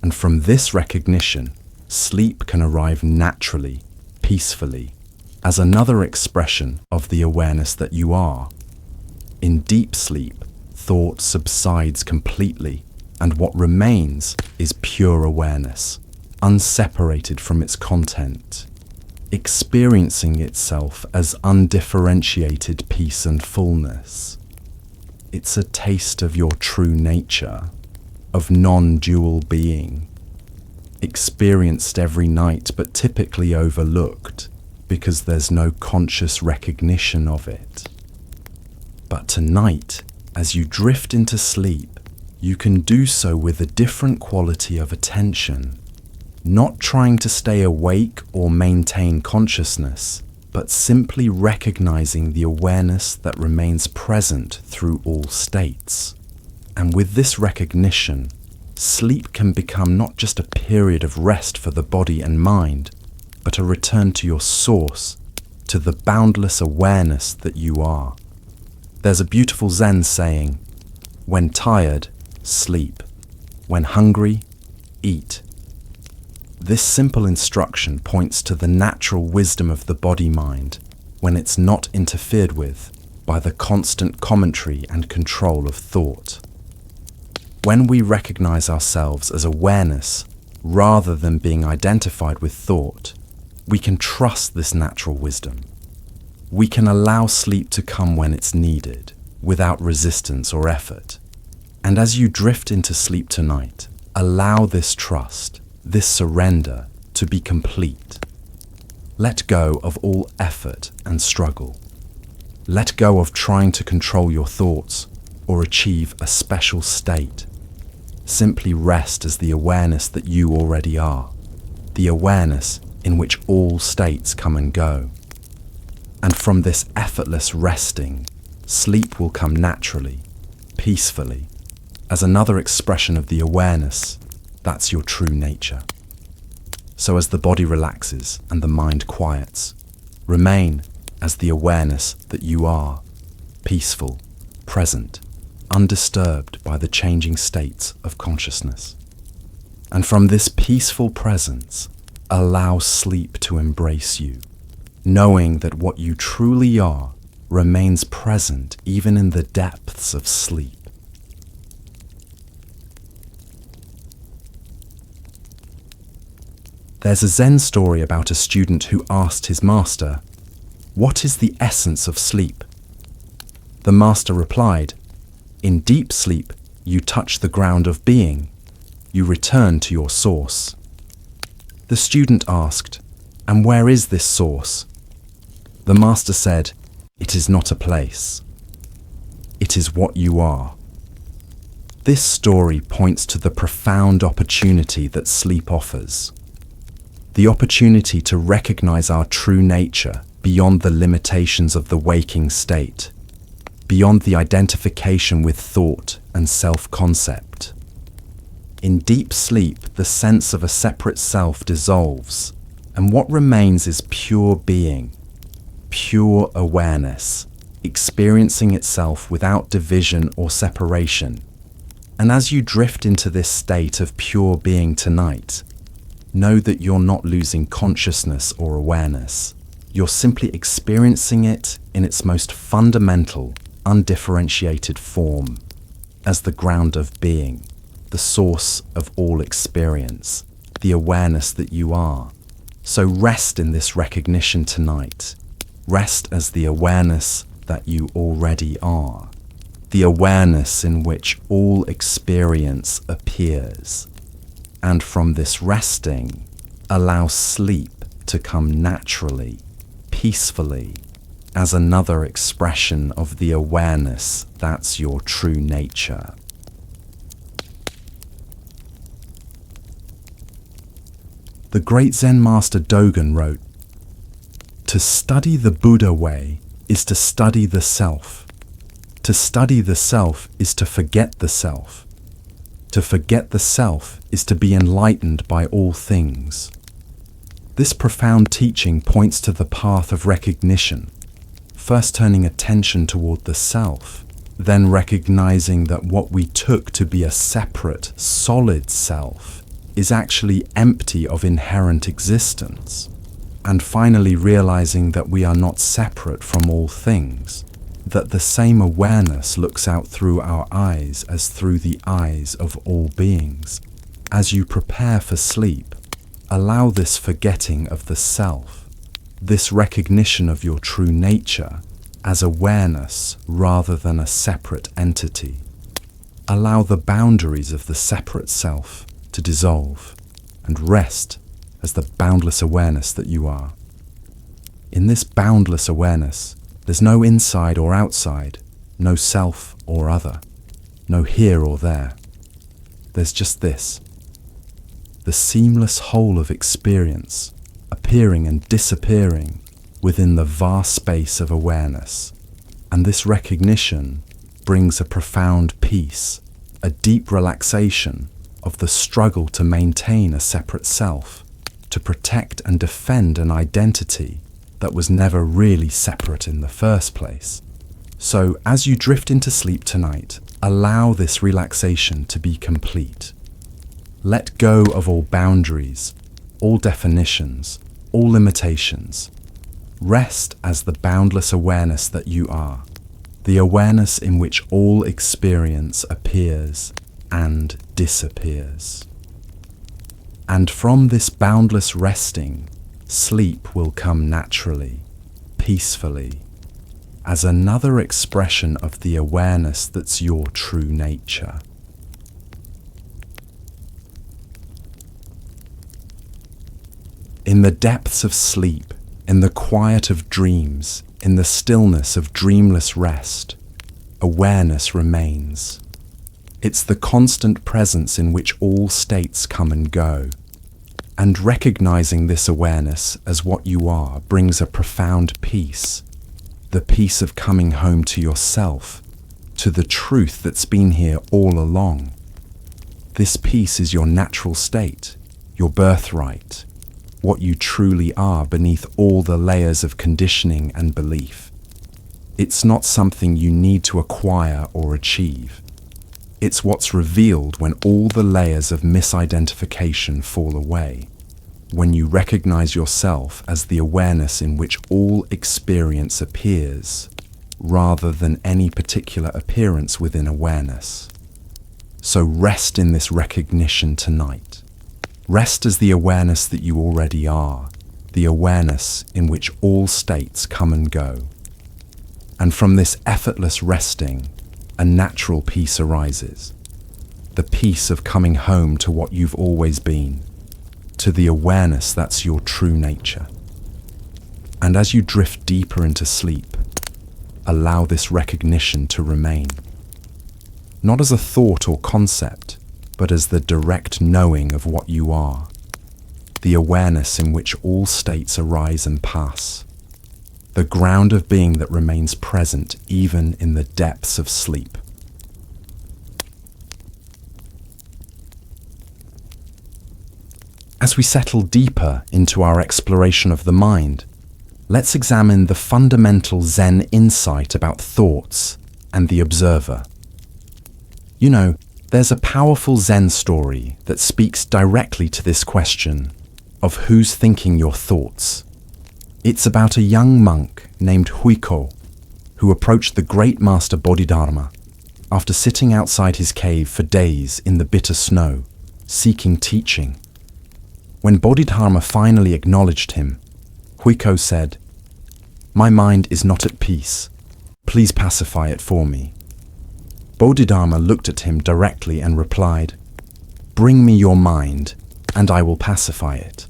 And from this recognition, sleep can arrive naturally, peacefully, as another expression of the awareness that you are. In deep sleep, thought subsides completely, and what remains is pure awareness, unseparated from its content, experiencing itself as undifferentiated peace and fullness. It's a taste of your true nature, of non-dual being, experienced every night but typically overlooked because there's no conscious recognition of it. But tonight, as you drift into sleep, you can do so with a different quality of attention, not trying to stay awake or maintain consciousness, but simply recognizing the awareness that remains present through all states. And with this recognition, sleep can become not just a period of rest for the body and mind, but a return to your source, to the boundless awareness that you are. There's a beautiful Zen saying, "When tired, sleep. When hungry, eat." This simple instruction points to the natural wisdom of the body-mind when it's not interfered with by the constant commentary and control of thought. When we recognize ourselves as awareness rather than being identified with thought, we can trust this natural wisdom. We can allow sleep to come when it's needed, without resistance or effort. And as you drift into sleep tonight, allow this trust, this surrender, to be complete. Let go of all effort and struggle. Let go of trying to control your thoughts or achieve a special state. Simply rest as the awareness that you already are, the awareness in which all states come and go. And from this effortless resting, sleep will come naturally, peacefully, as another expression of the awareness that's your true nature. So as the body relaxes and the mind quiets, remain as the awareness that you are, peaceful, present, undisturbed by the changing states of consciousness. And from this peaceful presence, allow sleep to embrace you, knowing that what you truly are remains present even in the depths of sleep. There's a Zen story about a student who asked his master, "What is the essence of sleep?" The master replied, "In deep sleep, you touch the ground of being. You return to your source." The student asked, "And where is this source?" The master said, "It is not a place. It is what you are." This story points to the profound opportunity that sleep offers. The opportunity to recognize our true nature beyond the limitations of the waking state, beyond the identification with thought and self-concept. In deep sleep, the sense of a separate self dissolves, and what remains is pure being, pure awareness, experiencing itself without division or separation. And as you drift into this state of pure being tonight, know that you're not losing consciousness or awareness. You're simply experiencing it in its most fundamental, undifferentiated form, as the ground of being, the source of all experience, the awareness that you are. So rest in this recognition tonight. Rest as the awareness that you already are, the awareness in which all experience appears. And from this resting, allow sleep to come naturally, peacefully, as another expression of the awareness that's your true nature. The great Zen master Dogen wrote, "To study the Buddha way is to study the self. To study the self is to forget the self. To forget the self is to be enlightened by all things." This profound teaching points to the path of recognition, first turning attention toward the self, then recognizing that what we took to be a separate, solid self is actually empty of inherent existence, and finally realizing that we are not separate from all things, that the same awareness looks out through our eyes as through the eyes of all beings. As you prepare for sleep, allow this forgetting of the self, this recognition of your true nature as awareness rather than a separate entity. Allow the boundaries of the separate self to dissolve and rest as the boundless awareness that you are. In this boundless awareness, there's no inside or outside, no self or other, no here or there. There's just this, the seamless whole of experience, appearing and disappearing within the vast space of awareness. And this recognition brings a profound peace, a deep relaxation of the struggle to maintain a separate self, to protect and defend an identity that was never really separate in the first place. So as you drift into sleep tonight, allow this relaxation to be complete. Let go of all boundaries, all definitions, all limitations. Rest as the boundless awareness that you are, the awareness in which all experience appears and disappears. And from this boundless resting, sleep will come naturally, peacefully, as another expression of the awareness that's your true nature. In the depths of sleep, in the quiet of dreams, in the stillness of dreamless rest, awareness remains. It's the constant presence in which all states come and go. And recognizing this awareness as what you are brings a profound peace, the peace of coming home to yourself, to the truth that's been here all along. This peace is your natural state, your birthright, what you truly are beneath all the layers of conditioning and belief. It's not something you need to acquire or achieve. It's what's revealed when all the layers of misidentification fall away, when you recognize yourself as the awareness in which all experience appears, rather than any particular appearance within awareness. So rest in this recognition tonight. Rest as the awareness that you already are, the awareness in which all states come and go. And from this effortless resting, a natural peace arises. The peace of coming home to what you've always been, to the awareness that's your true nature. And as you drift deeper into sleep, allow this recognition to remain. Not as a thought or concept, but as the direct knowing of what you are, the awareness in which all states arise and pass, the ground of being that remains present even in the depths of sleep. As we settle deeper into our exploration of the mind, let's examine the fundamental Zen insight about thoughts and the observer. You know, there's a powerful Zen story that speaks directly to this question of who's thinking your thoughts. It's about a young monk named Huiko who approached the great master Bodhidharma after sitting outside his cave for days in the bitter snow, seeking teaching. When Bodhidharma finally acknowledged him, Huiko said, "My mind is not at peace. Please pacify it for me." Bodhidharma looked at him directly and replied, "Bring me your mind, and I will pacify it."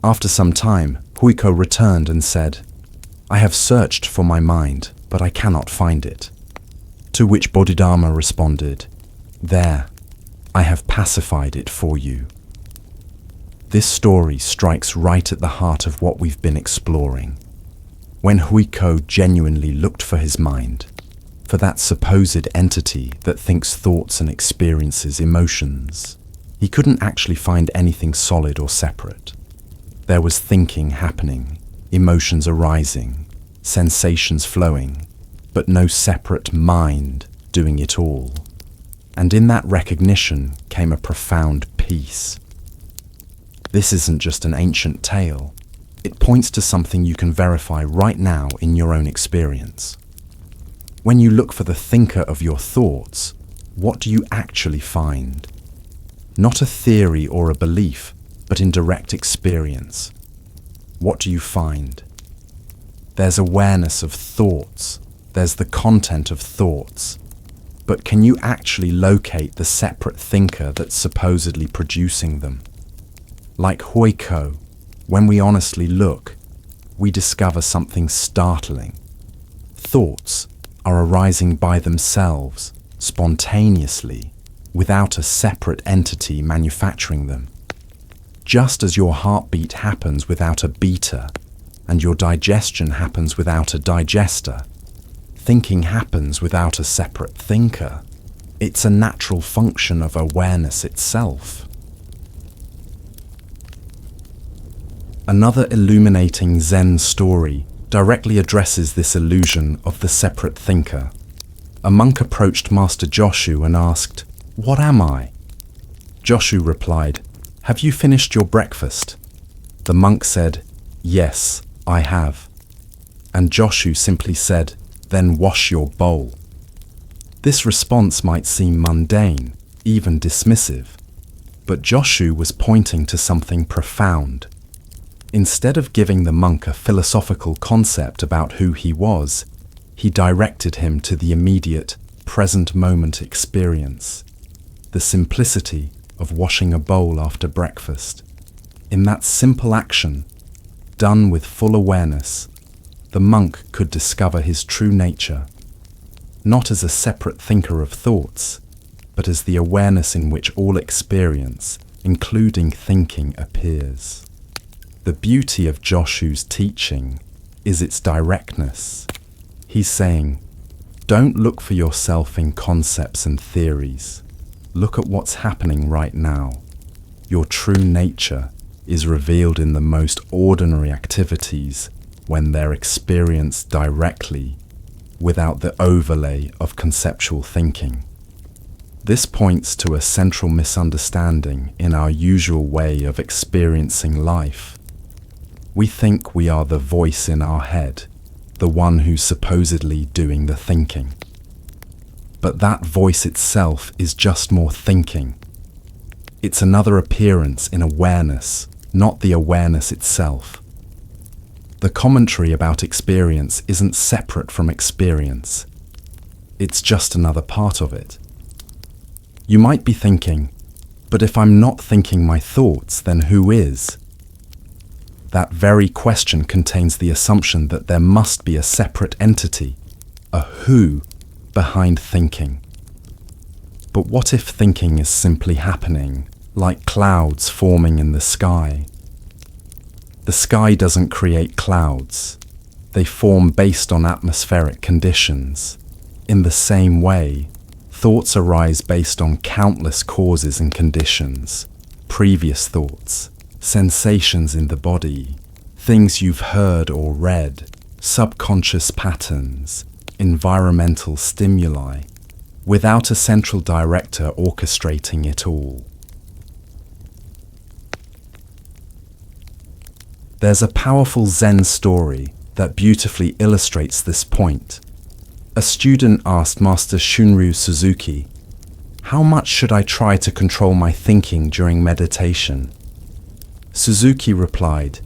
After some time, Huiko returned and said, "I have searched for my mind, but I cannot find it." To which Bodhidharma responded, "There, I have pacified it for you." This story strikes right at the heart of what we've been exploring. When Huiko genuinely looked for his mind, for that supposed entity that thinks thoughts and experiences emotions, he couldn't actually find anything solid or separate. There was thinking happening, emotions arising, sensations flowing, but no separate mind doing it all. And in that recognition came a profound peace. This isn't just an ancient tale. It points to something you can verify right now in your own experience. When you look for the thinker of your thoughts, what do you actually find? Not a theory or a belief, but in direct experience. What do you find? There's awareness of thoughts. There's the content of thoughts. But can you actually locate the separate thinker that's supposedly producing them? Like Huiko, when we honestly look, we discover something startling. Thoughts are arising by themselves, spontaneously, without a separate entity manufacturing them. Just as your heartbeat happens without a beater, and your digestion happens without a digester, thinking happens without a separate thinker. It's a natural function of awareness itself. Another illuminating Zen story directly addresses this illusion of the separate thinker. A monk approached Master Joshu and asked, "What am I?" Joshu replied, "Have you finished your breakfast?" The monk said, "Yes, I have." And Joshu simply said, "Then wash your bowl." This response might seem mundane, even dismissive, but Joshu was pointing to something profound. Instead of giving the monk a philosophical concept about who he was, he directed him to the immediate, present moment experience, the simplicity of washing a bowl after breakfast. In that simple action, done with full awareness, the monk could discover his true nature, not as a separate thinker of thoughts, but as the awareness in which all experience, including thinking, appears. The beauty of Joshu's teaching is its directness. He's saying, don't look for yourself in concepts and theories. Look at what's happening right now. Your true nature is revealed in the most ordinary activities when they're experienced directly, without the overlay of conceptual thinking. This points to a central misunderstanding in our usual way of experiencing life. We think we are the voice in our head, the one who's supposedly doing the thinking. But that voice itself is just more thinking. It's another appearance in awareness, not the awareness itself. The commentary about experience isn't separate from experience. It's just another part of it. You might be thinking, but if I'm not thinking my thoughts, then who is? That very question contains the assumption that there must be a separate entity, a who, behind thinking. But what if thinking is simply happening, like clouds forming in the sky? The sky doesn't create clouds. They form based on atmospheric conditions. In the same way, thoughts arise based on countless causes and conditions, previous thoughts, sensations in the body, things you've heard or read, subconscious patterns, environmental stimuli, without a central director orchestrating it all. There's a powerful Zen story that beautifully illustrates this point. A student asked Master Shunryu Suzuki, "How much should I try to control my thinking during meditation?" Suzuki replied,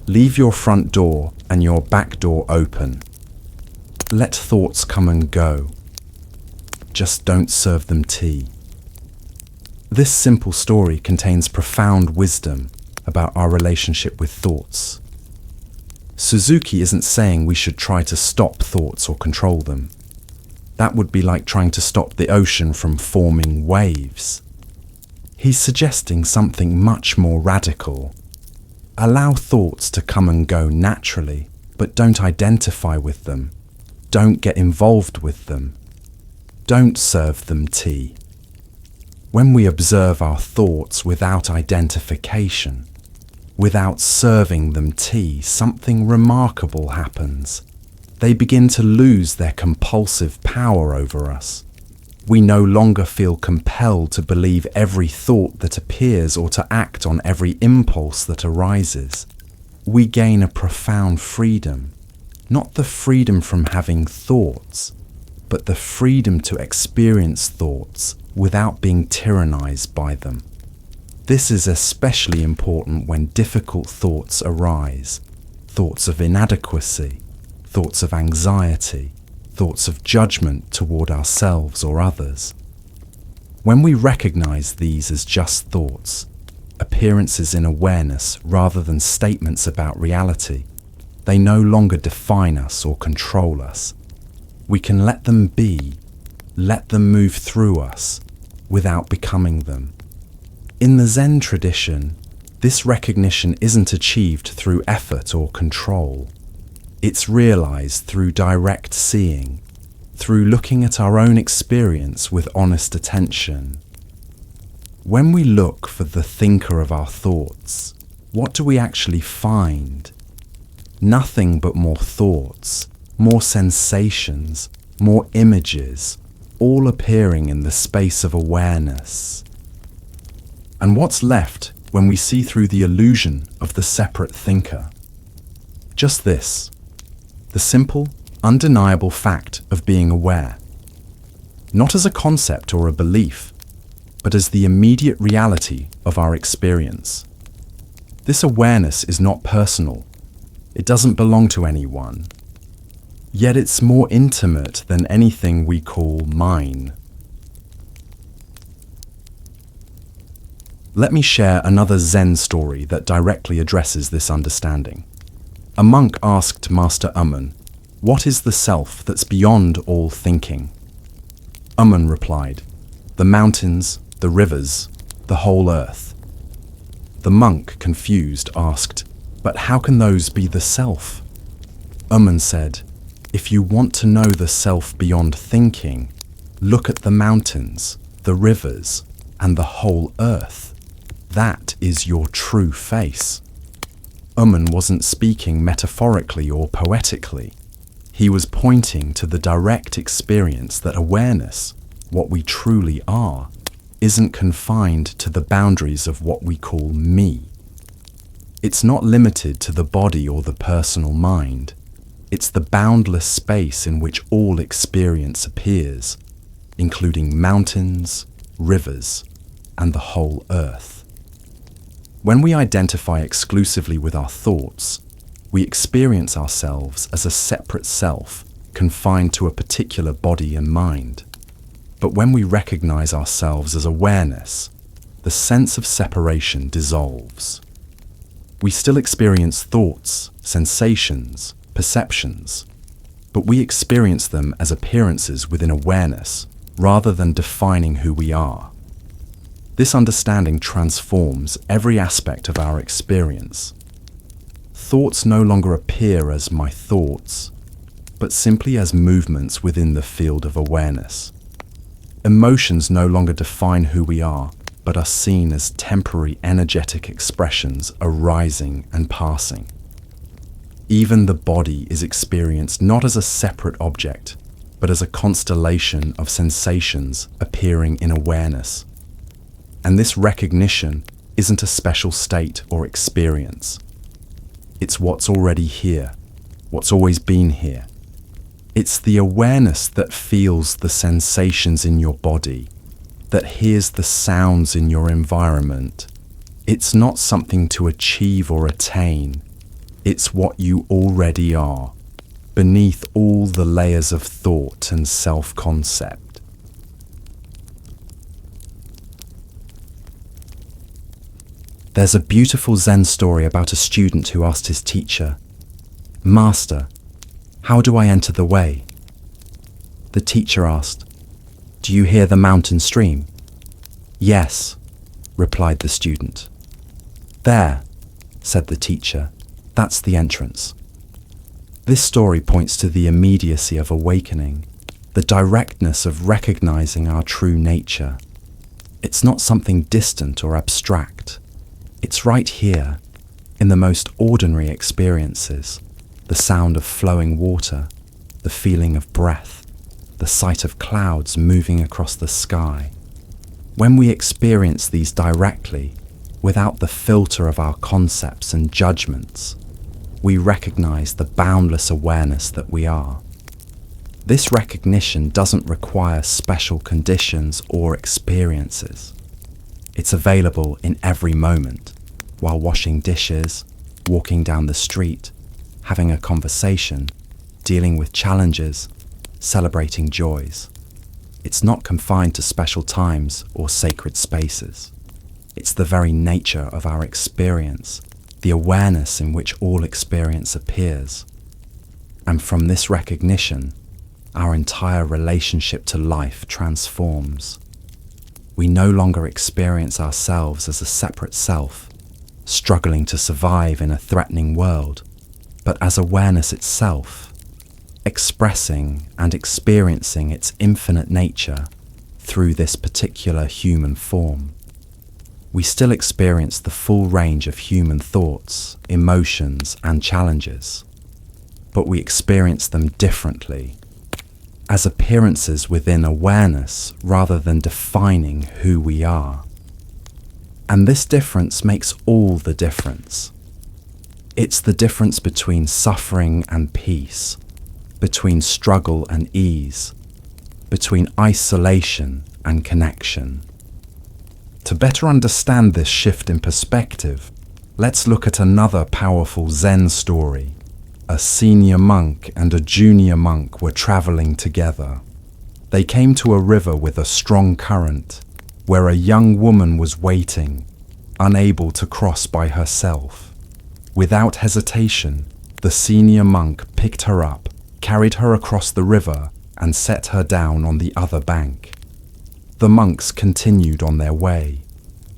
"Leave your front door and your back door open. Let thoughts come and go. Just don't serve them tea." This simple story contains profound wisdom about our relationship with thoughts. Suzuki isn't saying we should try to stop thoughts or control them. That would be like trying to stop the ocean from forming waves. He's suggesting something much more radical. Allow thoughts to come and go naturally, but don't identify with them. Don't get involved with them. Don't serve them tea. When we observe our thoughts without identification, without serving them tea, something remarkable happens. They begin to lose their compulsive power over us. We no longer feel compelled to believe every thought that appears or to act on every impulse that arises. We gain a profound freedom, not the freedom from having thoughts, but the freedom to experience thoughts without being tyrannized by them. This is especially important when difficult thoughts arise, thoughts of inadequacy, thoughts of anxiety, thoughts of judgment toward ourselves or others. When we recognize these as just thoughts, appearances in awareness rather than statements about reality, they no longer define us or control us. We can let them be, let them move through us, without becoming them. In the Zen tradition, this recognition isn't achieved through effort or control. It's realized through direct seeing, through looking at our own experience with honest attention. When we look for the thinker of our thoughts, what do we actually find? Nothing but more thoughts, more sensations, more images, all appearing in the space of awareness. And what's left when we see through the illusion of the separate thinker? Just this, the simple, undeniable fact of being aware. Not as a concept or a belief, but as the immediate reality of our experience. This awareness is not personal. It doesn't belong to anyone. Yet it's more intimate than anything we call mine. Let me share another Zen story that directly addresses this understanding. A monk asked Master Ummon, "What is the self that's beyond all thinking?" Ummon replied, "The mountains, the rivers, the whole earth." The monk, confused, asked, "But how can those be the self?" Ummon said, "If you want to know the self beyond thinking, look at the mountains, the rivers, and the whole earth. That is your true face." Ummon wasn't speaking metaphorically or poetically. He was pointing to the direct experience that awareness, what we truly are, isn't confined to the boundaries of what we call me. It's not limited to the body or the personal mind. It's the boundless space in which all experience appears, including mountains, rivers, and the whole earth. When we identify exclusively with our thoughts, we experience ourselves as a separate self confined to a particular body and mind. But when we recognize ourselves as awareness, the sense of separation dissolves. We still experience thoughts, sensations, perceptions, but we experience them as appearances within awareness rather than defining who we are. This understanding transforms every aspect of our experience. Thoughts no longer appear as my thoughts, but simply as movements within the field of awareness. Emotions no longer define who we are, but are seen as temporary energetic expressions arising and passing. Even the body is experienced not as a separate object, but as a constellation of sensations appearing in awareness. And this recognition isn't a special state or experience. It's what's already here, what's always been here. It's the awareness that feels the sensations in your body, that hears the sounds in your environment. It's not something to achieve or attain. It's what you already are, beneath all the layers of thought and self-concept. There's a beautiful Zen story about a student who asked his teacher, "Master, how do I enter the way?" The teacher asked, "Do you hear the mountain stream?" "Yes," replied the student. "There," said the teacher, "that's the entrance." This story points to the immediacy of awakening, the directness of recognizing our true nature. It's not something distant or abstract. It's right here, in the most ordinary experiences, the sound of flowing water, the feeling of breath, the sight of clouds moving across the sky. When we experience these directly, without the filter of our concepts and judgments, we recognize the boundless awareness that we are. This recognition doesn't require special conditions or experiences. It's available in every moment, while washing dishes, walking down the street, having a conversation, dealing with challenges, celebrating joys. It's not confined to special times or sacred spaces. It's the very nature of our experience, the awareness in which all experience appears. And from this recognition, our entire relationship to life transforms. We no longer experience ourselves as a separate self, struggling to survive in a threatening world, but as awareness itself, expressing and experiencing its infinite nature through this particular human form. We still experience the full range of human thoughts, emotions, and challenges, but we experience them differently, as appearances within awareness rather than defining who we are. And this difference makes all the difference. It's the difference between suffering and peace, between struggle and ease, between isolation and connection. To better understand this shift in perspective, let's look at another powerful Zen story. A senior monk and a junior monk were traveling together. They came to a river with a strong current, where a young woman was waiting, unable to cross by herself. Without hesitation, the senior monk picked her up, carried her across the river, and set her down on the other bank. The monks continued on their way.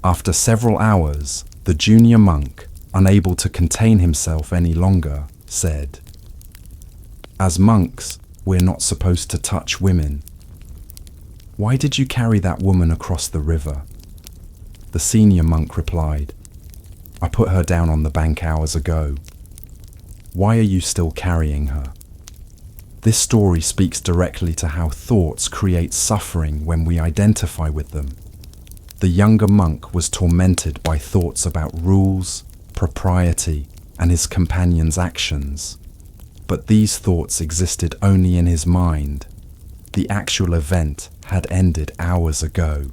After several hours, the junior monk, unable to contain himself any longer, said, "As monks, we're not supposed to touch women. Why did you carry that woman across the river?" The senior monk replied, "I put her down on the bank hours ago. Why are you still carrying her?" This story speaks directly to how thoughts create suffering when we identify with them. The younger monk was tormented by thoughts about rules, propriety, and his companion's actions. But these thoughts existed only in his mind. The actual event had ended hours ago.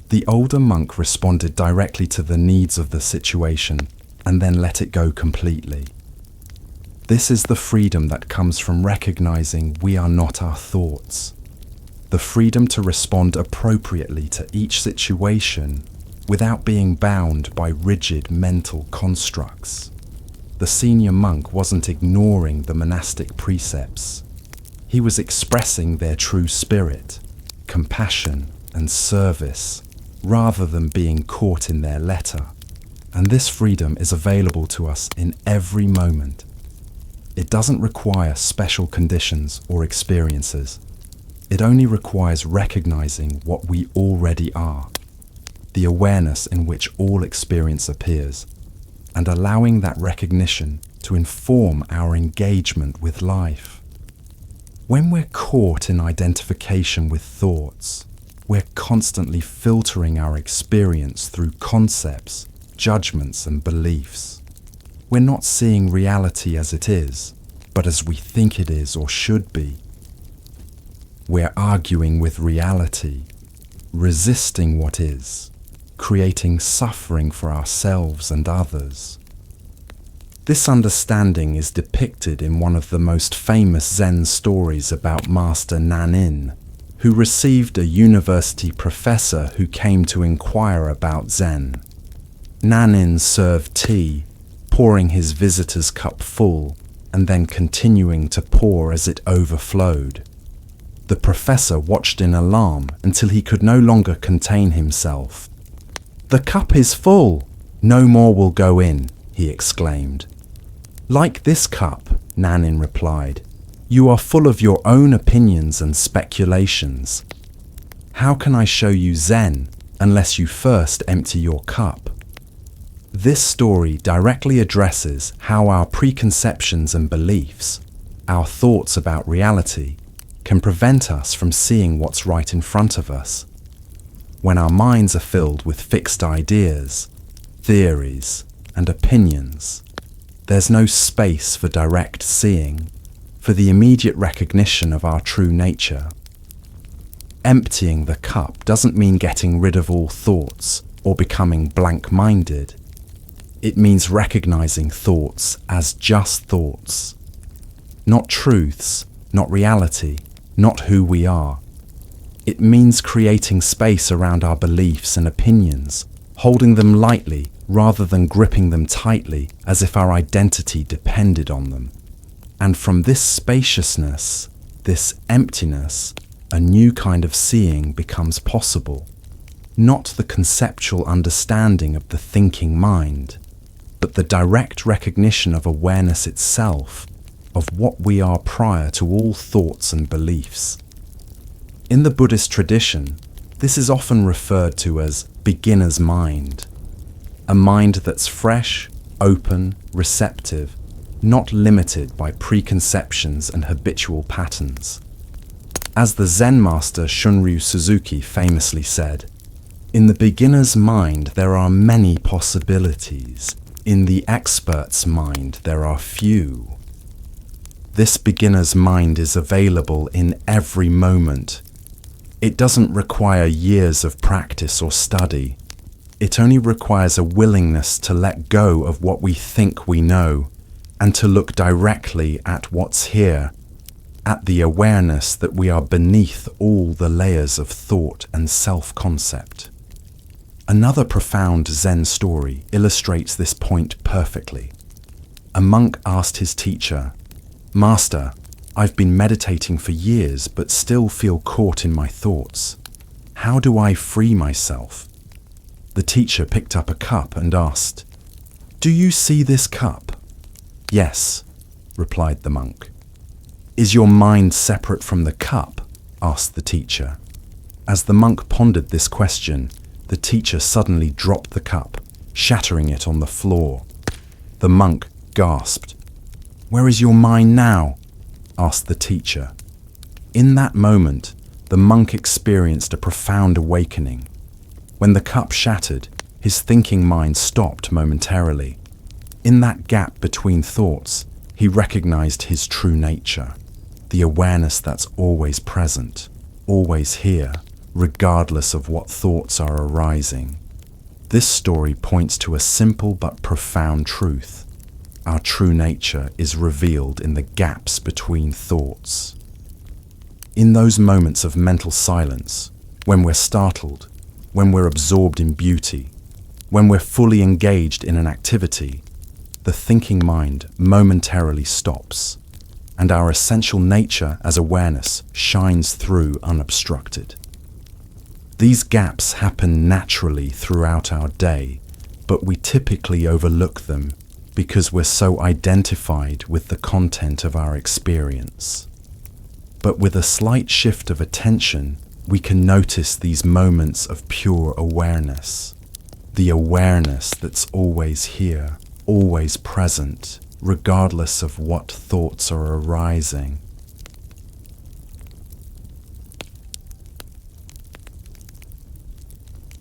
The older monk responded directly to the needs of the situation and then let it go completely. This is the freedom that comes from recognizing we are not our thoughts. The freedom to respond appropriately to each situation without being bound by rigid mental constructs. The senior monk wasn't ignoring the monastic precepts. He was expressing their true spirit, compassion and service, rather than being caught in their letter. And this freedom is available to us in every moment. It doesn't require special conditions or experiences. It only requires recognizing what we already are, the awareness in which all experience appears, and allowing that recognition to inform our engagement with life. When we're caught in identification with thoughts, we're constantly filtering our experience through concepts, judgments, and beliefs. We're not seeing reality as it is, but as we think it is or should be. We're arguing with reality, resisting what is, creating suffering for ourselves and others. This understanding is depicted in one of the most famous Zen stories about Master Nanin, who received a university professor who came to inquire about Zen. Nanin served tea, pouring his visitor's cup full and then continuing to pour as it overflowed. The professor watched in alarm until he could no longer contain himself. "The cup is full! No more will go in," he exclaimed. "Like this cup," Nanin replied, "you are full of your own opinions and speculations. How can I show you Zen unless you first empty your cup?" This story directly addresses how our preconceptions and beliefs, our thoughts about reality, can prevent us from seeing what's right in front of us. When our minds are filled with fixed ideas, theories, and opinions, there's no space for direct seeing, for the immediate recognition of our true nature. Emptying the cup doesn't mean getting rid of all thoughts or becoming blank-minded. It means recognizing thoughts as just thoughts, not truths, not reality, not who we are. It means creating space around our beliefs and opinions, holding them lightly rather than gripping them tightly as if our identity depended on them. And from this spaciousness, this emptiness, a new kind of seeing becomes possible. Not the conceptual understanding of the thinking mind, but the direct recognition of awareness itself, of what we are prior to all thoughts and beliefs. In the Buddhist tradition, this is often referred to as beginner's mind, a mind that's fresh, open, receptive, not limited by preconceptions and habitual patterns. As the Zen master Shunryu Suzuki famously said, "In the beginner's mind there are many possibilities. In the expert's mind there are few." This beginner's mind is available in every moment. It doesn't require years of practice or study. It only requires a willingness to let go of what we think we know and to look directly at what's here, at the awareness that we are beneath all the layers of thought and self-concept. Another profound Zen story illustrates this point perfectly. A monk asked his teacher, "Master, I've been meditating for years but still feel caught in my thoughts. How do I free myself?" The teacher picked up a cup and asked, "Do you see this cup?" "Yes," replied the monk. "Is your mind separate from the cup?" asked the teacher. As the monk pondered this question, the teacher suddenly dropped the cup, shattering it on the floor. The monk gasped, "Where is your mind now?" asked the teacher. In that moment, the monk experienced a profound awakening. When the cup shattered, his thinking mind stopped momentarily. In that gap between thoughts, he recognized his true nature, the awareness that's always present, always here, regardless of what thoughts are arising. This story points to a simple but profound truth. Our true nature is revealed in the gaps between thoughts. In those moments of mental silence, when we're startled, when we're absorbed in beauty, when we're fully engaged in an activity, the thinking mind momentarily stops, and our essential nature as awareness shines through unobstructed. These gaps happen naturally throughout our day, but we typically overlook them because we're so identified with the content of our experience. But with a slight shift of attention, we can notice these moments of pure awareness. The awareness that's always here, always present, regardless of what thoughts are arising.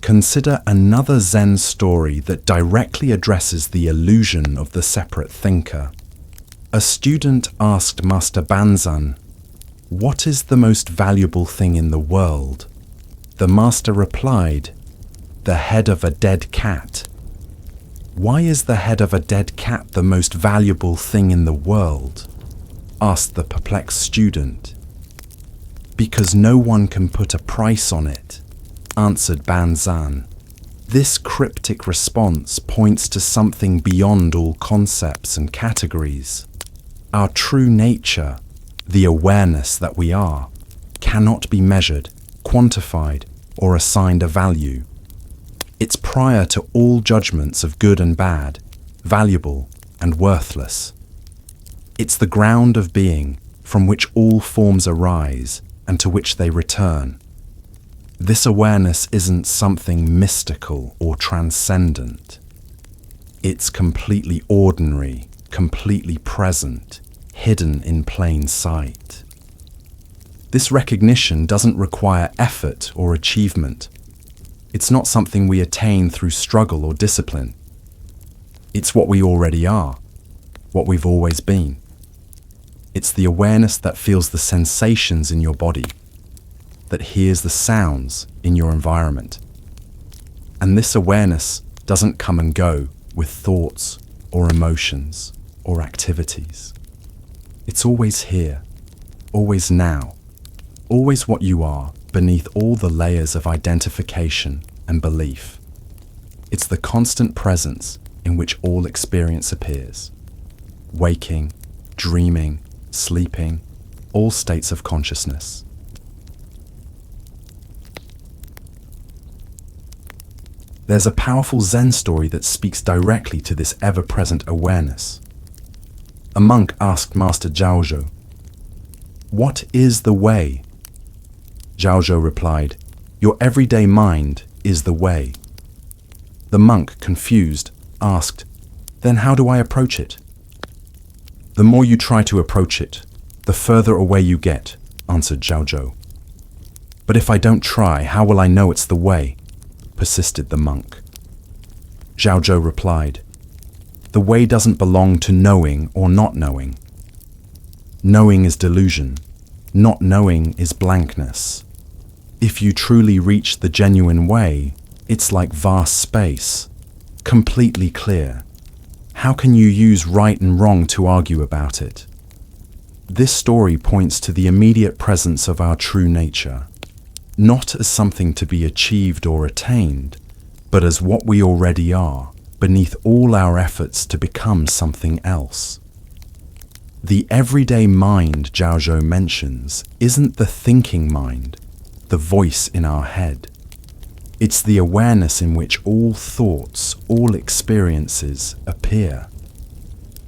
Consider another Zen story that directly addresses the illusion of the separate thinker. A student asked Master Banzan, "What is the most valuable thing in the world?" The master replied, "The head of a dead cat." "Why is the head of a dead cat the most valuable thing in the world?" asked the perplexed student. "Because no one can put a price on it," answered Banzan. This cryptic response points to something beyond all concepts and categories. Our true nature, the awareness that we are, cannot be measured, quantified, or assigned a value. It's prior to all judgments of good and bad, valuable and worthless. It's the ground of being from which all forms arise and to which they return. This awareness isn't something mystical or transcendent. It's completely ordinary, completely present, hidden in plain sight. This recognition doesn't require effort or achievement. It's not something we attain through struggle or discipline. It's what we already are, what we've always been. It's the awareness that feels the sensations in your body, that hears the sounds in your environment. And this awareness doesn't come and go with thoughts or emotions or activities. It's always here, always now, always what you are beneath all the layers of identification and belief. It's the constant presence in which all experience appears. Waking, dreaming, sleeping, all states of consciousness. There's a powerful Zen story that speaks directly to this ever-present awareness. A monk asked Master Zhaozhou, "What is the way?" Zhaozhou replied, "Your everyday mind is the way." The monk, confused, asked, "Then how do I approach it?" "The more you try to approach it, the further away you get," answered Zhaozhou. "But if I don't try, how will I know it's the way?" persisted the monk. Zhaozhou replied, "The way doesn't belong to knowing or not knowing. Knowing is delusion, not knowing is blankness. If you truly reach the genuine way, it's like vast space, completely clear. How can you use right and wrong to argue about it?" This story points to the immediate presence of our true nature, not as something to be achieved or attained, but as what we already are, beneath all our efforts to become something else. The everyday mind Zhaozhou mentions isn't the thinking mind, the voice in our head. It's the awareness in which all thoughts, all experiences appear.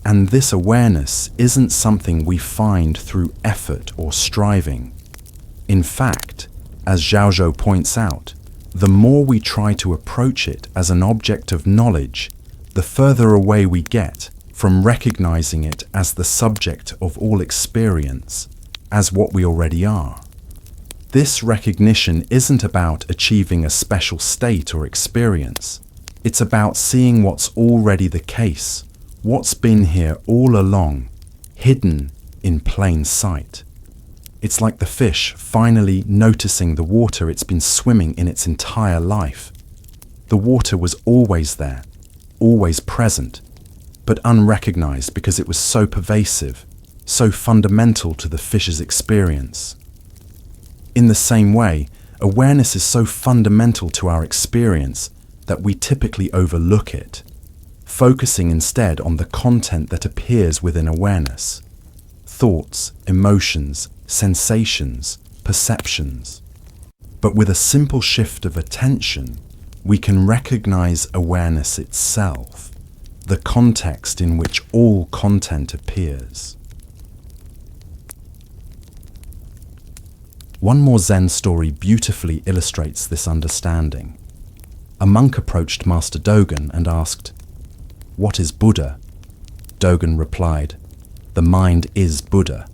And this awareness isn't something we find through effort or striving. In fact, as Zhaozhou points out, the more we try to approach it as an object of knowledge, the further away we get from recognizing it as the subject of all experience, as what we already are. This recognition isn't about achieving a special state or experience. It's about seeing what's already the case, what's been here all along, hidden in plain sight. It's like the fish finally noticing the water it's been swimming in its entire life. The water was always there, always present, but unrecognized because it was so pervasive, so fundamental to the fish's experience. In the same way, awareness is so fundamental to our experience that we typically overlook it, focusing instead on the content that appears within awareness: thoughts, emotions, sensations, perceptions. But with a simple shift of attention, we can recognize awareness itself, the context in which all content appears. One more Zen story beautifully illustrates this understanding. A monk approached Master Dogen and asked, "What is Buddha?" Dogen replied, "The mind is Buddha."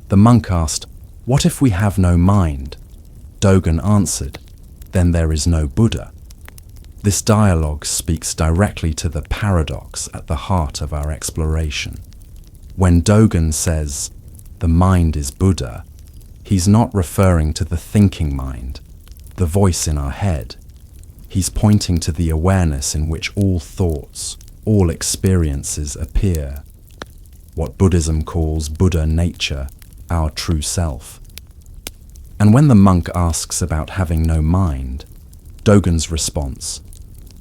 The monk asked, "What if we have no mind?" Dogen answered, "Then there is no Buddha." This dialogue speaks directly to the paradox at the heart of our exploration. When Dogen says, "The mind is Buddha," he's not referring to the thinking mind, the voice in our head. He's pointing to the awareness in which all thoughts, all experiences appear. What Buddhism calls Buddha nature, our true self. And when the monk asks about having no mind, Dogen's response,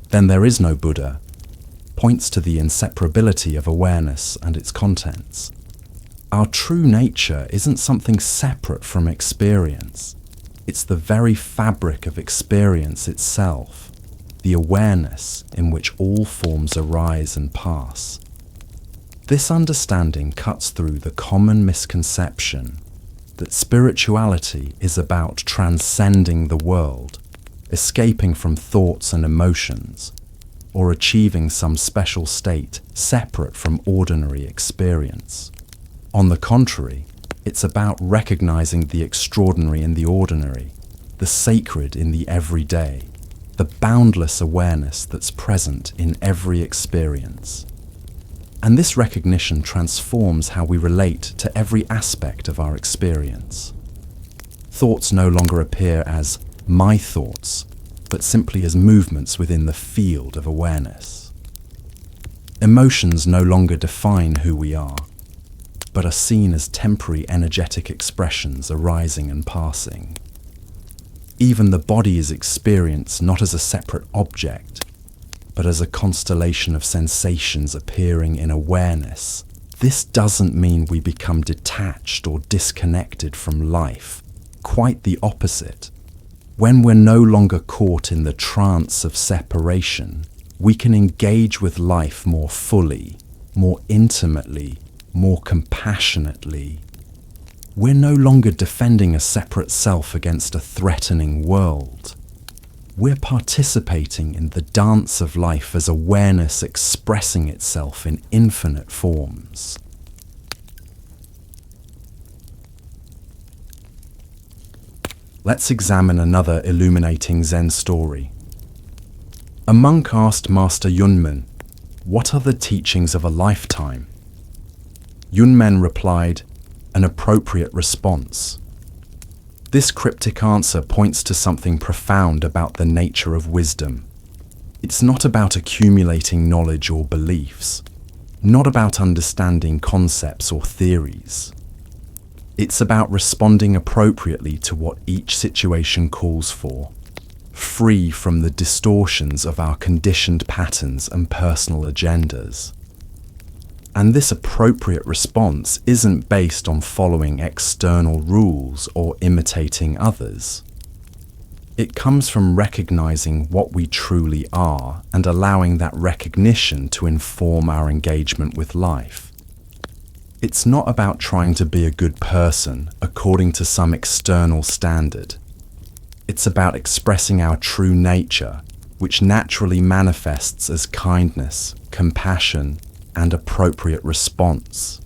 "Then there is no Buddha," points to the inseparability of awareness and its contents. Our true nature isn't something separate from experience. It's the very fabric of experience itself, the awareness in which all forms arise and pass. This understanding cuts through the common misconception that spirituality is about transcending the world, escaping from thoughts and emotions, or achieving some special state separate from ordinary experience. On the contrary, it's about recognizing the extraordinary in the ordinary, the sacred in the everyday, the boundless awareness that's present in every experience. And this recognition transforms how we relate to every aspect of our experience. Thoughts no longer appear as my thoughts, but simply as movements within the field of awareness. Emotions no longer define who we are, but are seen as temporary energetic expressions arising and passing. Even the body is experienced not as a separate object, but as a constellation of sensations appearing in awareness. This doesn't mean we become detached or disconnected from life. Quite the opposite. When we're no longer caught in the trance of separation, we can engage with life more fully, more intimately, more compassionately. We're no longer defending a separate self against a threatening world. We're participating in the dance of life as awareness expressing itself in infinite forms. Let's examine another illuminating Zen story. A monk asked Master Yunmen, "What are the teachings of a lifetime?" Yunmen replied, "An appropriate response." This cryptic answer points to something profound about the nature of wisdom. It's not about accumulating knowledge or beliefs, not about understanding concepts or theories. It's about responding appropriately to what each situation calls for, free from the distortions of our conditioned patterns and personal agendas. And this appropriate response isn't based on following external rules or imitating others. It comes from recognizing what we truly are and allowing that recognition to inform our engagement with life. It's not about trying to be a good person according to some external standard. It's about expressing our true nature, which naturally manifests as kindness, compassion, and appropriate response.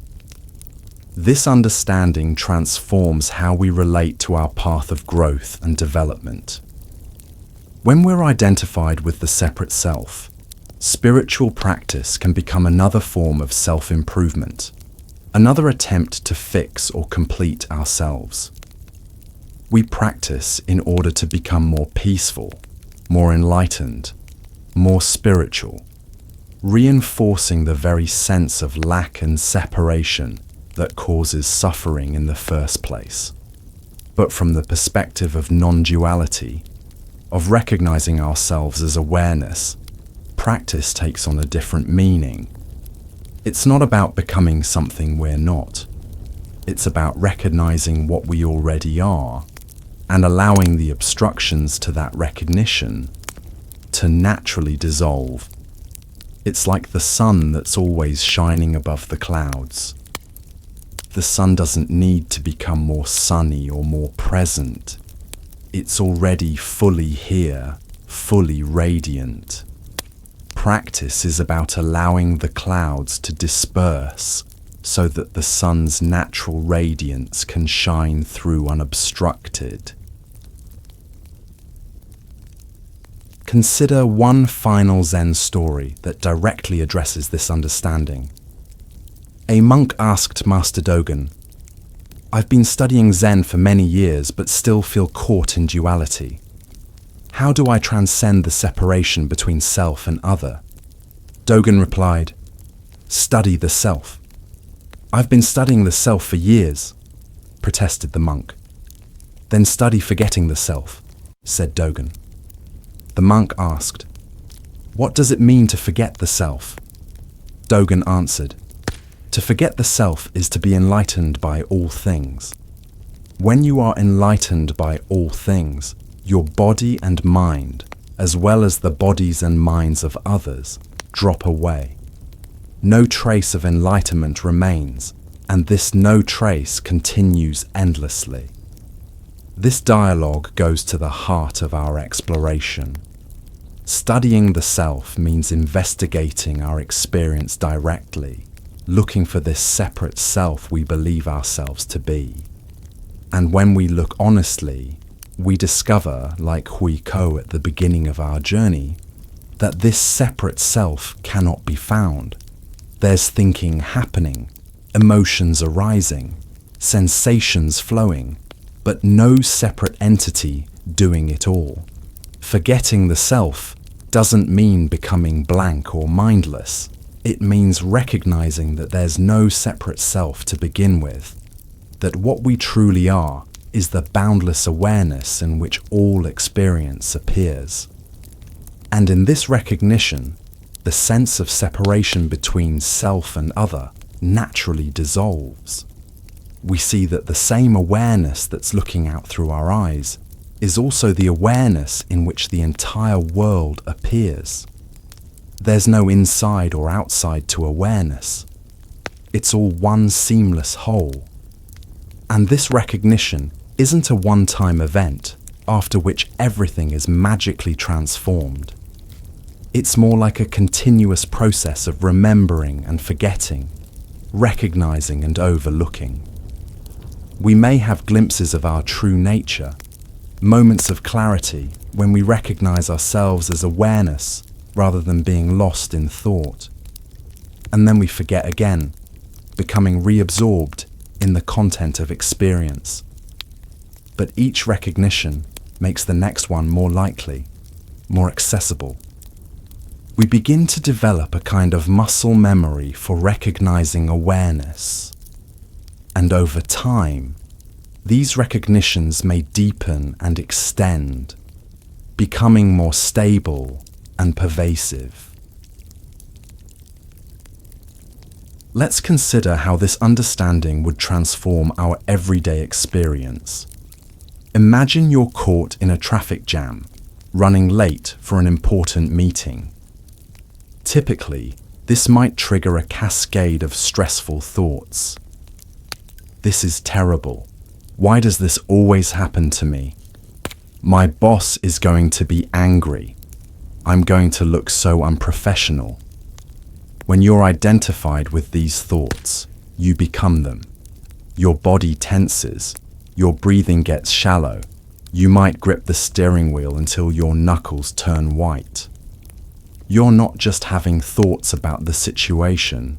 This understanding transforms how we relate to our path of growth and development. When we're identified with the separate self, spiritual practice can become another form of self-improvement, another attempt to fix or complete ourselves. We practice in order to become more peaceful, more enlightened, more spiritual, reinforcing the very sense of lack and separation that causes suffering in the first place. But from the perspective of non-duality, of recognizing ourselves as awareness, practice takes on a different meaning. It's not about becoming something we're not. It's about recognizing what we already are and allowing the obstructions to that recognition to naturally dissolve. It's like the sun that's always shining above the clouds. The sun doesn't need to become more sunny or more present. It's already fully here, fully radiant. Practice is about allowing the clouds to disperse so that the sun's natural radiance can shine through unobstructed. Consider one final Zen story that directly addresses this understanding. A monk asked Master Dogen, "I've been studying Zen for many years but still feel caught in duality. How do I transcend the separation between self and other?" Dogen replied, "Study the self." "I've been studying the self for years," protested the monk. "Then study forgetting the self," said Dogen. The monk asked, "What does it mean to forget the self?" Dogen answered, "To forget the self is to be enlightened by all things. When you are enlightened by all things, your body and mind, as well as the bodies and minds of others, drop away. No trace of enlightenment remains, and this no trace continues endlessly." This dialogue goes to the heart of our exploration. Studying the self means investigating our experience directly, looking for this separate self we believe ourselves to be. And when we look honestly, we discover, like Hui Ko at the beginning of our journey, that this separate self cannot be found. There's thinking happening, emotions arising, sensations flowing, but no separate entity doing it all. Forgetting the self doesn't mean becoming blank or mindless. It means recognizing that there's no separate self to begin with, that what we truly are is the boundless awareness in which all experience appears. And in this recognition, the sense of separation between self and other naturally dissolves. We see that the same awareness that's looking out through our eyes is also the awareness in which the entire world appears. There's no inside or outside to awareness. It's all one seamless whole. And this recognition isn't a one-time event after which everything is magically transformed. It's more like a continuous process of remembering and forgetting, recognizing and overlooking. We may have glimpses of our true nature, moments of clarity when we recognize ourselves as awareness rather than being lost in thought. And then we forget again, becoming reabsorbed in the content of experience. But each recognition makes the next one more likely, more accessible. We begin to develop a kind of muscle memory for recognizing awareness. And over time, these recognitions may deepen and extend, becoming more stable and pervasive. Let's consider how this understanding would transform our everyday experience. Imagine you're caught in a traffic jam, running late for an important meeting. Typically, this might trigger a cascade of stressful thoughts. This is terrible. Why does this always happen to me? My boss is going to be angry. I'm going to look so unprofessional. When you're identified with these thoughts, you become them. Your body tenses, your breathing gets shallow. You might grip the steering wheel until your knuckles turn white. You're not just having thoughts about the situation,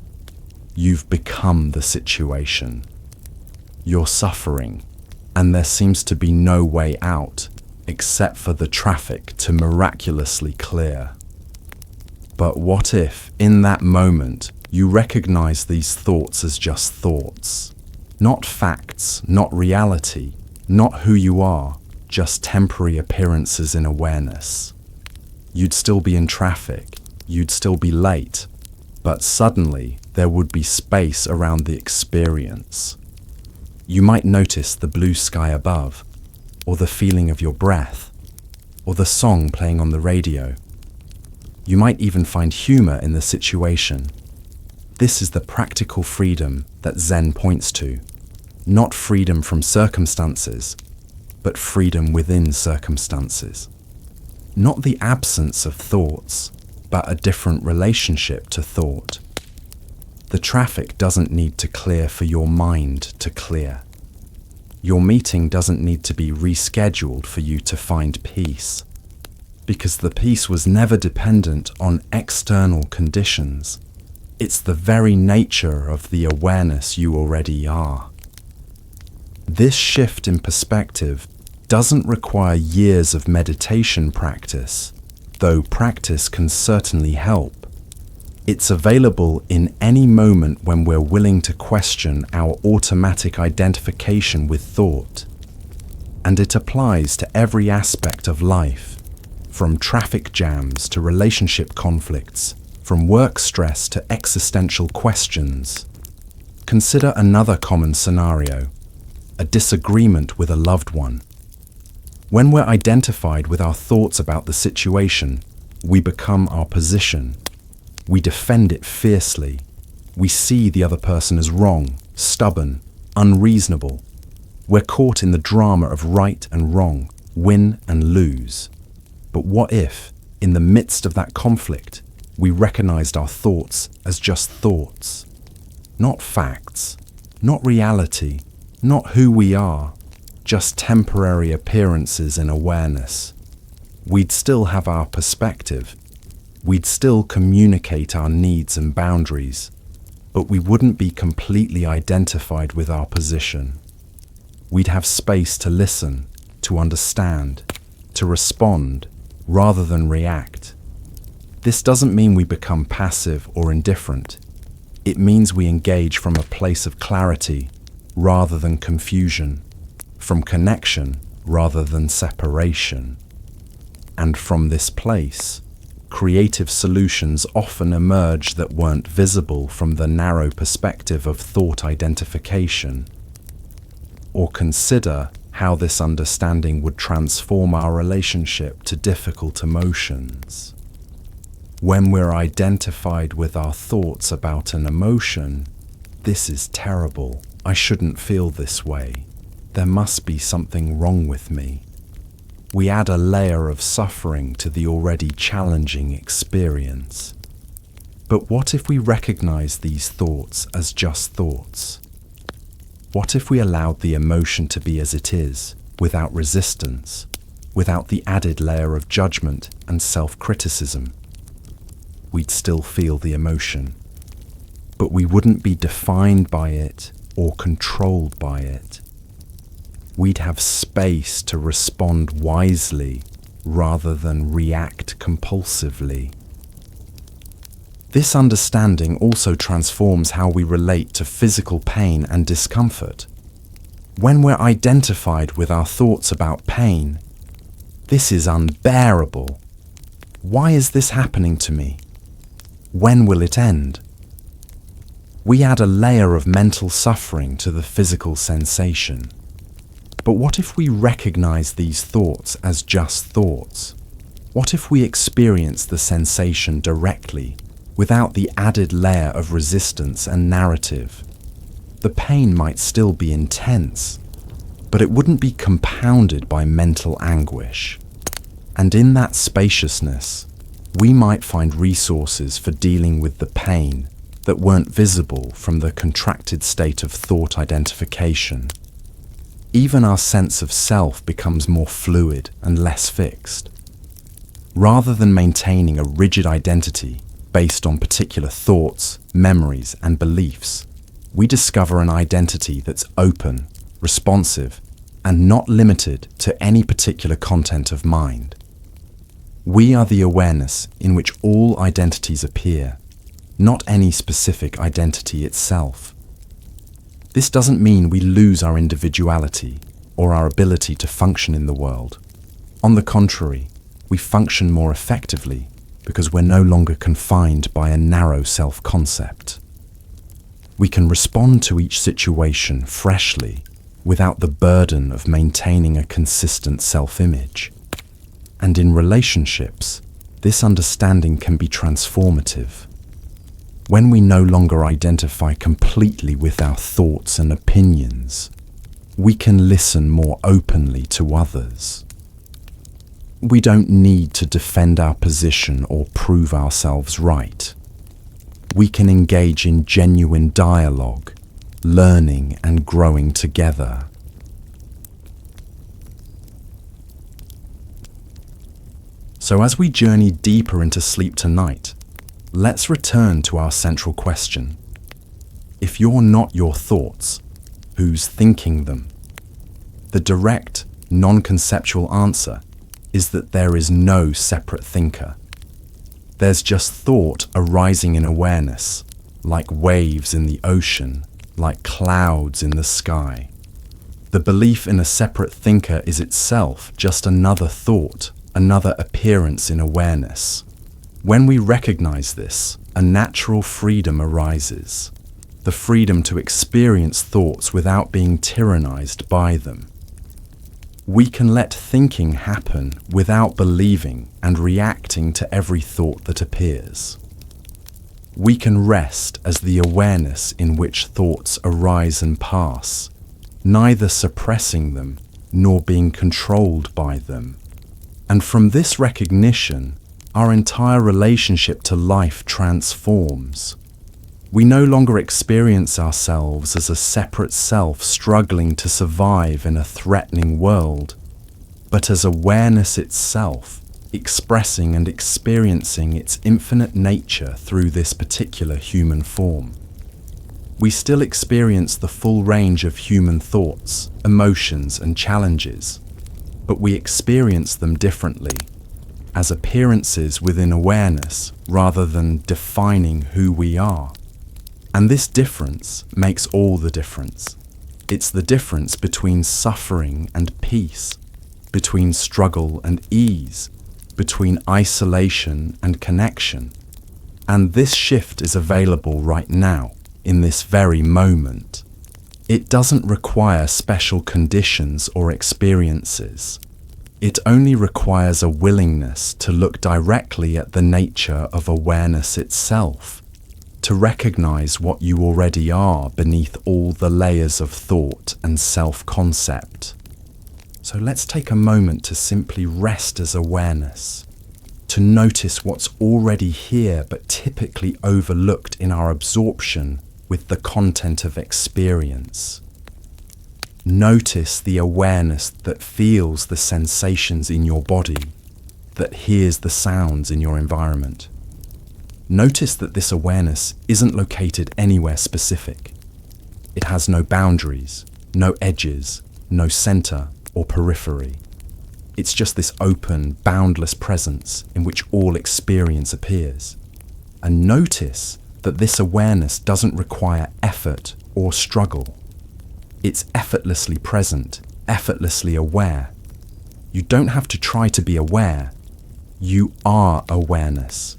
you've become the situation. You're suffering, and there seems to be no way out except for the traffic to miraculously clear. But what if, in that moment, you recognize these thoughts as just thoughts? Not facts, not reality, not who you are, just temporary appearances in awareness. You'd still be in traffic, you'd still be late, but suddenly there would be space around the experience. You might notice the blue sky above, or the feeling of your breath, or the song playing on the radio. You might even find humor in the situation. This is the practical freedom that Zen points to. Not freedom from circumstances, but freedom within circumstances. Not the absence of thoughts, but a different relationship to thought. The traffic doesn't need to clear for your mind to clear. Your meeting doesn't need to be rescheduled for you to find peace, because the peace was never dependent on external conditions. It's the very nature of the awareness you already are. This shift in perspective doesn't require years of meditation practice, though practice can certainly help. It's available in any moment when we're willing to question our automatic identification with thought. And it applies to every aspect of life, from traffic jams to relationship conflicts, from work stress to existential questions. Consider another common scenario, a disagreement with a loved one. When we're identified with our thoughts about the situation, we become our position. We defend it fiercely. We see the other person as wrong, stubborn, unreasonable. We're caught in the drama of right and wrong, win and lose. But what if, in the midst of that conflict, we recognized our thoughts as just thoughts? Not facts, not reality, not who we are, just temporary appearances in awareness. We'd still have our perspective. We'd still communicate our needs and boundaries, but we wouldn't be completely identified with our position. We'd have space to listen, to understand, to respond, rather than react. This doesn't mean we become passive or indifferent. It means we engage from a place of clarity rather than confusion, from connection rather than separation. And from this place, creative solutions often emerge that weren't visible from the narrow perspective of thought identification. Or consider how this understanding would transform our relationship to difficult emotions. When we're identified with our thoughts about an emotion, this is terrible, I shouldn't feel this way, there must be something wrong with me. We add a layer of suffering to the already challenging experience. But what if we recognize these thoughts as just thoughts? What if we allowed the emotion to be as it is, without resistance, without the added layer of judgment and self-criticism? We'd still feel the emotion, but we wouldn't be defined by it or controlled by it. We'd have space to respond wisely rather than react compulsively. This understanding also transforms how we relate to physical pain and discomfort. When we're identified with our thoughts about pain, this is unbearable. Why is this happening to me? When will it end? We add a layer of mental suffering to the physical sensation. But what if we recognize these thoughts as just thoughts? What if we experience the sensation directly, without the added layer of resistance and narrative? The pain might still be intense, but it wouldn't be compounded by mental anguish. And in that spaciousness, We might find resources for dealing with the pain that weren't visible from the contracted state of thought identification. Even our sense of self becomes more fluid and less fixed. Rather than maintaining a rigid identity based on particular thoughts, memories, and beliefs, we discover an identity that's open, responsive, and not limited to any particular content of mind. We are the awareness in which all identities appear, not any specific identity itself. This doesn't mean we lose our individuality or our ability to function in the world. On the contrary, we function more effectively because we're no longer confined by a narrow self-concept. We can respond to each situation freshly without the burden of maintaining a consistent self-image. And in relationships, this understanding can be transformative. When we no longer identify completely with our thoughts and opinions, we can listen more openly to others. We don't need to defend our position or prove ourselves right. We can engage in genuine dialogue, learning and growing together. So as we journey deeper into sleep tonight, let's return to our central question. If you're not your thoughts, who's thinking them? The direct, non-conceptual answer is that there is no separate thinker. There's just thought arising in awareness, like waves in the ocean, like clouds in the sky. The belief in a separate thinker is itself just another thought, another appearance in awareness. When we recognize this, a natural freedom arises. The freedom to experience thoughts without being tyrannized by them. We can let thinking happen without believing and reacting to every thought that appears. We can rest as the awareness in which thoughts arise and pass, neither suppressing them nor being controlled by them. And from this recognition, our entire relationship to life transforms. We no longer experience ourselves as a separate self struggling to survive in a threatening world, but as awareness itself, expressing and experiencing its infinite nature through this particular human form. We still experience the full range of human thoughts, emotions, and challenges, but we experience them differently, as appearances within awareness rather than defining who we are. And this difference makes all the difference. It's the difference between suffering and peace, between struggle and ease, between isolation and connection. And this shift is available right now, in this very moment. It doesn't require special conditions or experiences. It only requires a willingness to look directly at the nature of awareness itself, to recognize what you already are beneath all the layers of thought and self-concept. So let's take a moment to simply rest as awareness, to notice what's already here but typically overlooked in our absorption with the content of experience. Notice the awareness that feels the sensations in your body, that hears the sounds in your environment. Notice that this awareness isn't located anywhere specific. It has no boundaries, no edges, no center or periphery. It's just this open, boundless presence in which all experience appears. And notice that this awareness doesn't require effort or struggle. It's effortlessly present, effortlessly aware. You don't have to try to be aware. You are awareness.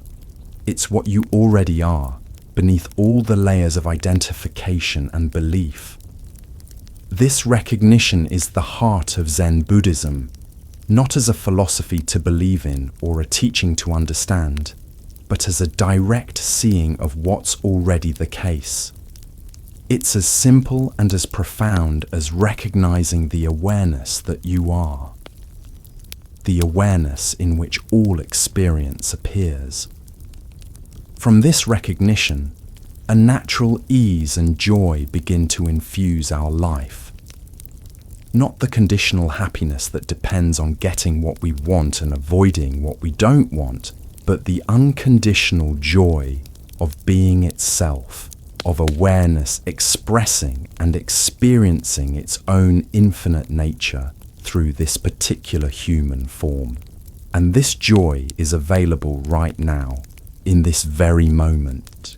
It's what you already are, beneath all the layers of identification and belief. This recognition is the heart of Zen Buddhism, not as a philosophy to believe in or a teaching to understand, but as a direct seeing of what's already the case. It's as simple and as profound as recognizing the awareness that you are. the awareness in which all experience appears. From this recognition, a natural ease and joy begin to infuse our life. Not the conditional happiness that depends on getting what we want and avoiding what we don't want, but the unconditional joy of being itself, of awareness expressing and experiencing its own infinite nature through this particular human form. And this joy is available right now, in this very moment.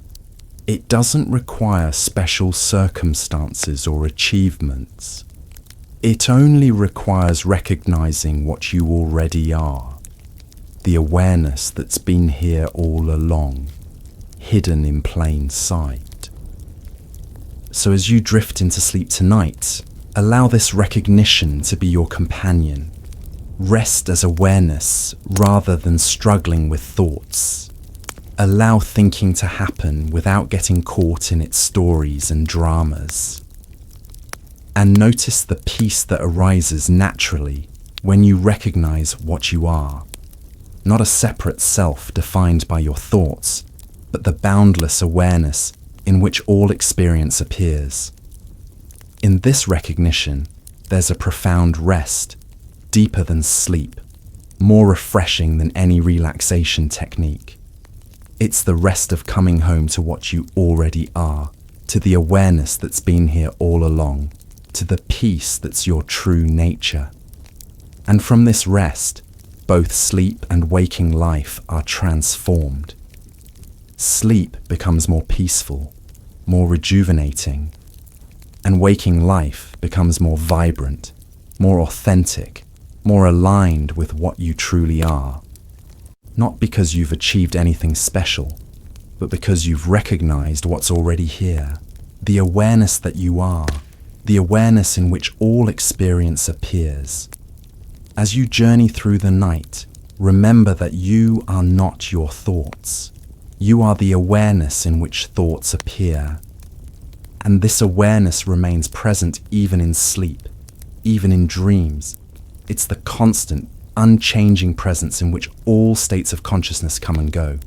It doesn't require special circumstances or achievements. It only requires recognizing what you already are, the awareness that's been here all along, hidden in plain sight. So as you drift into sleep tonight, allow this recognition to be your companion. Rest as awareness rather than struggling with thoughts. Allow thinking to happen without getting caught in its stories and dramas. And notice the peace that arises naturally when you recognize what you are. Not a separate self defined by your thoughts, but the boundless awareness in which all experience appears. In this recognition, there's a profound rest, deeper than sleep, more refreshing than any relaxation technique. It's the rest of coming home to what you already are, to the awareness that's been here all along, to the peace that's your true nature. And from this rest, both sleep and waking life are transformed. Sleep becomes more peaceful, more rejuvenating, and waking life becomes more vibrant, more authentic, more aligned with what you truly are. Not because you've achieved anything special, but because you've recognized what's already here, the awareness that you are, the awareness in which all experience appears. As you journey through the night, remember that you are not your thoughts. You are the awareness in which thoughts appear. And this awareness remains present even in sleep, even in dreams. It's the constant, unchanging presence in which all states of consciousness come and go.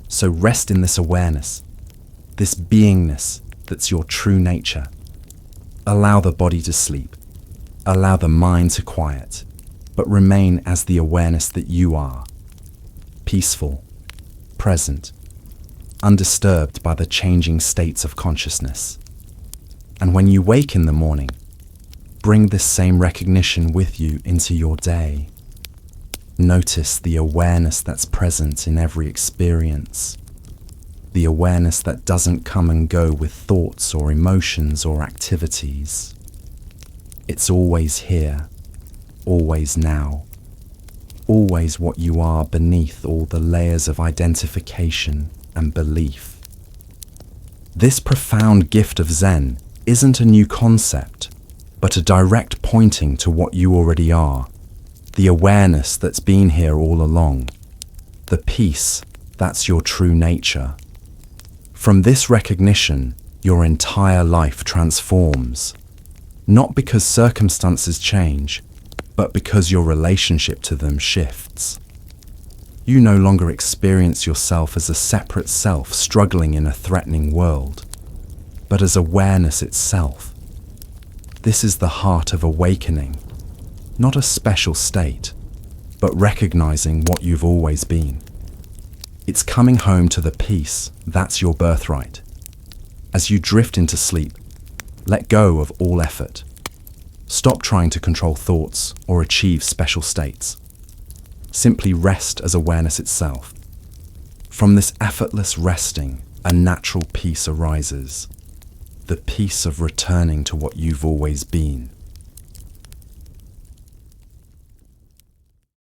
So rest in this awareness, this beingness that's your true nature. Allow the body to sleep, allow the mind to quiet, but remain as the awareness that you are, peaceful, present, undisturbed by the changing states of consciousness. And when you wake in the morning, bring this same recognition with you into your day. Notice the awareness that's present in every experience, the awareness that doesn't come and go with thoughts or emotions or activities. It's always here, always now, always what you are beneath all the layers of identification and belief. This profound gift of Zen isn't a new concept, but a direct pointing to what you already are, the awareness that's been here all along, the peace that's your true nature. From this recognition, your entire life transforms, not because circumstances change, but because your relationship to them shifts. You no longer experience yourself as a separate self struggling in a threatening world, but as awareness itself. This is the heart of awakening, not a special state, but recognizing what you've always been. It's coming home to the peace that's your birthright. As you drift into sleep, let go of all effort. Stop trying to control thoughts or achieve special states. Simply rest as awareness itself. From this effortless resting, a natural peace arises, the peace of returning to what you've always been.